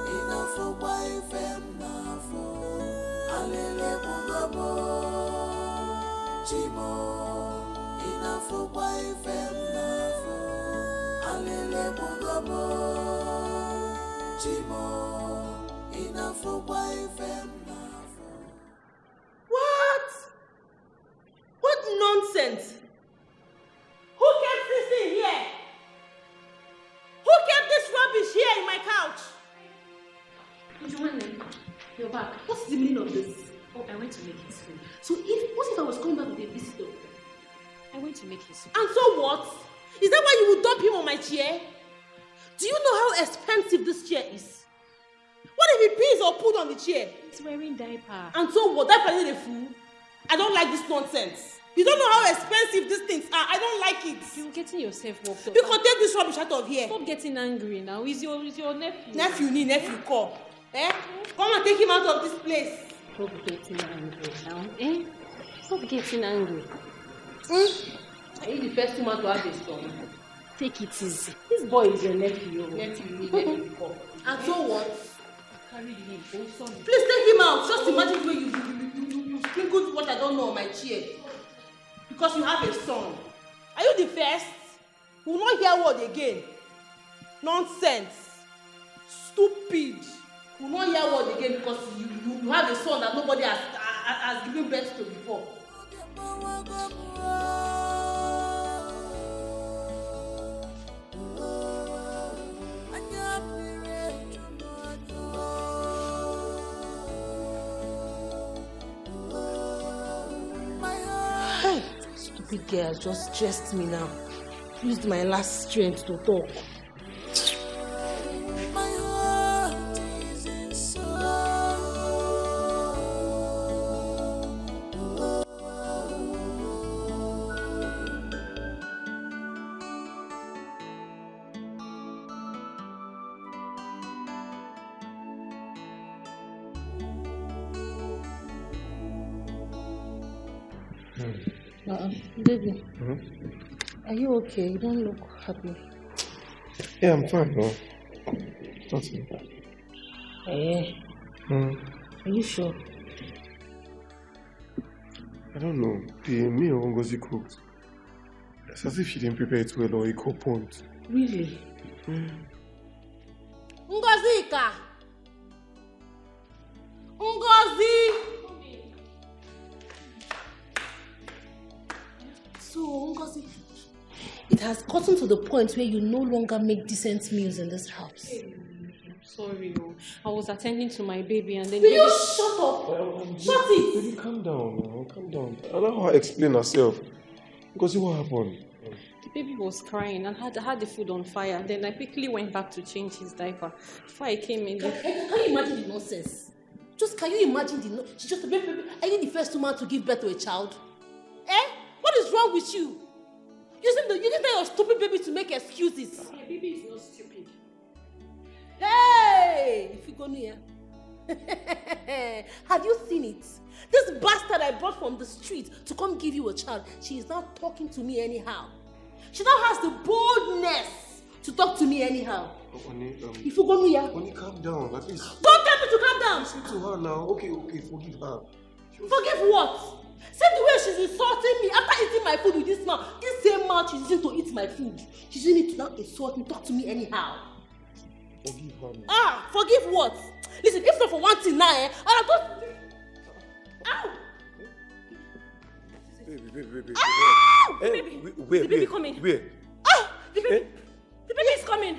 enough for wife and nafo. Alele bugabo, Chimo, enough for wife and nafo. Alele bugabo, Chimo, enough for wife and nafo. What nonsense? Who kept this thing here? Who kept this rubbish here in my couch? Joanne, you're back. What's the meaning of this? Oh, I went to make his food. So what if I was coming back with a visitor? I went to make his food. And so what? Is that why you would dump him on my chair? Do you know how expensive this chair is? What if he pees or pooed on the chair? He's wearing diaper. And so what? Diaper is a fool? I don't like this nonsense. You don't know how expensive these things are. I don't like it. You're getting yourself worked up. You can take this rubbish out of here. Stop getting angry now. Is your nephew. Nephew, call. Come and take him out of this place. Stop getting angry now, eh? Stop getting angry. Are you the first woman to have a son? Take it easy. This boy is your nephew. And so what? Carry him, oh son. Please take him out. Just imagine the way you sprinkled what I don't know on my chair. Because you have a son. Are you the first? We will not hear word again. Nonsense. Stupid. We will not hear word again because you have a son that nobody has given birth to before. Stupid girl just stressed me now. Used my last strength to talk. Baby, are you okay? You don't look happy. Yeah, I'm fine, no. Nothing. Are you sure? I don't know. The meal Ngozi cooked. It's as if she didn't prepare it well or it got burnt. Really? Ngozika! Ngozi! So, Ngozi, it has gotten to the point where you no longer make decent meals in this house. Sorry, I was attending to my baby and then... Will you shut up? Shut it! Baby, calm down now. Calm down. I don't know how to explain herself. Ngozi, what happened? The baby was crying and had the food on fire. Then I quickly went back to change his diaper. Before I came in... Can you imagine the nonsense? Can you imagine the nonsense? She's just a baby. Are you the first woman to give birth to a child? Eh? What is wrong with you? Using your stupid baby to make excuses. My baby is not stupid. Hey! If you go near. Have you seen it? This bastard I brought from the street to come give you a child, she is now talking to me anyhow. She now has the boldness to talk to me anyhow. If you go near. Oni, calm down, at least. Don't tell me to calm down! Listen to her now. Okay, forgive her. Forgive what? See the way she's insulting me after eating my food with this mouth. This same mouth she's using to eat my food. She's using it to now insult me, talk to me anyhow. Forgive her now. Ah, forgive what? Listen, if not for one thing now, I'll go. Ow! Baby. Ow! Hey, Baby. Where? The baby coming. Where? Ah! The baby is coming.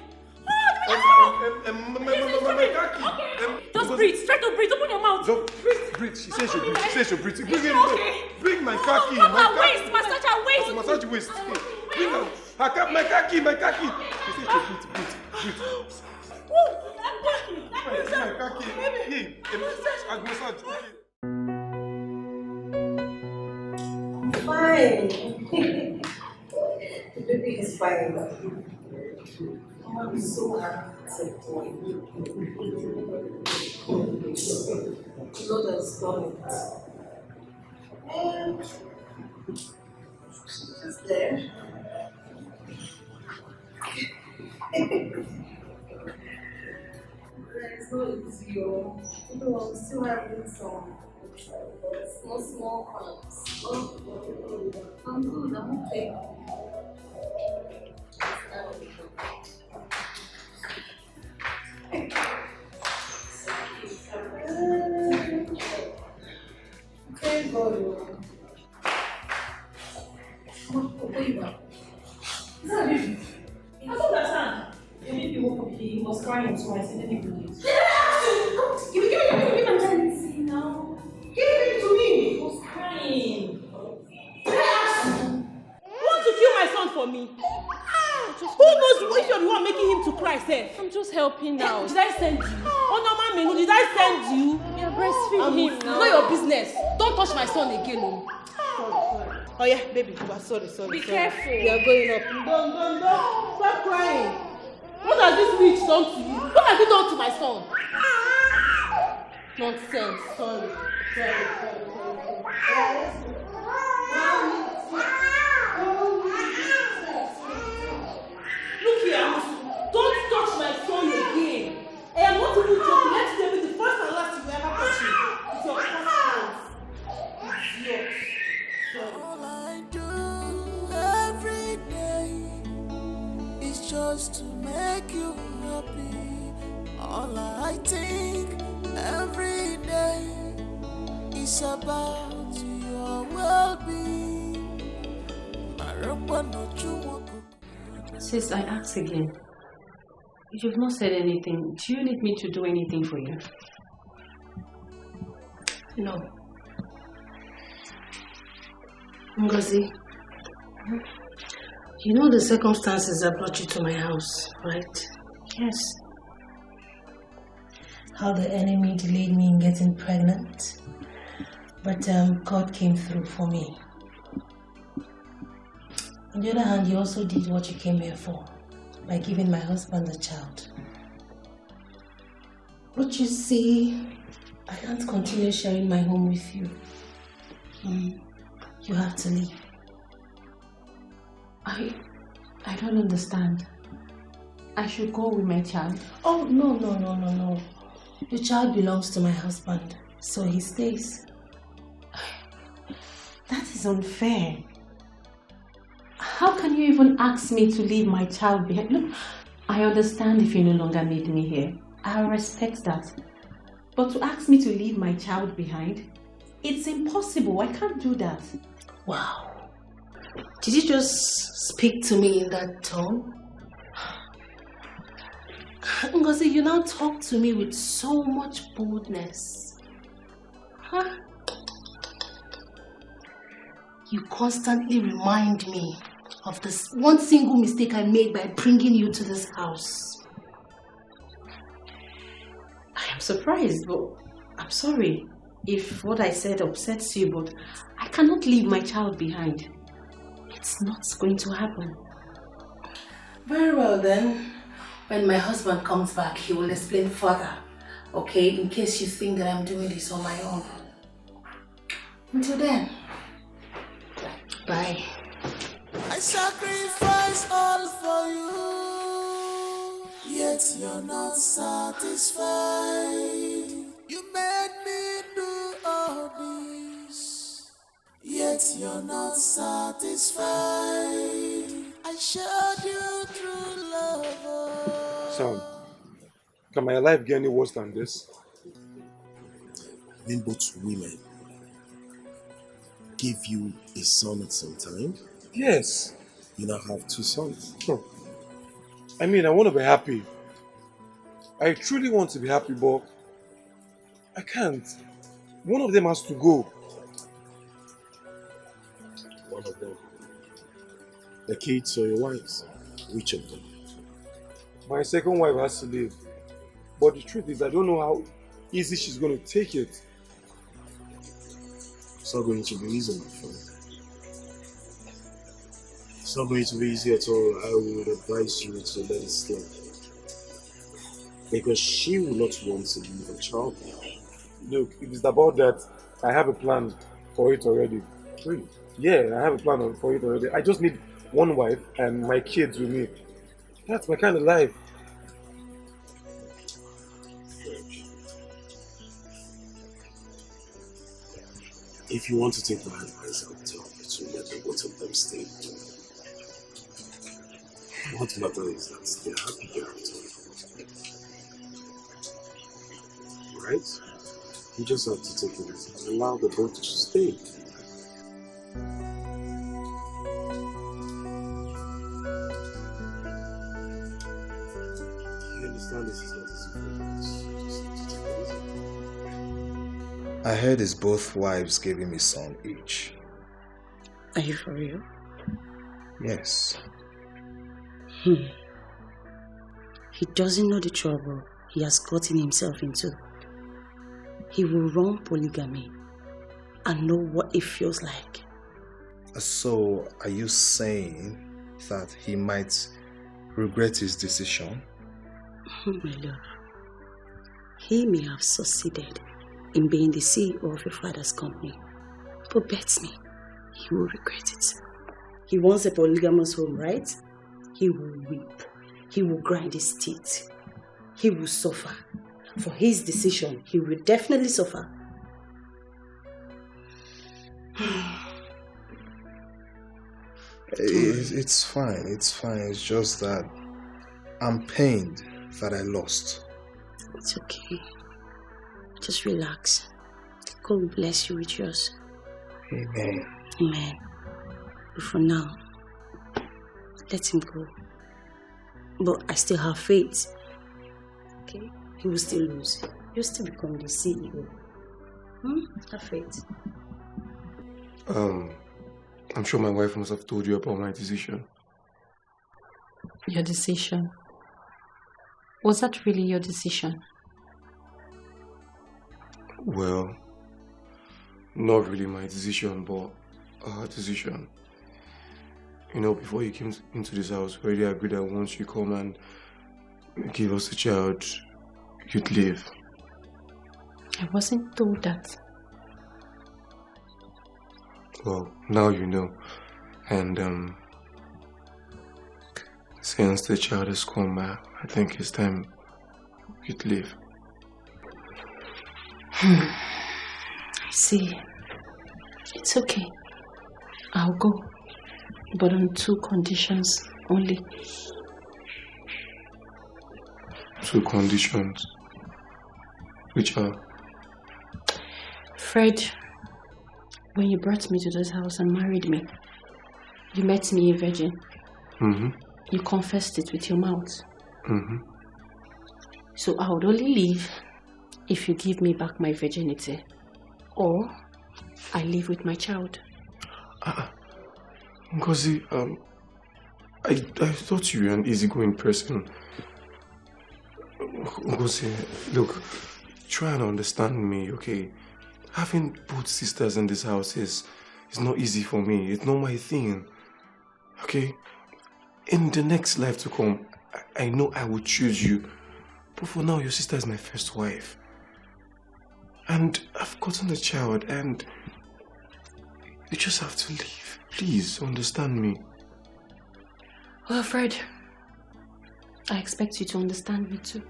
Just breathe. Try to breathe. Open your mouth. Breathe. She says she'll breathe. Bring my khaki. Waist. Massage her waist. Massage waist. Bring her. My khaki. She says she'll breathe. My khaki. Hey, massage. Fine. The baby is fine. I'm so happy. Lord has done it. And she's just there. It's not easy, yo. I'm still having some small cramps. I'm good, I'm okay. Okay, go. I don't understand. Your baby woke up, he was crying twice, and then he released. Give me my tendency now. Give it to me. He was crying. You want to kill my son for me? Who knows if you're the one making him to cry, sir? I'm just helping now. Did I send you? Oh, no, man, did I send you? You're breastfeeding him now. Know your business. Don't touch my son again. Sorry. Oh, yeah, baby. Sorry. Be careful. We are going up. Don't. Stop crying. What has this witch done to you? What has he done to my son? Nonsense. Sorry. Look here, don't touch my son again. I am not even joking. Let it be the first and last you ever touch him. It's your first chance. It's yours. All I do every day is just to make you happy. All I think every day is about your well-being. Sis, I ask again. You've not said anything. Do you need me to do anything for you? No. Ngozi, you know the circumstances that brought you to my house, right? Yes. How the enemy delayed me in getting pregnant, but God came through for me. On the other hand, you also did what you came here for, by giving my husband a child. But you see, I can't continue sharing my home with you. You have to leave. I don't understand. I should go with my child. Oh, no. Your child belongs to my husband, so he stays. That is unfair. How can you even ask me to leave my child behind? Look, I understand if you no longer need me here. I respect that. But to ask me to leave my child behind, it's impossible. I can't do that. Wow. Did you just speak to me in that tone? Ngozi, you now talk to me with so much boldness. Huh? You constantly remind me of this one single mistake I made by bringing you to this house. I am surprised, but I'm sorry if what I said upsets you, but I cannot leave my child behind. It's not going to happen. Very well then. When my husband comes back, he will explain further. Okay? In case you think that I'm doing this on my own. Until then. Bye. I sacrifice all for you, yet you're not satisfied. You made me do all this, yet you're not satisfied. I showed you true love. Sam, can my life get any worse than this? Then both women give you a son at some time? Yes. You now have 2 sons. I mean, I want to be happy. I truly want to be happy, but I can't. One of them has to go. One of them. The kids or your wives? Which of them? My second wife has to leave. But the truth is, I don't know how easy she's going to take it. It's not going to be easy, my friend. It's not going to be easy at all. I would advise you to let it slip. Because she will not want to leave a child. Look, if it's about that, I have a plan for it already. Really? Yeah, I have a plan for it already. I just need one wife and my kids with me. That's my kind of life. If you want to take my advice, I'll tell you to let the both of them stay. What matters is that they're happy here after. Right? You just have to take it easy and allow the both to stay. You understand this is not easy for you. Just have to take it easy. I heard his both wives gave him a son each. Are you for real? Yes. He doesn't know the trouble he has gotten himself into. He will run polygamy and know what it feels like. So, are you saying that he might regret his decision? My love, he may have succeeded, in being the CEO of your father's company. But bet me, he will regret it. He wants a polygamous home, right? He will weep. He will grind his teeth. He will suffer. For his decision, he will definitely suffer. It's fine. It's just that I'm pained that I lost. It's okay. Just relax. God will bless you with yours. Amen. Amen. But for now, let him go. But I still have faith. Okay? He will still lose. You'll still become the CEO. Have faith. I'm sure my wife must have told you about my decision. Your decision? Was that really your decision? Well, not really my decision, but our decision. You know, before you came into this house, we already agreed that once you come and give us a child, you'd leave. I wasn't told that. Well, now you know. And since the child has come, I think it's time you'd leave. I see. It's okay. I'll go. But on 2 conditions only. 2 conditions. Which are? Fred, when you brought me to this house and married me, you met me a virgin. Mm-hmm. You confessed it with your mouth. Mm-hmm. So I would only leave if you give me back my virginity. Or I live with my child. Ngozi, I thought you were an easygoing person. Ngozi, look, try and understand me, okay? Having both sisters in this house is not easy for me. It's not my thing, okay? In the next life to come, I know I will choose you. But for now, your sister is my first wife. And I've gotten a child, and you just have to leave. Please, understand me. Well, Fred, I expect you to understand me too.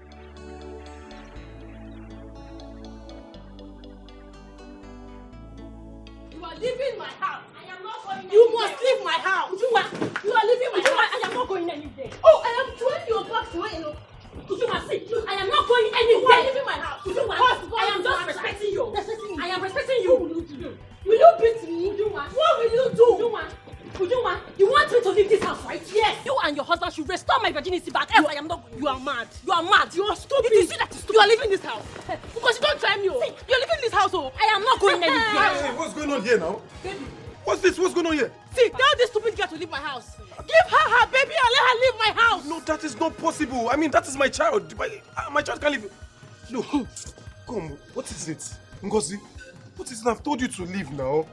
You are leaving my house. I am not going anywhere. You must leave my house. You are leaving my house. I am not going anywhere. Oh, I am throwing your back to where I am not going anywhere. You are leaving my house. I am just respecting you. I am respecting you. What will you do? Will you beat me? What will you do? You want me to leave this house, right? Yes. You and your husband should restore my virginity back. Else I am not going. You are mad. You are mad. You are stupid. You see that you are leaving this house. Because you don't try me. See, you are leaving this house. I am not going anywhere. Hey, what's going on here now? Baby. What's this? What's going on here? See, tell this stupid girl to leave my house. Give her baby and let her leave my house. No, that is not possible. I mean, that is my child. My child can't leave. No, come. What is it? Ngozi, what is it? I've told you to leave now.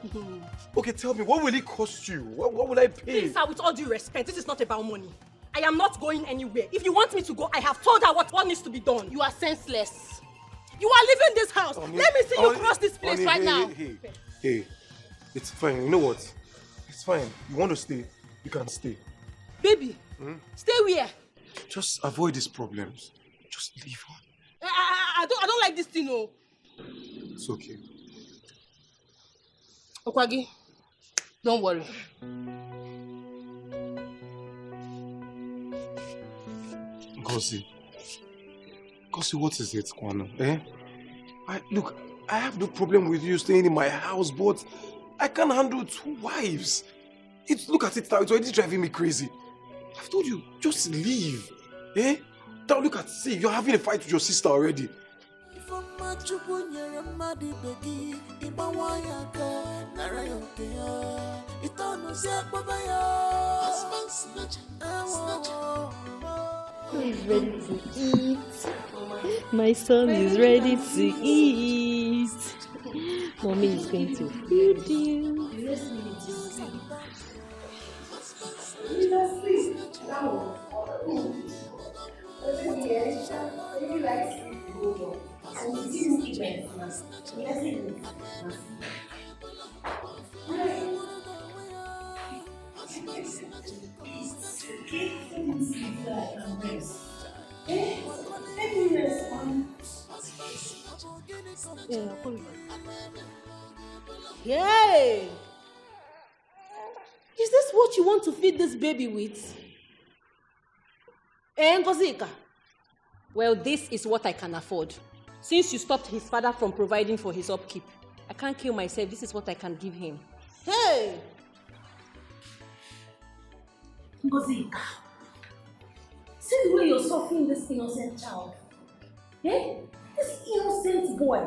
Okay, tell me, what will it cost you? What will I pay? Please, sir, with all due respect, this is not about money. I am not going anywhere. If you want me to go, I have told her what needs to be done. You are senseless. You are leaving this house. Let me see you cross this place right now. Hey, it's fine. You know what? It's fine. You want to stay? You can stay. Baby, stay where? Just avoid these problems. Just leave her. I don't like this thing, no. It's okay. Okwagi, don't worry. Ngozi, what is it, Kwano? Look, I have no problem with you staying in my house, but I can't handle 2 wives. Look at it now, it's already driving me crazy. I've told you, just leave. Now look at, see, you're having a fight with your sister already. He's ready to eat. My son is ready to eat. Mommy is going to feed you. Yay! Is this what you want to feed this baby with? Ngozika? Well, this is what I can afford. Since you stopped his father from providing for his upkeep, I can't kill myself. This is what I can give him. Hey! Ngozika, see the way you're suffering this innocent child. Eh? This innocent boy.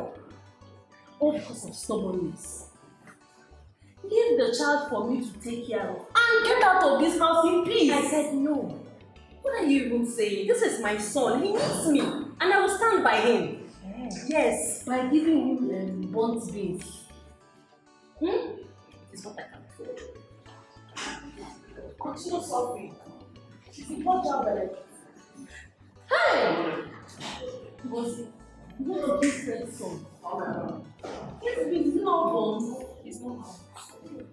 All because of stubbornness. Give the child for me to take care of and get out of this house in peace. I said no. What are you even saying? This is my son. He needs me. And I will stand by him. Yes, by giving him burnt beans. It's what I can afford. Continue suffering. She's a poor child. Hey! Ngozi, you know this red son. It's been no born. It's not born.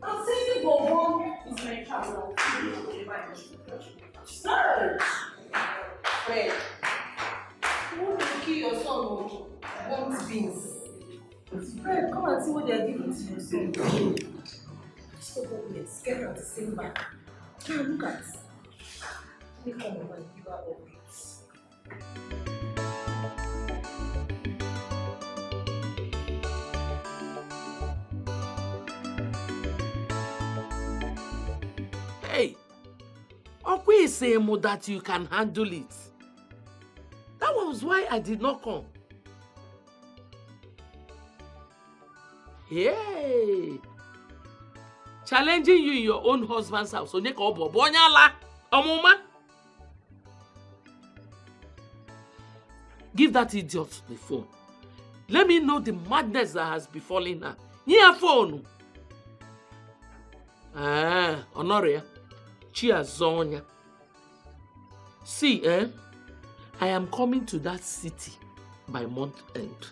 I'm saying born is my child. Sir! Wait. You want to kill your son or want beans? Fred, come and see what they are giving to your son. So let's get her to sing back. Now look at it. Let me come over and give her all beans. Hey, Okwe is saying that you can handle it. That was why I did not come. Hey, challenging you in your own husband's house. Give that idiot the phone. Let me know the madness that has befallen her. Your phone. Honoria. Chiazonia. See, I am coming to that city by month end.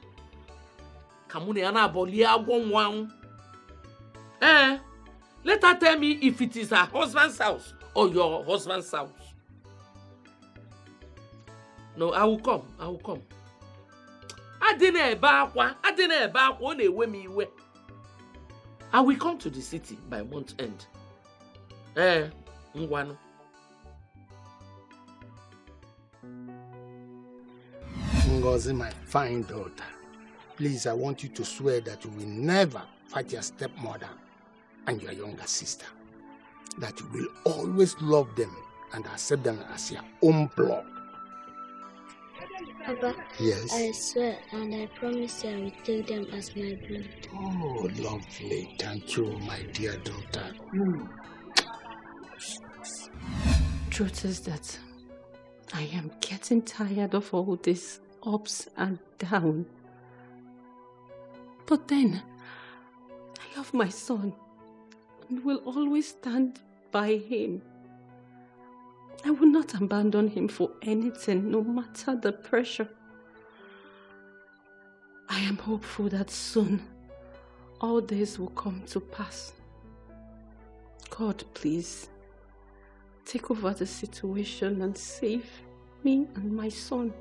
Let her tell me if it is her husband's house or your husband's house. No, I will come. I will come. I will come to the city by month end. Ngwanu. Ngozi, my fine daughter, please, I want you to swear that you will never fight your stepmother and your younger sister. That you will always love them and accept them as your own blood. Papa, yes. I swear and I promise you I will take them as my blood. Oh, lovely. Thank you, my dear daughter. Truth is that I am getting tired of all this ups and downs. But then, I love my son and will always stand by him. I will not abandon him for anything, no matter the pressure. I am hopeful that soon all this will come to pass. God, please, take over the situation and save me and my son.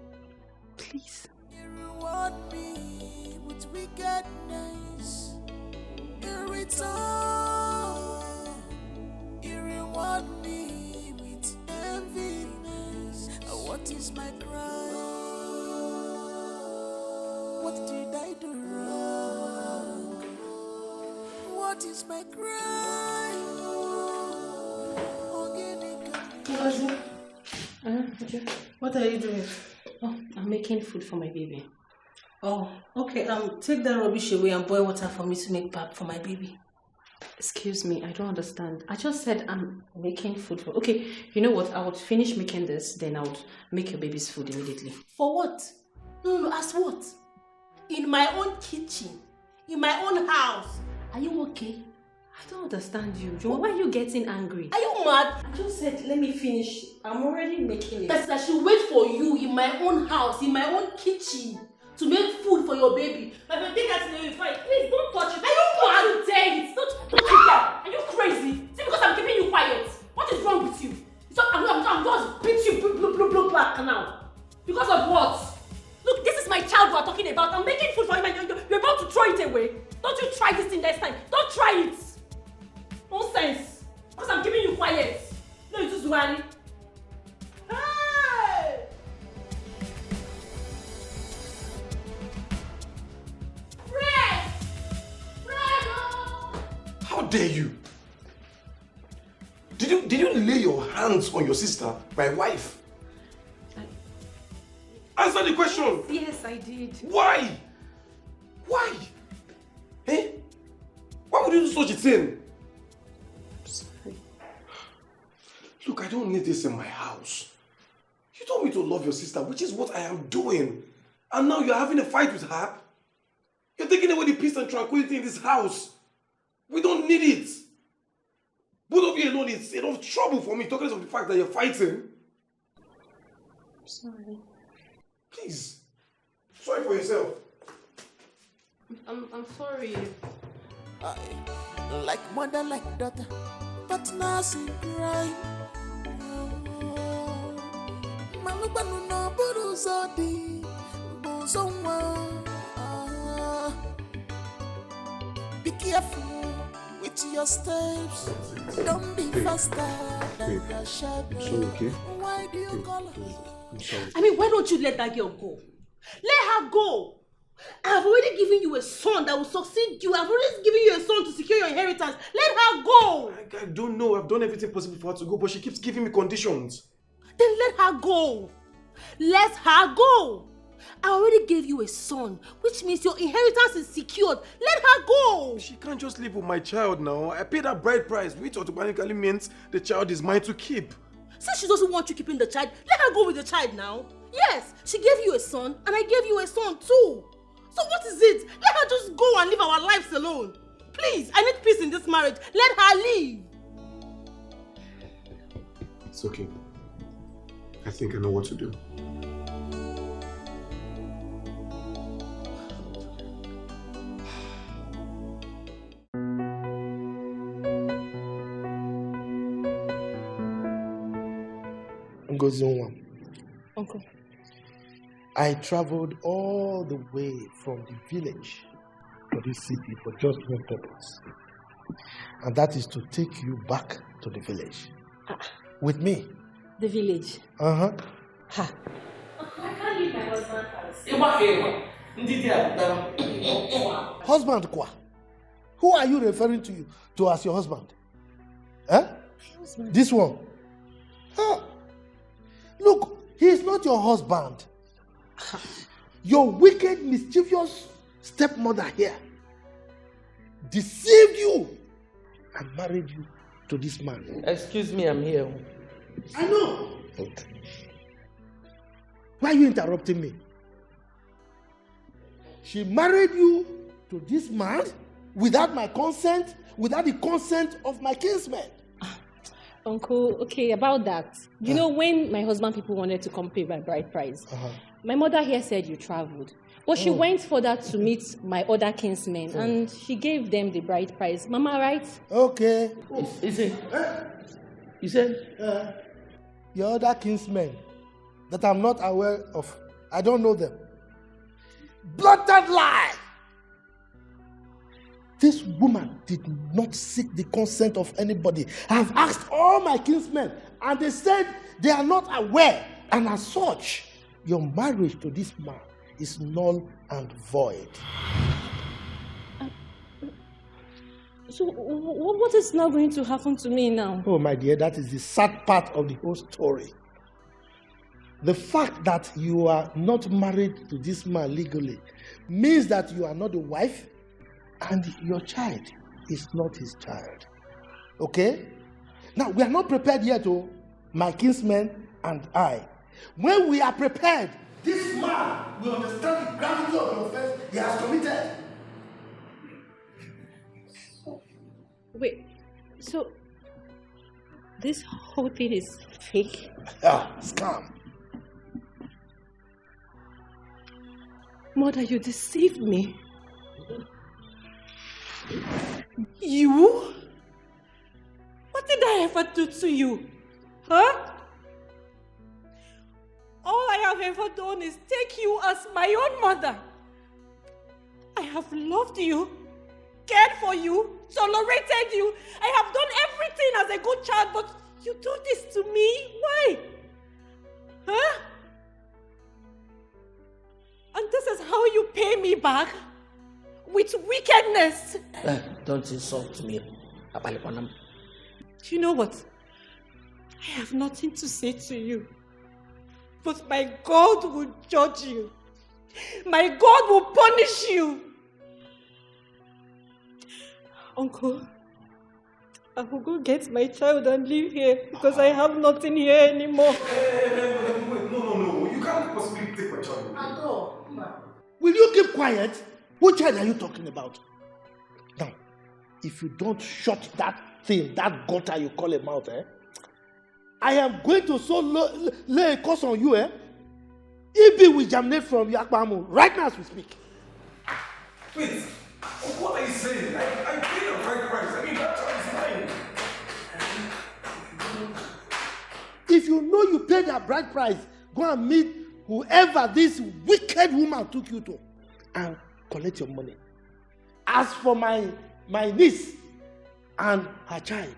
Please. You reward me with wickedness. In return, you reward me with enviness. What is my crime? What did I do wrong? What is my crime? What are you doing? Oh, I'm making food for my baby. Oh, okay. Take that rubbish away and boil water for me to make pap for my baby. Excuse me, I don't understand. I just said I'm making food for... Okay, you know what? I would finish making this, then I would make your baby's food immediately. For what? No, as what? In my own kitchen, in my own house. Are you okay? I don't understand you. John, why are you getting angry? Are you mad? I just said, let me finish. I'm already making it. But I should wait for you in my own house, in my own kitchen, to make food for your baby. But if you think that's in your fight, please don't touch it. Are you dare it? Don't touch it. Are you crazy? See, because I'm keeping you quiet. What is wrong with you? So I'm just beat you back now. Because of what? Look, this is my child we're talking about. I'm making food for him and you're about to throw it away. Don't you try this thing next time. Don't try it. Nonsense. Because I'm keeping you quiet. No, it's just Zuani. Hey! Fred! How dare you? Did you lay your hands on your sister, my wife? Answer the question. Yes, I did. Why? Why? Eh? Why would you do such a thing? Sorry. Look, I don't need this in my house. You told me to love your sister, which is what I am doing. And now you're having a fight with her? You're taking away the peace and tranquility in this house. We don't need it. Both of you alone is enough trouble for me, talking of the fact that you're fighting. Sorry. Please. Sorry for yourself. I'm sorry. Like mother, like daughter, but nothing cry. Malubanu no buruzodi, buzonwa. Be careful with your steps. Don't be faster than your shadow. So okay? Why do you call her? I'm sorry. I mean, why don't you let that girl go? Let her go. I've already given you a son that will succeed you. I've already given you a son to secure your inheritance. Let her go. I don't know. I've done everything possible for her to go, but she keeps giving me conditions. Then let her go. Let her go. I already gave you a son, which means your inheritance is secured. Let her go. She can't just live with my child now. I paid her bride price, which automatically means the child is mine to keep. Since she doesn't want you keeping the child, let her go with the child now. Yes, she gave you a son, and I gave you a son too. So what is it? Let her just go and live our lives alone. Please, I need peace in this marriage. Let her leave. It's okay. I think I know what to do. Uncle, I traveled all the way from the village to this city for just one purpose. And that is to take you back to the village. With me. The village? Uh-huh. Ha. I can't leave my husband's house. Husband kwa? Who are you referring to as your husband? Huh? Husband. This one? Huh? Look, he is not your husband. Your wicked, mischievous stepmother here deceived you and married you to this man. Excuse me, I'm here. I know. Okay. Why are you interrupting me? She married you to this man without my consent, without the consent of my kinsmen. Uncle, okay, about that. You know, when my husband people wanted to come pay my bride price, my mother here said you traveled. But she went further to meet my other kinsmen and she gave them the bride price. Mama, right? Okay. You said? Your other kinsmen that I'm not aware of. I don't know them. Blatant lie! This woman did not seek the consent of anybody. I have asked all my kinsmen and they said they are not aware. And as such, your marriage to this man is null and void. So what is now going to happen to me now? Oh my dear, that is the sad part of the whole story. The fact that you are not married to this man legally means that you are not the wife and your child is not his child. Okay? Now, we are not prepared yet, my kinsmen and I. When we are prepared, this man will understand the gravity of the offense he has committed. Wait, so this whole thing is fake? Ah, scam. Mother, you deceived me. You? What did I ever do to you? Huh? All I have ever done is take you as my own mother. I have loved you, cared for you, tolerated you. I have done everything as a good child, but you do this to me? Why? Huh? And this is how you pay me back? With wickedness? Don't insult me. Do you know what? I have nothing to say to you. But my God will judge you. My God will punish you. Uncle, I will go get my child and leave here because I have nothing here anymore. Wait, no. You can't possibly take my child. Will you keep quiet? What child are you talking about? Now, if you don't shut that thing, that gutter you call a mouth, I am going to lay a curse on you, If will germinate from Yakbamu right now as we speak. Wait, what are you saying? I paid the right price. I mean, that child is mine. If you know you paid that bride price, go and meet whoever this wicked woman took you to and collect your money. As for my niece and her child,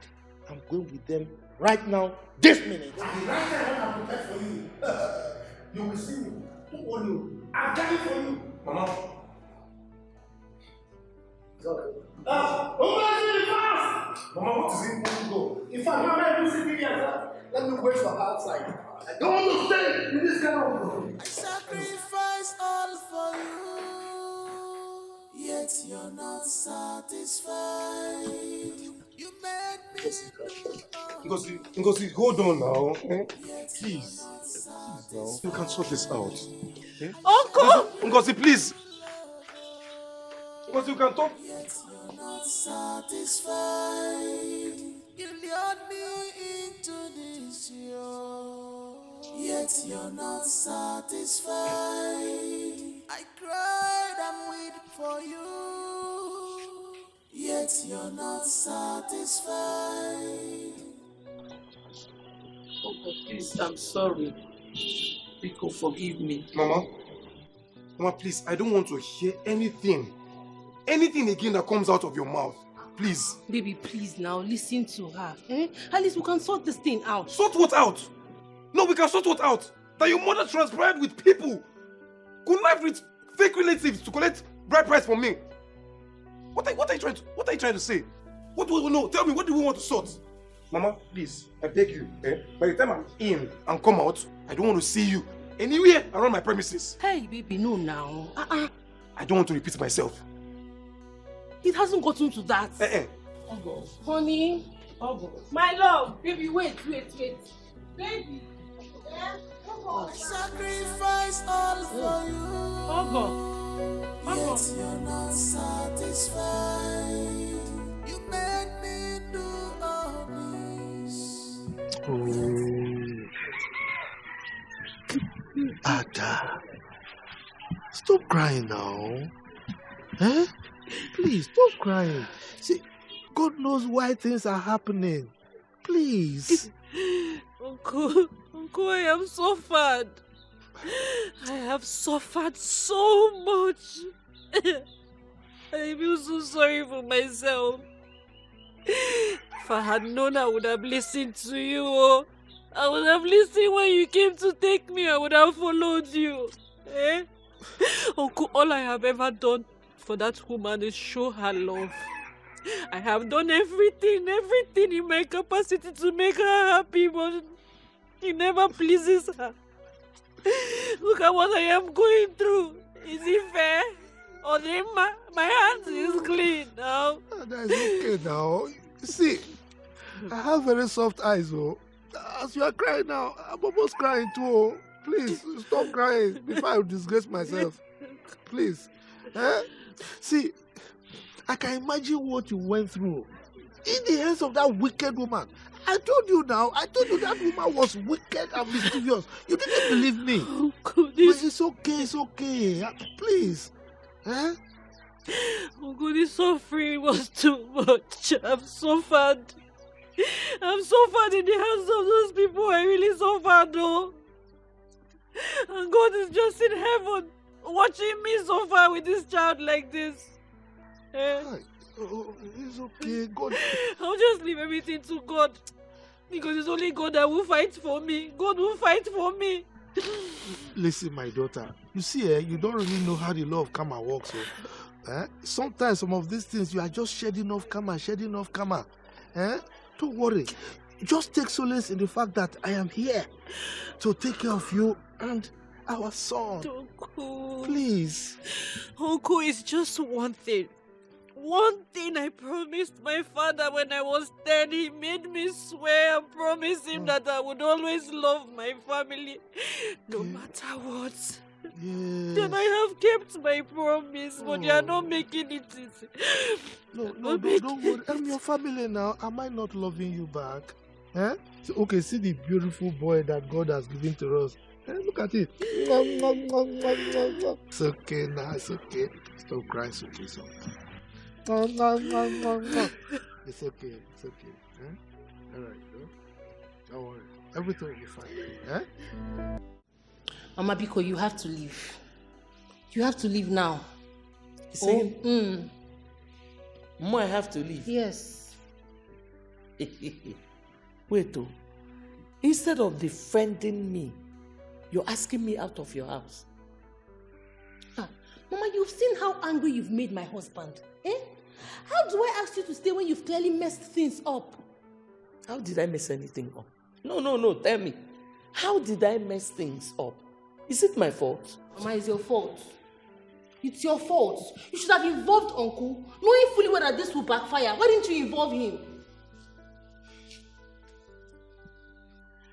I'm going with them right now, this minute. And the right time when I'm prepared for you, you will see me. Don't worry you. I'm coming for you. Mama. Mama, what is it? Go. In fact, Mama, you see me let me wait for her outside. I don't want to stay in this kind of room. I sacrifice all for you, yet you're not satisfied. You made me. Ngozi, hold on now. Please. Now. You can sort this out. Uncle! Ngozi, please. Ngozi, you can talk. Yet you're not satisfied. You lured me into this year, yet you're not satisfied. I cried and wept for you, yet you're not satisfied. Oh, please, I'm sorry. Rico, forgive me. Mama, please, I don't want to hear anything again that comes out of your mouth. Please. Baby, please now, listen to her. At least we can sort this thing out. Sort what out? No, we can sort what out? That your mother transpired with people. Connived with fake relatives to collect bride price from me. What are you trying to say? What do we know? Tell me, what do we want to sort? Mama, please, I beg you. By the time I'm in and come out, I don't want to see you anywhere around my premises. Hey, baby, no now. I don't want to repeat myself. It hasn't gotten to that. Ogo. Honey. Ogo. My love. Baby, wait. Baby. I sacrifice all for you. Ogo. Yet you're not satisfied. You made me do all this. Ada, stop crying now. Please, stop crying. See, God knows why things are happening. Please. Uncle, I have suffered. I have suffered so much. I feel so sorry for myself. If I had known, I would have listened to you. I would have listened when you came to take me. I would have followed you. Uncle, all I have ever done for that woman is show her love. I have done everything in my capacity to make her happy, but it never pleases her. Look at what I am going through. Is it fair? Or my hands is clean now. That is okay now. See, I have very soft eyes, oh. As you are crying now, I'm almost crying too. Oh. Please, stop crying before I disgrace myself. Please. See, I can imagine what you went through in the hands of that wicked woman. I told you now. I told you that woman was wicked and mischievous. You didn't believe me. Oh, goodness. But it's okay. It's okay. Please. Huh? Oh, God, the suffering was too much. I've suffered. I've suffered in the hands of those people. I really suffered, though. And God is just in heaven watching me suffer with this child like this. Oh, it's okay. God. I'll just leave everything to God. Because it's only God that will fight for me. God will fight for me. Listen, my daughter. You see, you don't really know how the law of karma works. Sometimes some of these things you are just shedding off karma. Don't worry. Just take solace in the fact that I am here to take care of you and our son. Uncle. Please. Uncle, it's just one thing. One thing I promised my father when I was 10. He made me swear and promise him that I would always love my family, no matter what. Yes. Then I have kept my promise, but they are not making it easy. No, don't worry. I'm your family now. Am I not loving you back? So, okay, see the beautiful boy that God has given to us. Look at it. It's okay now. It's okay. Stop crying. It's okay. So. It's okay. It's okay. All right. Don't worry. Everything will be fine. Mama Biko, you have to leave. You have to leave now. Saying, Mama, I have to leave. Yes. Wait, though. Instead of defending me, you're asking me out of your house. Mama, you've seen how angry you've made my husband. How do I ask you to stay when you've clearly messed things up? How did I mess anything up? No, tell me. How did I mess things up? Is it my fault? Mama, it's your fault. It's your fault. You should have involved Uncle, knowing fully well that this will backfire. Why didn't you involve him?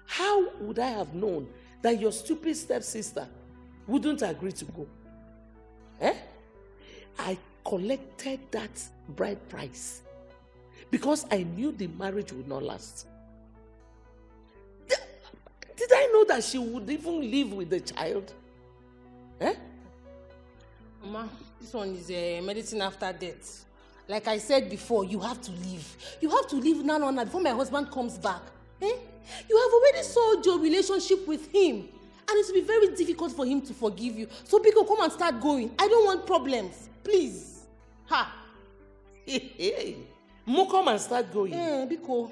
How would I have known that your stupid stepsister wouldn't agree to go? I collected that bride price because I knew the marriage would not last. Did I know that she would even live with the child? Mama, this one is medicine after death. Like I said before, you have to leave. You have to leave now before my husband comes back. You have already soiled your relationship with him. And it will be very difficult for him to forgive you. So Biko, come and start going. I don't want problems. Please. Mo come and start going. Biko.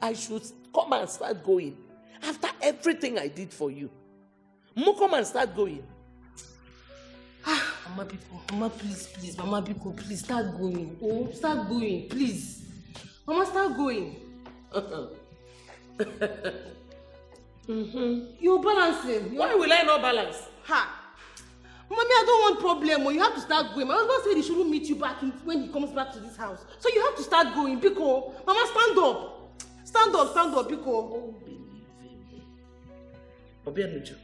I should come and start going. After everything I did for you. Mo come and start going. Mama Biko. Mama, please. Mama Biko, please start going. Oh, start going, please. Mama, start going. You're balancing. Why will I not balance? Mommy, I don't want problem. You have to start going. My husband said he shouldn't meet you back when he comes back to this house. So you have to start going, Biko. Mama, stand up. Stand up, Biko. Obianuju,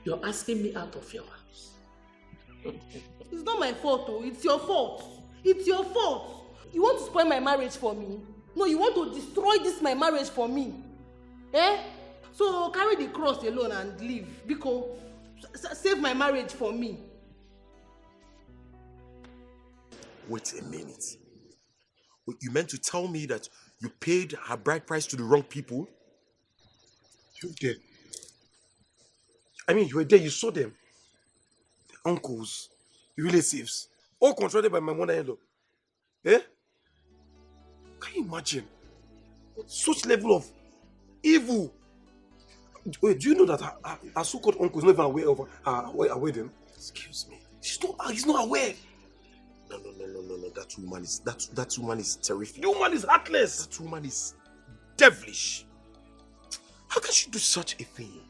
you're asking me out of your house. It's not my fault, though. It's your fault. It's your fault. You want to spoil my marriage for me? No, you want to destroy my marriage for me. So carry the cross alone and leave. Biko, save my marriage for me. Wait a minute. You meant to tell me that you paid her bride price to the wrong people? You did. I mean, you were there, you saw them. The uncles, the relatives, all controlled by my mother-in-law. Can you imagine? Such level of evil. Wait, do you know that our so-called uncle is not even aware of our wedding? Excuse me. He's not aware. No. That woman is terrific. The woman is heartless. That woman is devilish. How can she do such a thing?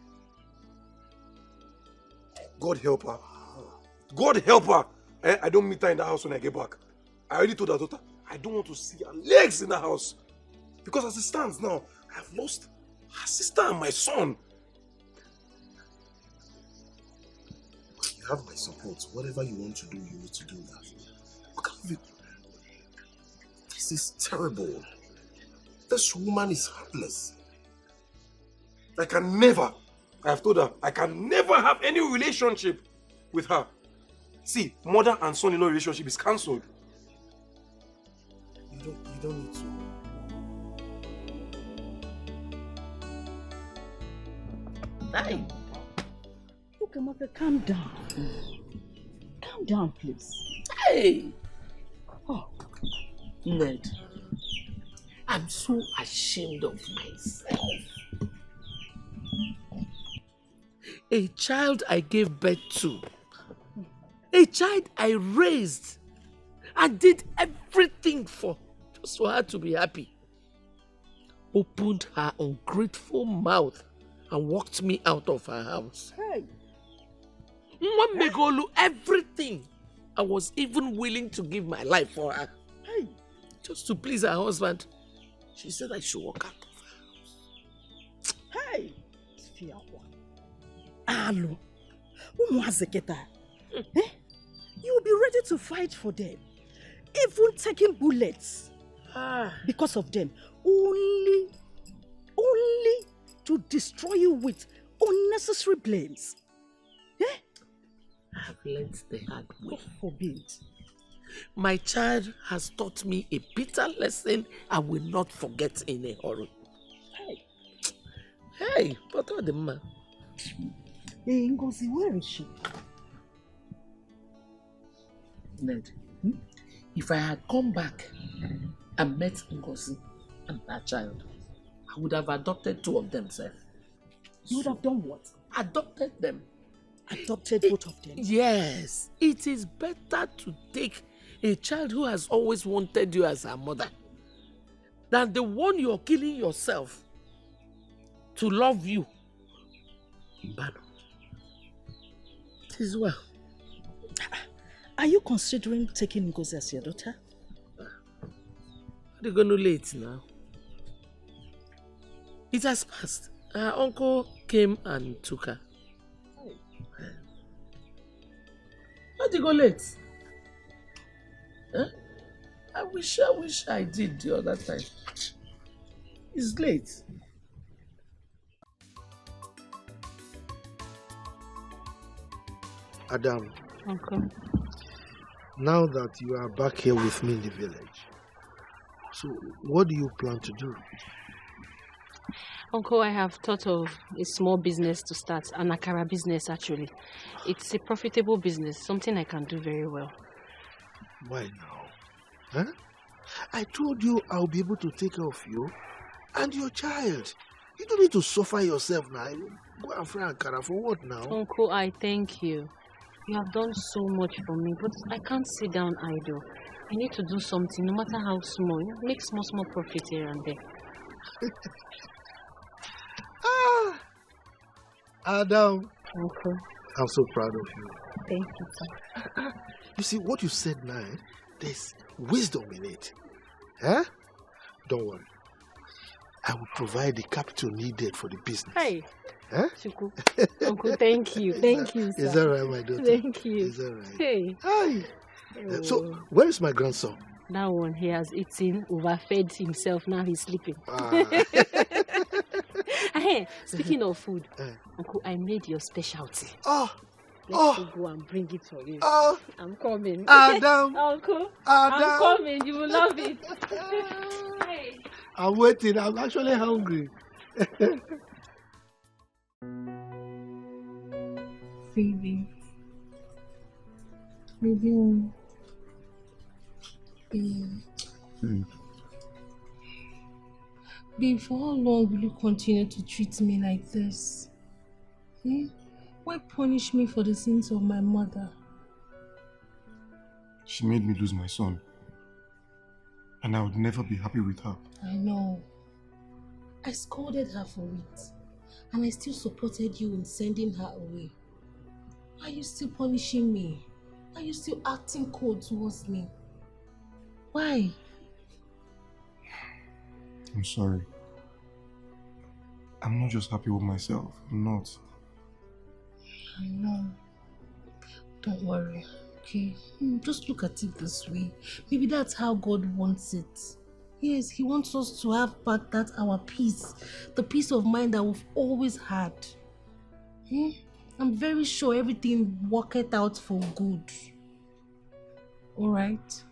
God help her. God help her. I don't meet her in the house when I get back. I already told her daughter, I don't want to see her legs in the house. Because as it stands now, I have lost her sister and my son. You have my support. Whatever you want to do, you need to do that. Look at it. This is terrible. This woman is heartless. I have told her, I can never have any relationship with her. See, mother and son-in-law relationship is cancelled. You don't need to. Hey! Look, Amaka, calm down. Calm down, please. Hey! Oh, Ned, I'm so ashamed of myself. A child I gave birth to, a child I raised and did everything for, just for her to be happy, opened her ungrateful mouth and walked me out of her house. Hey! Megolu, everything. I was even willing to give my life for her. Hey! Just to please her husband. She said I should walk out of her house. Hey! Alo, you will be ready to fight for them, even taking bullets because of them, only to destroy you with unnecessary blames. I've learnt the hard way. God forbid. My child has taught me a bitter lesson I will not forget in a hurry. Hey, what are the man? Hey, Ngozi, where is she? Ned, if I had come back and met Ngozi and her child, I would have adopted two of them, sir. You would have done what? Adopted them. Adopted both of them? Yes. It is better to take a child who has always wanted you as her mother than the one you're killing yourself to love you. Bano. It is well. Are you considering taking Ngozi as your daughter? They're going to late now. It has passed. Her uncle came and took her. Why did you go late? Huh? I wish I did the other time. It's late. Adam. Uncle. Now that you are back here with me in the village, so what do you plan to do? Uncle, I have thought of a small business to start, an akara business actually. It's a profitable business, something I can do very well. Why now? Huh? I told you I'll be able to take care of you and your child. You don't need to suffer yourself now. Go and fry akara for what now? Uncle, I thank you. You have done so much for me, but I can't sit down idle. I need to do something, no matter how small. Make small profit here and there. Adam. Uncle. I'm so proud of you. Thank you, sir. You see, what you said now, there's wisdom in it. Huh? Don't worry. I will provide the capital needed for the business. Hey. Huh? Chuku. Uncle, thank you. Thank you, sir. Is that right, my daughter? Thank you. Is that right? Hey. Hi. Oh. So, where is my grandson? That one, he has eaten, overfed himself, now he's sleeping. Hey, speaking of food, Uncle, I made your specialty. Let's go and bring it for you. I'm coming. Adam. Uncle, Adam. I'm coming. You will love it. Hey. I'm waiting. I'm actually hungry. Baby. Babe, for how long will you continue to treat me like this? Why punish me for the sins of my mother? She made me lose my son. And I would never be happy with her. I know. I scolded her for it. And I still supported you in sending her away. Why are you still punishing me? Why are you still acting cold towards me? Why? I'm sorry. I'm not just happy with myself. I'm not. I know. Don't worry, okay? Just look at it this way. Maybe that's how God wants it. Yes, he wants us to have back that our peace. The peace of mind that we've always had. I'm very sure everything worked out for good. Alright?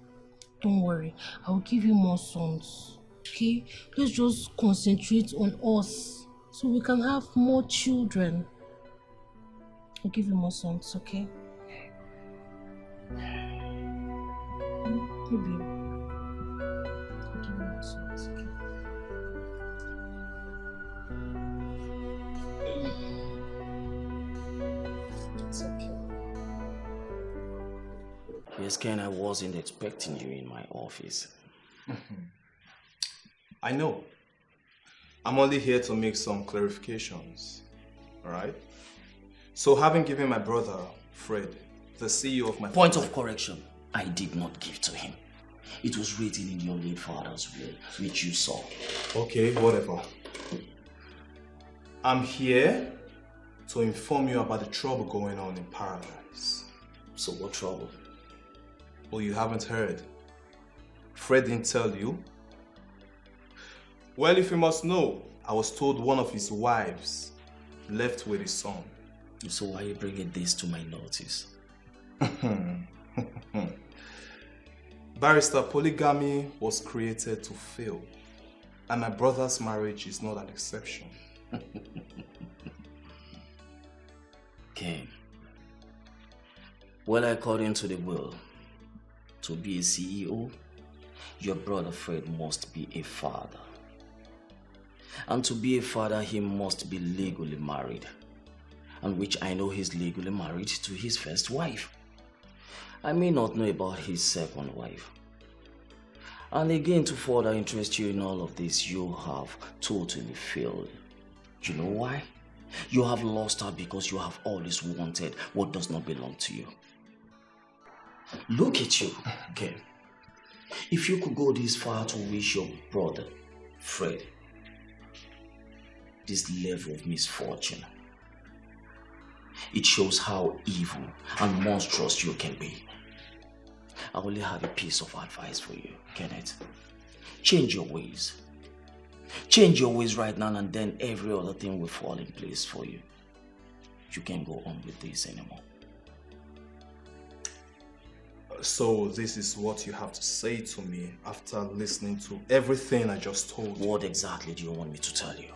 Don't worry. I'll give you more sons. Okay? Let's just concentrate on us so we can have more children. I'll give you more sons, okay? Maybe. I'll give you more sons, okay? It's okay. Yes, Ken, I wasn't expecting you in my office. I know. I'm only here to make some clarifications. Alright? So having given my brother, Fred, the CEO of my Point of correction. I did not give to him. It was written in your late father's will, which you saw. Okay, whatever. I'm here to inform you about the trouble going on in Paradise. So what trouble? Oh, you haven't heard? Fred didn't tell you? Well, if you must know, I was told one of his wives left with his son. So why are you bringing this to my notice? Barrister, polygamy was created to fail, and my brother's marriage is not an exception. Okay. Well, according to the will, to be a CEO, your brother Fred must be a father. And to be a father, he must be legally married. And which I know he's legally married to his first wife. I may not know about his second wife. And again, to further interest you in all of this, you have totally failed. You know why? You have lost her because you have always wanted what does not belong to you. Look at you, okay? If you could go this far to wish your brother, Fred, this level of misfortune, it shows how evil and monstrous you can be. I only have a piece of advice for you, Kenneth. Change your ways. Change your ways right now, and then every other thing will fall in place for you. You can't go on with this anymore. So this is what you have to say to me after listening to everything I just told you. What exactly do you want me to tell you?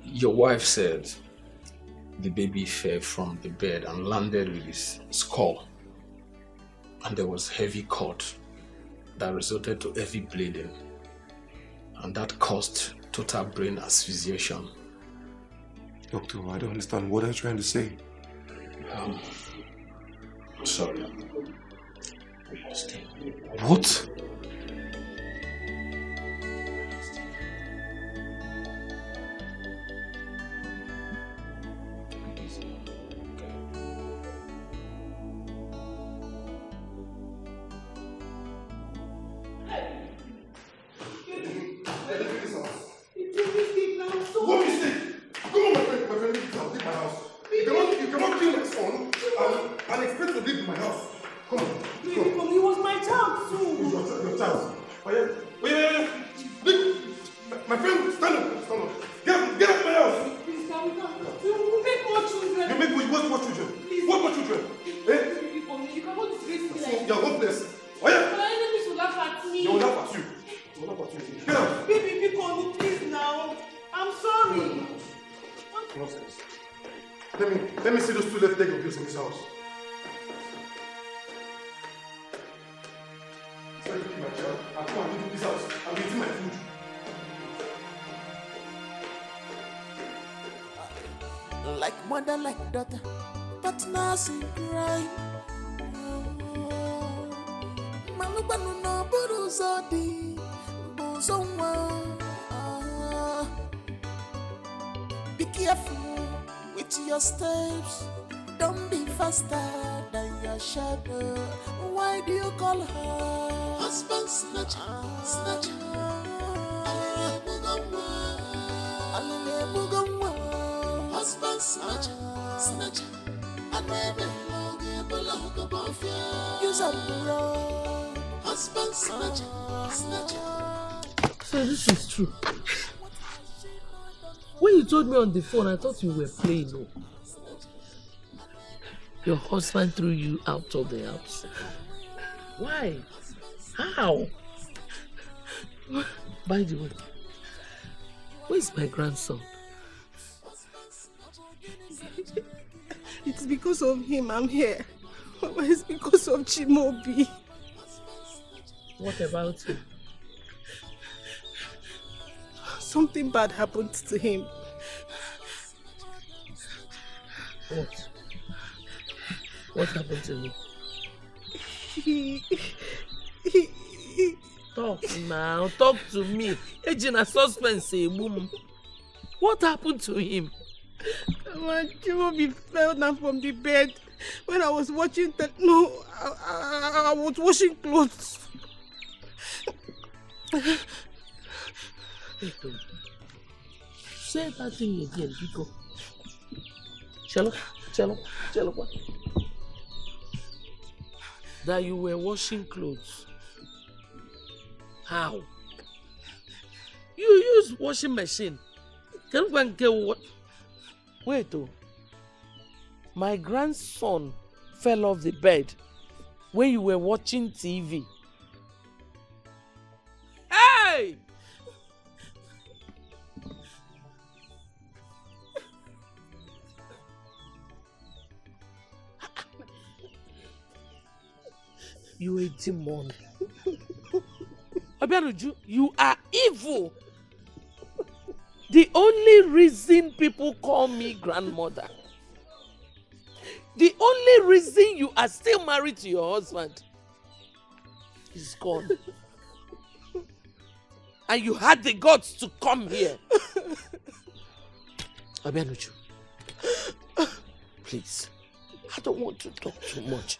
Your wife said the baby fell from the bed and landed with his skull, and there was heavy cut that resulted to heavy bleeding, and that caused total brain asphyxiation. Doctor, I don't understand. What are you trying to say? Sorry. What? Let me see those two left leg of yours in this house. Sorry, my child. I'll come and leave this house. I'll be eating my food. like mother, like daughter, partners in crime. Malubanu no buruzodi, buzonwa. Be careful with your steps. Don't be faster than your shadow. Why do you call her husband snatcher? Snatcher. Husband snatcher, snatcher. And never use a blow. Husband snatcher, snatcher. So this is true. When you told me on the phone, I thought you were playing. No. Your husband threw you out of the house. Why? How? By the way, where's my grandson? It's because of him I'm here. Mama, it's because of Chimobi. What about him? Something bad happened to him. What? What happened to him? He Talk now, talk to me. Agent suspense, boom. What happened to him? My Chimobi fell down from the bed when I was watching the... No, I was washing clothes. Say that thing again, Biko. Chelo, what? That you were washing clothes. How? You use washing machine. Can you go and get what? Wait, oh. My grandson fell off the bed when you were watching TV. Hey! You a demon. Abianuju, you are evil. The only reason people call me grandmother, the only reason you are still married to your husband is gone. And you had the guts to come here. Abianuju, please, I don't want to talk too much.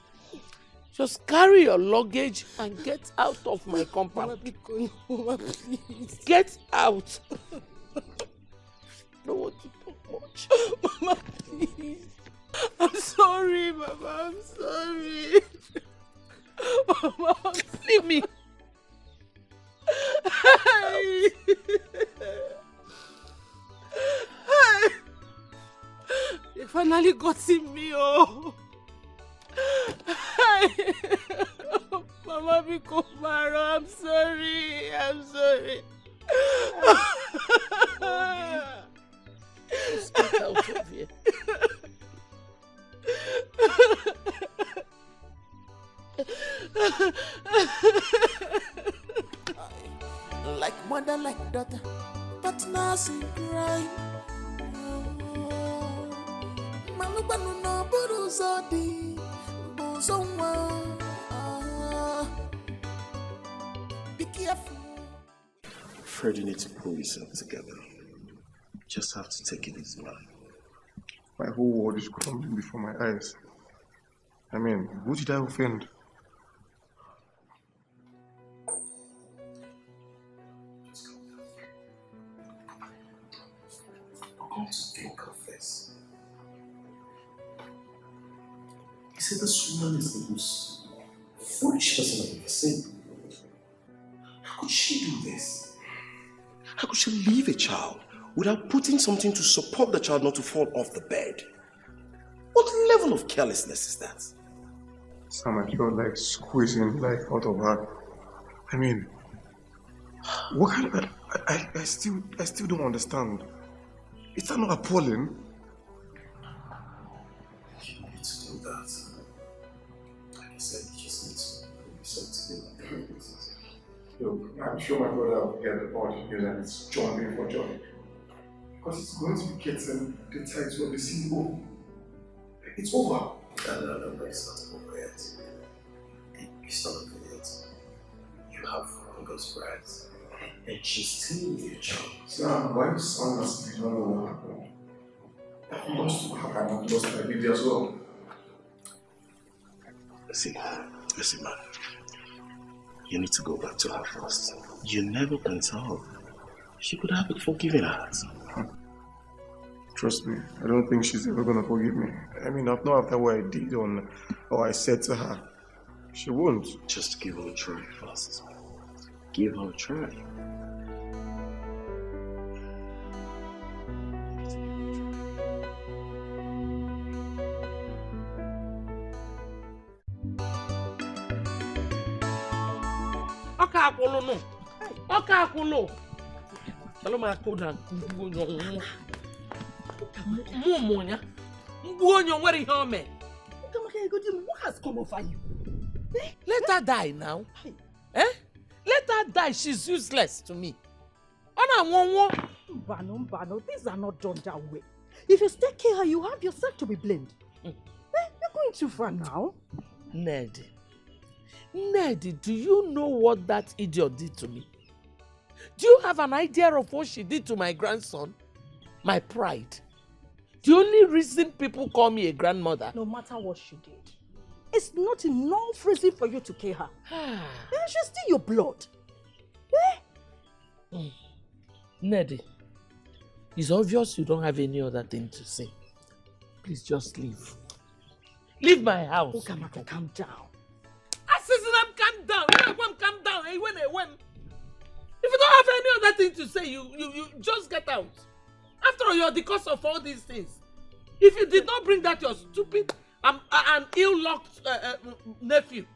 Just carry your luggage and get out of my compound. Mama, please. Get out. I don't want to talk much. Mama, please. I'm sorry, Mama. I'm sorry. Mama, leave me. Hey. Hey. They finally got in me, oh. Hey. Mama, Bikomaro, I'm sorry. I'm sorry. Just get out of here. Like mother, like daughter, partners in crime. Malubanu no buruzodi, buzonwa. Be careful. Fred, you need to pull yourself together. Just have to take it easy, man. My whole world is crumbling before my eyes. I mean, who did I offend? Come to think of this. He said this woman is the most foolish person I've ever seen. How could she do this? How could she leave a child without putting something to support the child not to fall off the bed? What level of carelessness is that? Sam, I felt like squeezing life out of her. I mean, what kind of... I still don't understand. Is that not appalling? You need to do that. Like I said, you just need to put yourself together. Look, I'm sure my brother will get the body here and it's jumping for joy. Because it's going to be getting the title of the CEO. It's over. No, it's not over yet. It's not over yet. You have God's bride, and she's still your child. Sam, why you sound as if you don't know what happened? I've lost my baby as well. Listen, man. You need to go back to her first. You never can tell. She could have a forgiving heart. Trust me, I don't think she's ever gonna forgive me. I mean, not after what I did or I said to her. She won't. Just give her a try first. Give her a try. Oka akulo. Talo ma kodan Mumonya. Mbuonyo nwere ihe o me. What has come over you? Let her die now. Let her die. She's useless to me. Mbano, things are not done that way. If you take care of her, you have yourself to be blamed. You're going too far now. Ned, do you know what that idiot did to me? Do you have an idea of what she did to my grandson? My pride. The only reason people call me a grandmother. No matter what she did, it's not enough reason for you to care her. She's still your blood. Ned, it's obvious you don't have any other thing to say. Please just leave. Leave my house. Okamaka, calm down. Calm down. Calm down. Hey, when. If you don't have any other thing to say, you just get out. After all, you're the cause of all these things. If you did not bring that your stupid and ill-lucked nephew,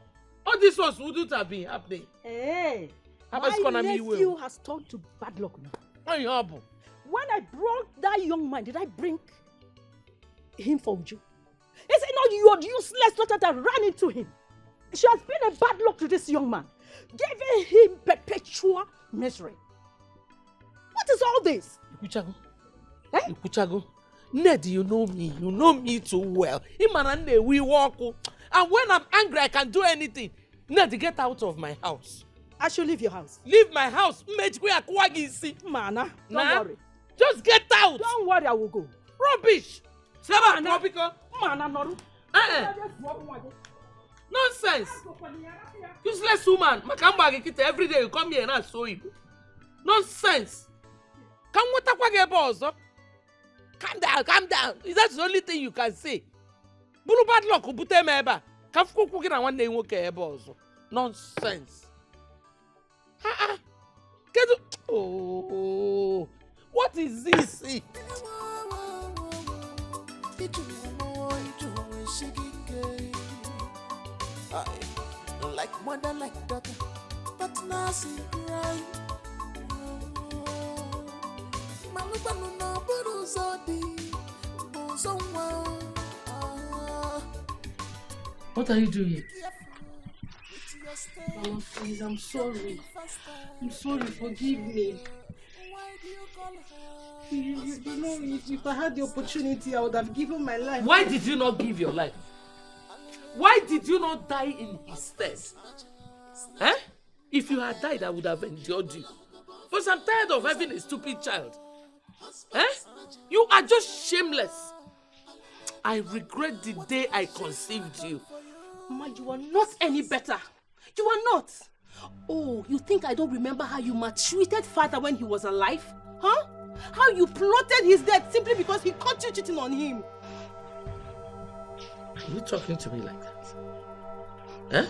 all these ones wouldn't have been happening. Hey, my nephew has turned to bad luck now. When I brought that young man, did I bring him for you? Is it not your useless daughter that ran into him? She has been a bad luck to this young man, giving him perpetual misery. What is all this? Ikuchago, Ned, you know me too well. We walk, and when I'm angry, I can do anything. Ned, get out of my house. I should leave your house. Leave my house. Mana, don't worry. Just get out. Don't worry, I will go. Rubbish. Mana, no. Nonsense. Useless woman. Every day you come here and I saw you. Nonsense. Calm down. That's the only thing you can say. Nonsense. Oh, what is this? Like mother, like daughter, but now she cry. What are you doing? Mama, please, I'm sorry. I'm sorry, forgive me. You know, if I had the opportunity, I would have given my life. Why did you not give your life? Why did you not die in his stead? If you had died, I would have endured you. But I'm tired of having a stupid child. You are just shameless. I regret the day I conceived you. Mama, you are not any better. You are not. Oh, you think I don't remember how you maltreated father when he was alive? Huh? How you plotted his death simply because he caught you cheating on him. Are you talking to me like that?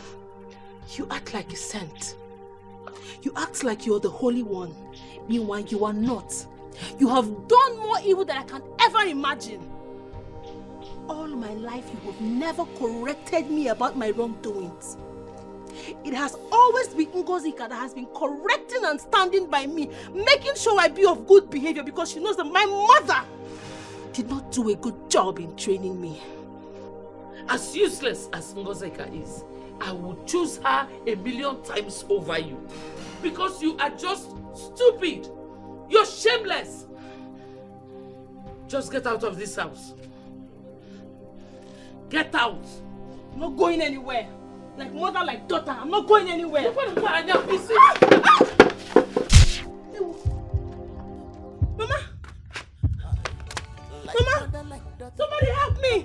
You act like a saint. You act like you're the Holy One. Meanwhile, you are not. You have done more evil than I can ever imagine. All my life, you have never corrected me about my wrongdoings. It has always been Ngozika that has been correcting and standing by me, making sure I be of good behavior because she knows that my mother did not do a good job in training me. As useless as Ngozika is, I would choose her 1,000,000 times over you. Because you are just stupid. You're shameless. Just get out of this house. Get out. I'm not going anywhere. Like mother, like daughter. I'm not going anywhere. Mama! Mama! Somebody help me!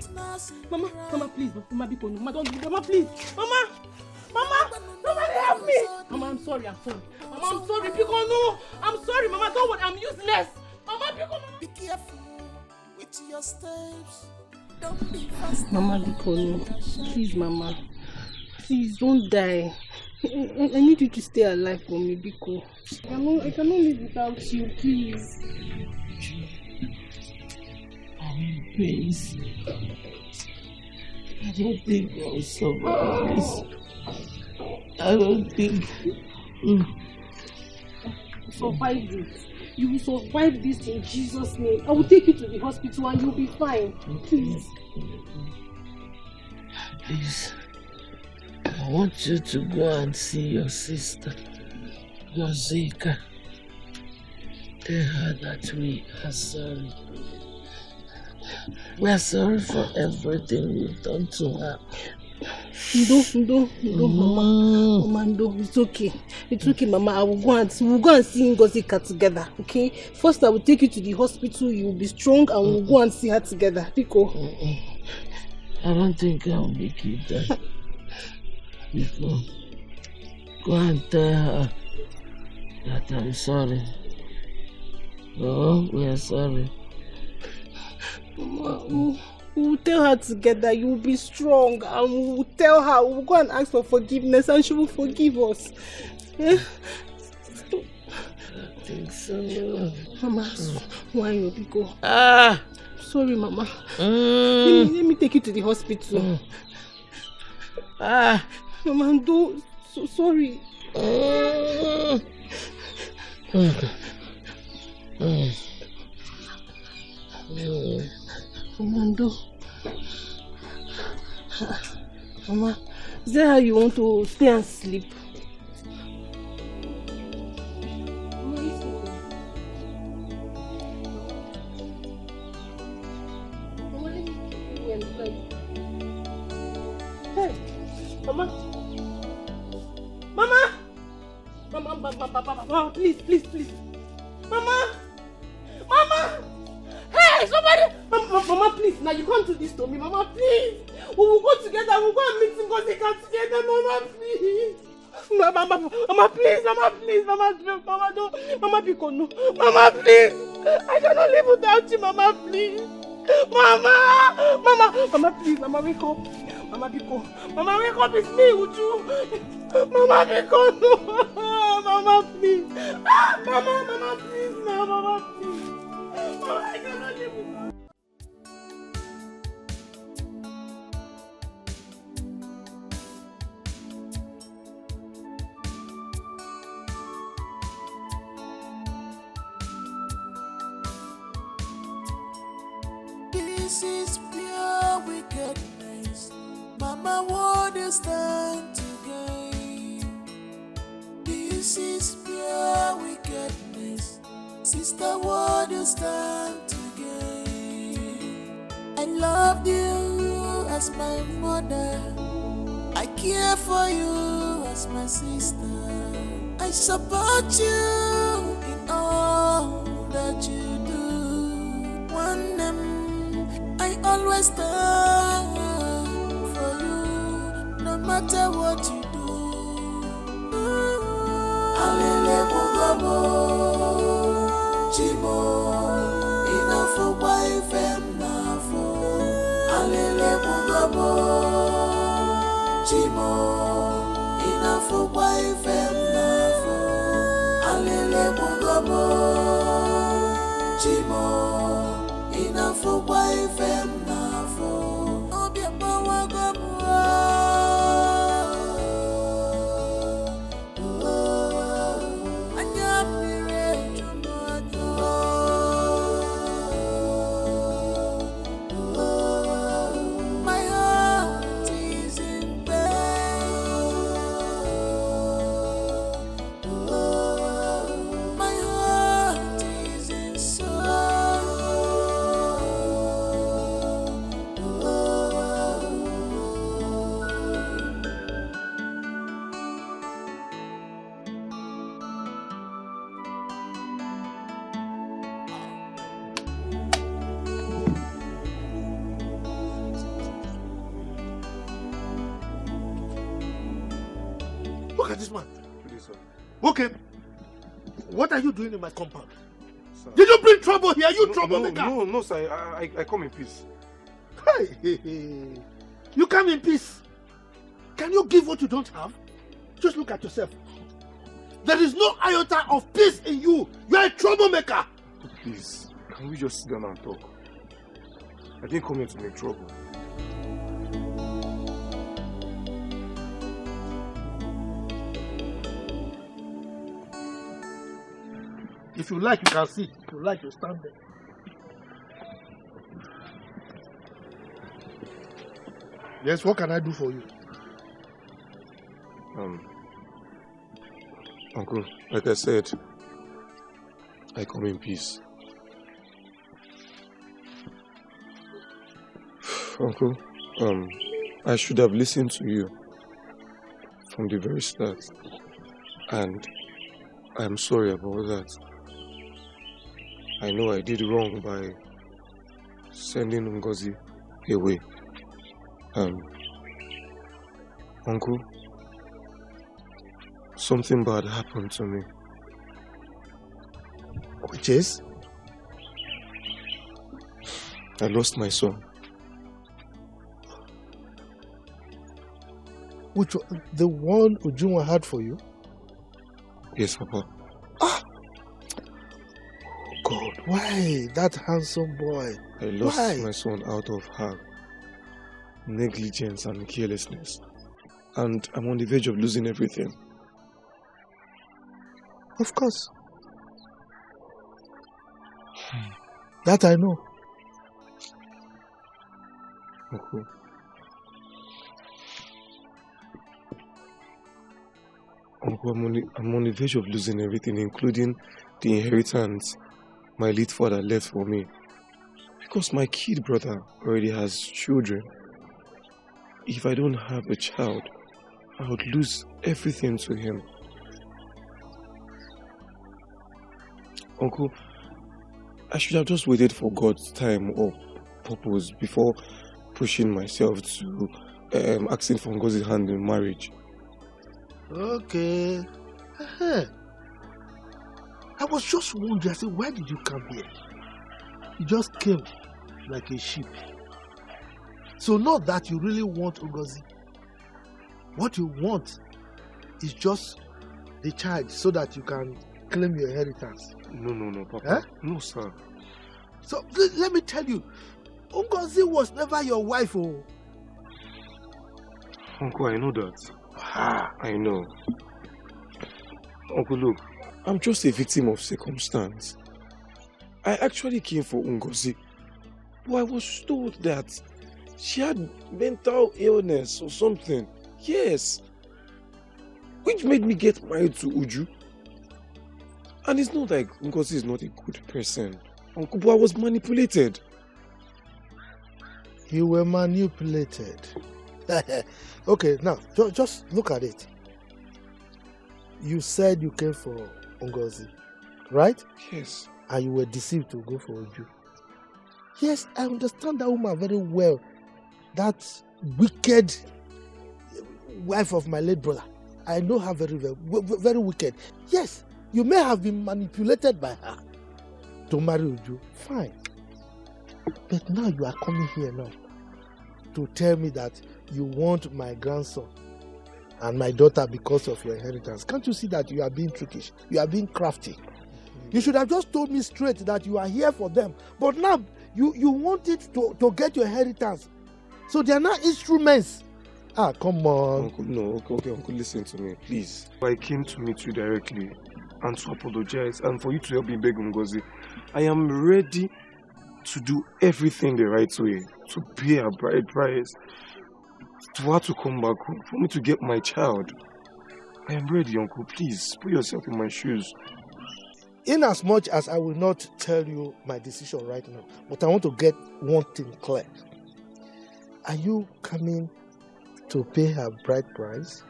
Mama, please. Mama, don't. Mama, please. Mama! Somebody help me! Mama, I'm sorry. Mama, I'm sorry. Pico, no. I'm sorry, Mama. Don't worry. I'm useless. Mama, Pico, Mama. Be careful with your steps. Don't be fast. Mama, Pico, no. Please, Mama. Please, don't die. I need you to stay alive for me, Biko. I cannot live without you, please. Please. I don't think I'll survive this. I don't think. Survive this. You will survive this in Jesus' name. I will take you to the hospital and you'll be fine. Please. Please. I want you to go and see your sister, Rosika. Tell her that we are sorry. We are sorry for everything we've done to her. No, Mama. Mama, no, it's okay. It's okay, Mama. We'll go and see Ngozika together, okay? First, I will take you to the hospital. You will be strong and we'll go and see her together. Pico. I don't think I'll make it there. Pico, go and tell her that I'm sorry. Oh, we are sorry. Mama, we'll tell her together. You will be strong and we will tell her. We will go and ask for forgiveness and she will forgive us. I think so. Mama, why you Pico? Sorry, Mama. Let me take you to the hospital. Mama, don't. So sorry. Mama, Mama, is that how you want to stay and sleep? Mama, please. Mama! Hey, somebody! Mama, please. Now you can't do this to me. Mama, please. We will go together. We'll go and meet Ngozika together. Mama, please. Mama, please. Mama, don't. Mama, Pico, no. Mama, please. I cannot live without you. Mama, please. Mama, please. Mama, wake up. Mama, Pico. Mama, wake up. It's me, Uju. Mama, Pico, no. Mama, please. Mama, please. No, Mama, please. Mama, I cannot live without you. This is pure wickedness. Mama, what is stand to gain? This is pure wickedness. Sister, what is stand to gain? I loved you as my mother. I care for you as my sister. I support you in all that you do. One I always stand for you, no matter what you do. Alele mugabo, Chimo, enough for wife and nafo. Alele mugabo, Chimo, enough for wife and nafo. Alele mugabo, Chimo, enough for wife and nafo. Obia bawa gabua. sir. Okay. What are you doing in my compound? Sir. Did you bring trouble here? You troublemaker? No, sir. I come in peace. Hey. You come in peace. Can you give what you don't have? Just look at yourself. There is no iota of peace in you. You are a troublemaker. Please, can we just sit down and talk? I didn't come here to make trouble. If you like, you can sit. If you like, you stand there. Yes, what can I do for you? Uncle, like I said, I come in peace. Uncle, I should have listened to you from the very start, and I'm sorry about that. I know I did wrong by sending Ngozi away. Uncle, something bad happened to me. Which is? I lost my son. Which one? The one Ujunwa had for you? Yes, Papa. God, why? That handsome boy. I lost my son out of her negligence and carelessness. And I'm on the verge of losing everything. Of course. That I know. Uncle. Uncle, I'm on the verge of losing everything, including the inheritance my late father left for me. Because my kid brother already has children. If I don't have a child, I would lose everything to him. Uncle, I should have just waited for God's time or purpose before pushing myself to asking for God's hand in marriage. Okay. I was just wondering, I said, why did you come here? You just came like a sheep. So not that you really want Ngozi. What you want is just the child so that you can claim your inheritance. No, Papa. No, sir. So let me tell you, Ngozi was never your wife. Oh. Uncle, I know that. I know. Uncle, look, I'm just a victim of circumstance. I actually came for Ngozi, but I was told that she had mental illness or something. Yes. Which made me get married to Uju. And it's not like Ngozi is not a good person. Uncle, but I was manipulated. You were manipulated. Okay, now, just look at it. You said you came for Ngozi, right? Yes. And you were deceived to go for Uju. Yes, I understand that woman very well. That wicked wife of my late brother. I know her very well. Very wicked. Yes, you may have been manipulated by her to marry Uju. Fine. But now you are coming here now to tell me that you want my grandson and my daughter because of your inheritance. Can't you see that you are being trickish? You are being crafty. You should have just told me straight that you are here for them. But now you want it to get your inheritance. So they are not instruments. Come on. Uncle, no, okay, Uncle, listen to me, please. I came to meet you directly and to apologize and for you to help me beg Ngozi. I am ready to do everything the right way, to pay a bride price, for her to come back home, for me to get my child. I am ready, Uncle. Please, put yourself in my shoes. In as much as I will not tell you my decision right now, but I want to get one thing clear. Are you coming to pay her bride price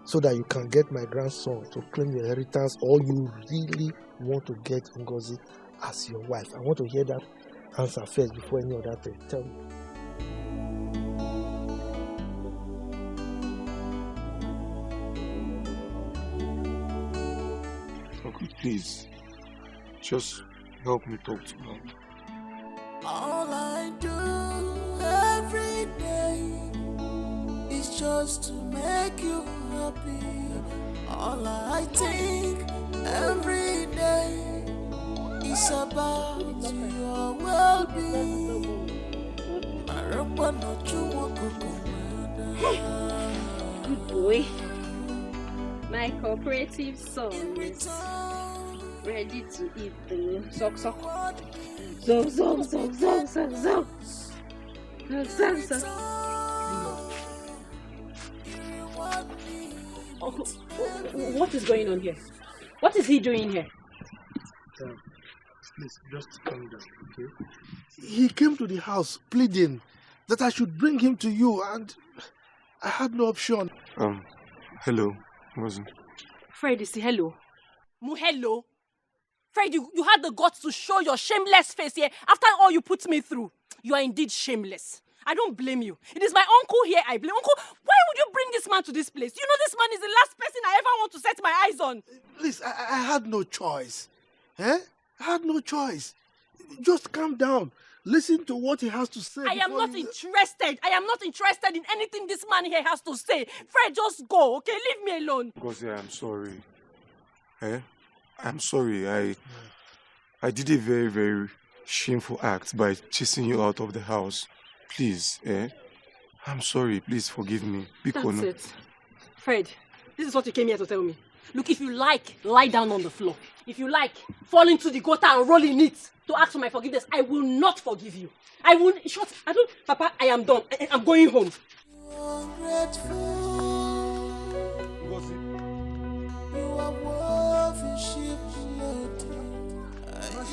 so that you can get my grandson to claim your inheritance, or you really want to get Ngozi as your wife? I want to hear that answer first before any other thing. Tell me. Okay, please. Just help me talk to her. All I do every day is just to make you happy. All I think every day is about your well-being. Good boy. My cooperative son is ready to eat the sock. Zog. What is going on here? What is he doing here? Please, just calm down, okay? He came to the house pleading that I should bring him to you, and I had no option. Hello, wasn't. Fred, you say hello. Hello? Fred, you had the guts to show your shameless face here after all you put me through. You are indeed shameless. I don't blame you. It is my uncle here I blame. Uncle, why would you bring this man to this place? You know this man is the last person I ever want to set my eyes on. Please, I had no choice. I had no choice. Just calm down. Listen to what he has to say. I am not interested. I am not interested in anything this man here has to say. Fred, just go, okay? Leave me alone. Because I'm sorry. I'm sorry. I did a very, very shameful act by chasing you out of the house. Please, I'm sorry. Please forgive me. That's it. Fred, this is what you came here to tell me. Look, if you like, lie down on the floor. If you like, fall into the gutter and roll in it to ask for my forgiveness. I will not forgive you. I will. Papa, I am done. I'm going home.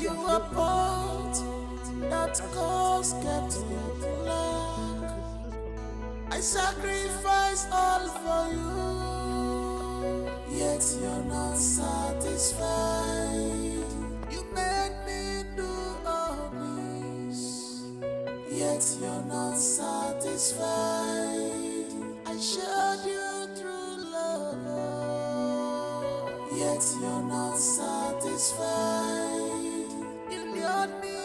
You are part that cause kept you black. I sacrificed all for you, yet you're not satisfied. You made me do all this, yet you're not satisfied. I showed you through love, yet you're not satisfied. You lured me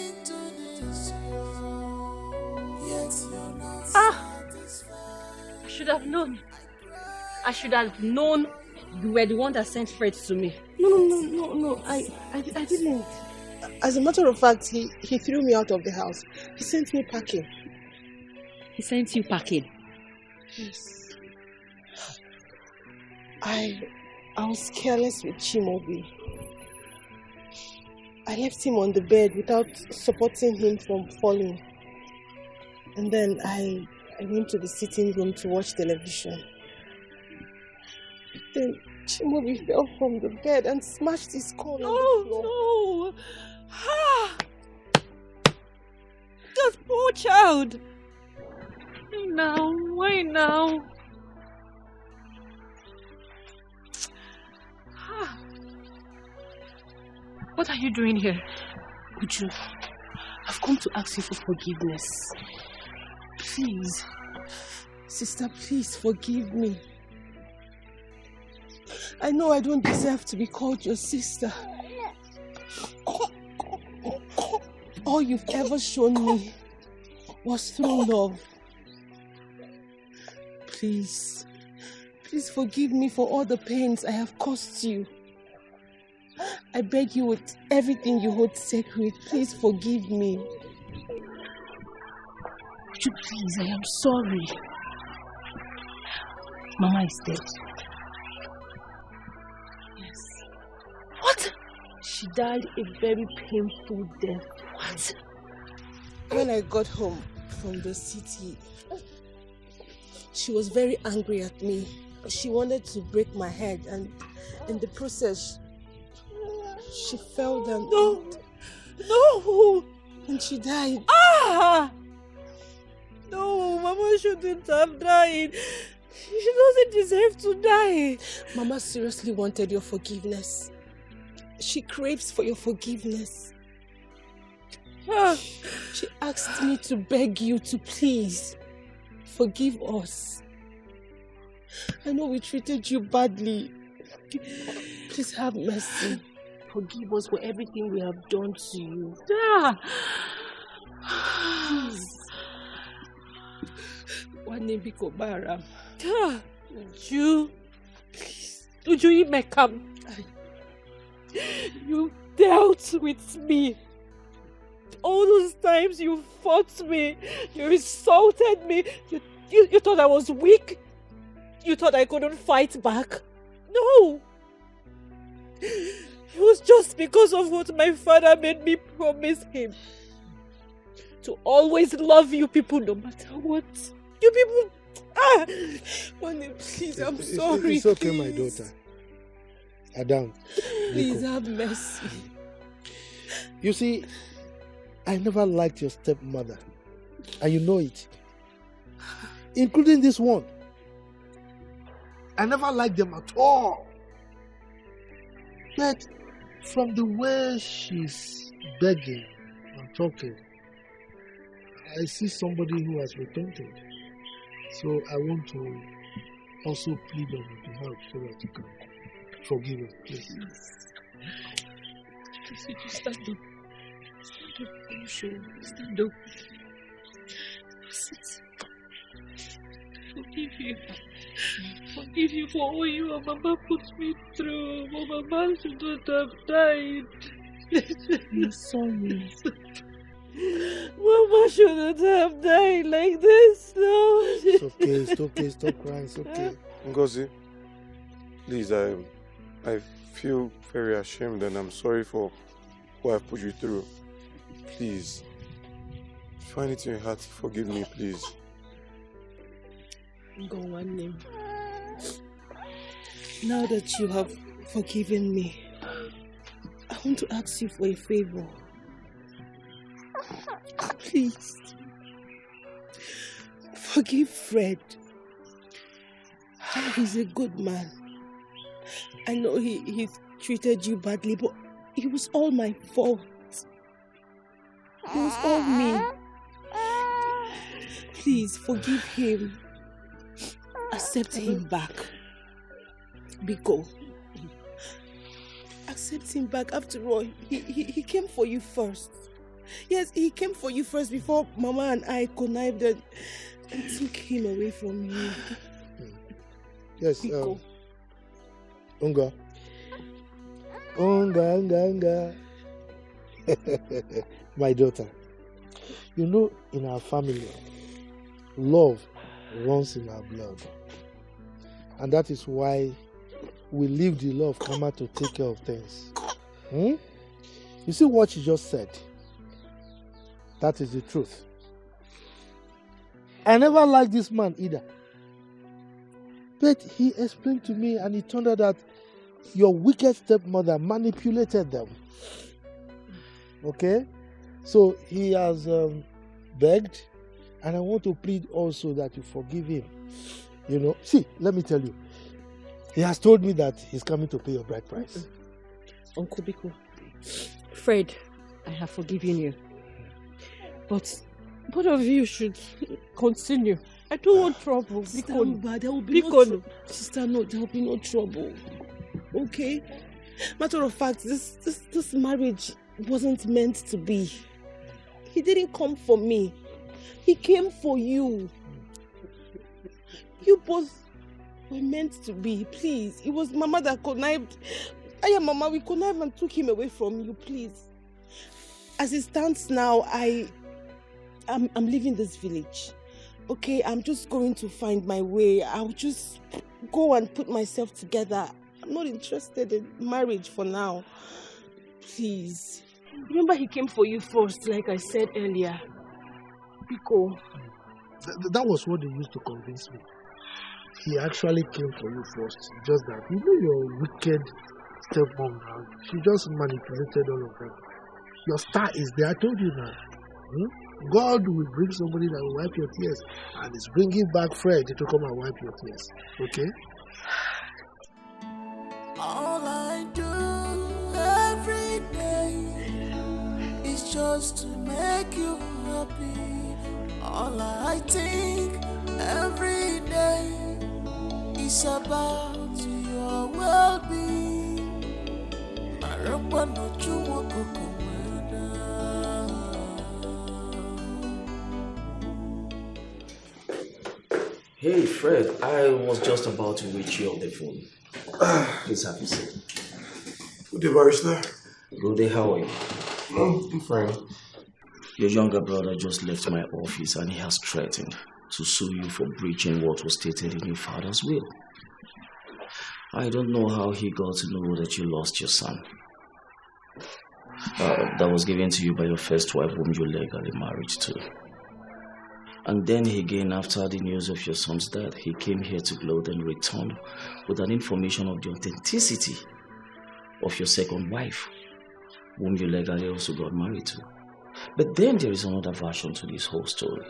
into this world, yet you're not satisfied. I should have known. I should have known you were the one that sent Fred to me. No. I didn't. As a matter of fact, he threw me out of the house. He sent me packing. He sent you packing? Yes. I was careless with Chimobi. I left him on the bed without supporting him from falling. And then I went to the sitting room to watch television. Then Chimobi fell from the bed and smashed his skull on the floor. Oh, no! That poor child! Why now? What are you doing here? Uju, I've come to ask you for forgiveness. Please. Sister, please forgive me. I know I don't deserve to be called your sister. All you've ever shown me was through love. Please forgive me for all the pains I have caused you. I beg you with everything you hold sacred, please forgive me. Would you please, I am sorry. Mama is dead. Yes. What? She died a very painful death. What? When I got home from the city, she was very angry at me. She wanted to break my head, and in the process, she fell down. No! And she died. No, Mama shouldn't have died. She doesn't deserve to die. Mama seriously wanted your forgiveness. She craves for your forgiveness. She asked me to beg you to please forgive us. I know we treated you badly. Please have mercy. Forgive us for everything we have done to you. Please. Wanebiko Baram. Uju. Please. Uju Imekam. You dealt with me. All those times you fought me, you insulted me, you thought I was weak? You thought I couldn't fight back? No! It was just because of what my father made me promise him. To always love you people no matter what. You people... Mane, please, I'm sorry. It's okay, my daughter. Adam. Please have mercy. You see, I never liked your stepmother. And you know it. Including this one. I never liked them at all. Yet, from the way she's begging and talking, I see somebody who has repented. So I want to also plead on your behalf so that you can forgive us, please. Stand up. Stand up. Stand up. Sit. Forgive you. Forgive you for all your mama put me through. My mama should not have died. I'm sorry. Mama shouldn't have died like this, no. It's okay, it's okay, stop crying, it's okay. Ngozi, please, I feel very ashamed and I'm sorry for what I've put you through. Please, find it in your heart to forgive me, please. Go one name. Now that you have forgiven me, I want to ask you for a favor. Please. Forgive Fred. He's a good man. I know he treated you badly, but it was all my fault. It was all me. Please forgive him. Accept him back. Biko. Accept him back. After all, he came for you first. Yes, he came for you first before Mama and I connived and took him away from you. Yes, Biko. Unga. Unga. My daughter, you know, in our family, love runs in our blood. And that is why we leave the law of karma to take care of things. You see what she just said? That is the truth. I never liked this man either. But he explained to me and it turned out that your wicked stepmother manipulated them. Okay? So he has begged, and I want to plead also that you forgive him. You know, see, let me tell you. He has told me that he's coming to pay your bride price. Uncle Biko, Fred, I have forgiven you. But both of you should continue. I don't want trouble. Sister, there will be no trouble. Sister, no, there will be no trouble. Okay? Matter of fact, this marriage wasn't meant to be. He didn't come for me. He came for you. You both were meant to be. Please. It was Mama that connived. Mama, we connived and took him away from you. Please. As it stands now, I'm leaving this village. Okay, I'm just going to find my way. I'll just go and put myself together. I'm not interested in marriage for now. Please. Remember he came for you first, like I said earlier. Biko. That was what they used to convince me. He actually came for you first. Just that, you know, your wicked stepmom now. She just manipulated all of them. Your star is there. I told you now. God will bring somebody that will wipe your tears, and is bringing back Fred to come and wipe your tears. Okay? All I do every day is just to make you happy. All I think every day is about your your well-being. Marapa no chuwa kukumada. Hey Fred, I was just about to reach you on the phone. Please have a seat. Good day, barrister. Good day, how are you? I'm fine. Your younger brother just left my office and he has threatened to sue you for breaching what was stated in your father's will. I don't know how he got to know that you lost your son. That was given to you by your first wife whom you legally married to. And then again, after the news of your son's death, he came here to gloat and returned with an information of the authenticity of your second wife, whom you legally also got married to. But then there is another version to this whole story.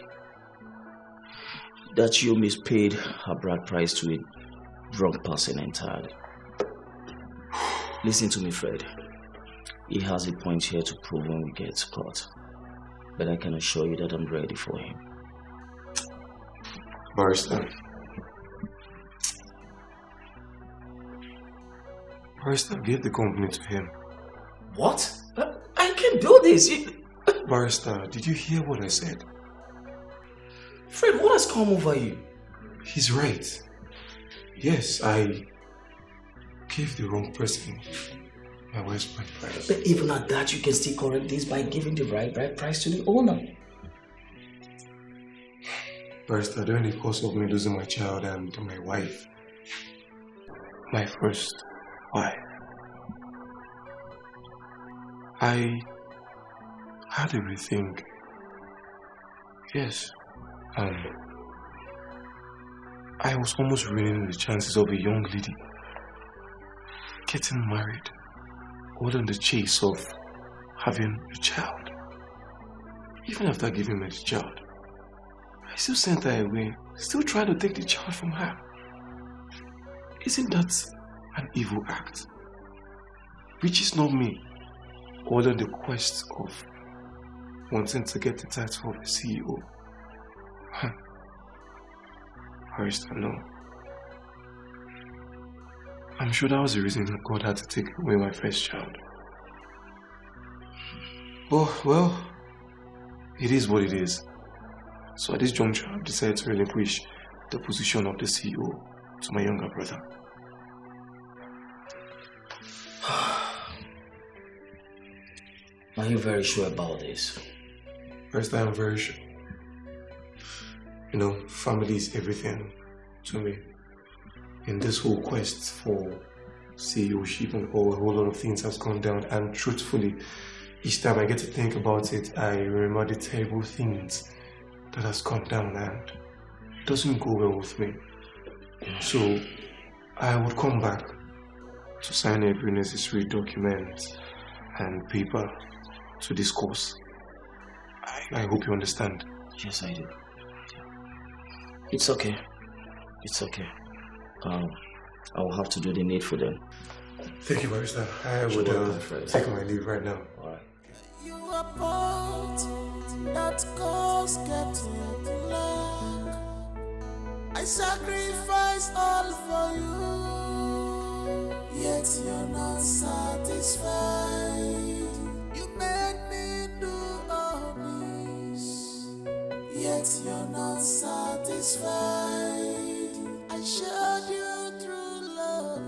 That you mispaid her bride price to a wrong person entirely. Listen to me, Fred. He has a point here to prove when we get to court. But I can assure you that I'm ready for him. Barrister. Barrister, give the company to him. What? I can do this. Barrister, did you hear what I said? Fred, what has come over you? He's right. Yes, I gave the wrong person my wife's bride price. But even at that, you can still correct this by giving the right bride price to the owner. Barrister, during the course of me losing my child and my wife, my first wife, I had everything. Yes. I was almost ruining the chances of a young lady getting married, all in the chase of having a child. Even after giving me the child, I still sent her away, still trying to take the child from her. Isn't that an evil act? Which is not me, all in the quest of wanting to get the title of the CEO. Barrister, no. I'm sure that was the reason God had to take away my first child. Oh, well, it is what it is. So at this juncture, I've decided to relinquish the position of the CEO to my younger brother. Are you very sure about this? First, I am very sure. You know, family is everything to me. In this whole quest for CEOship and a whole lot of things has gone down, and truthfully, each time I get to think about it, I remember the terrible things that has gone down, and it doesn't go well with me. So I would come back to sign every necessary document and paper to discuss. I hope you understand. Yes, I do. It's okay. It's okay. I will have to do the needful then. Thank you, Barrister. I would take my leave right now. Alright. You are part that cause kept you black. I sacrificed all for you, yet you're not satisfied. You made me do all this, yet you're not satisfied. I showed you true love,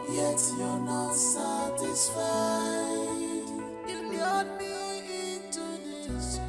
yet you're not satisfied. You lured me into this.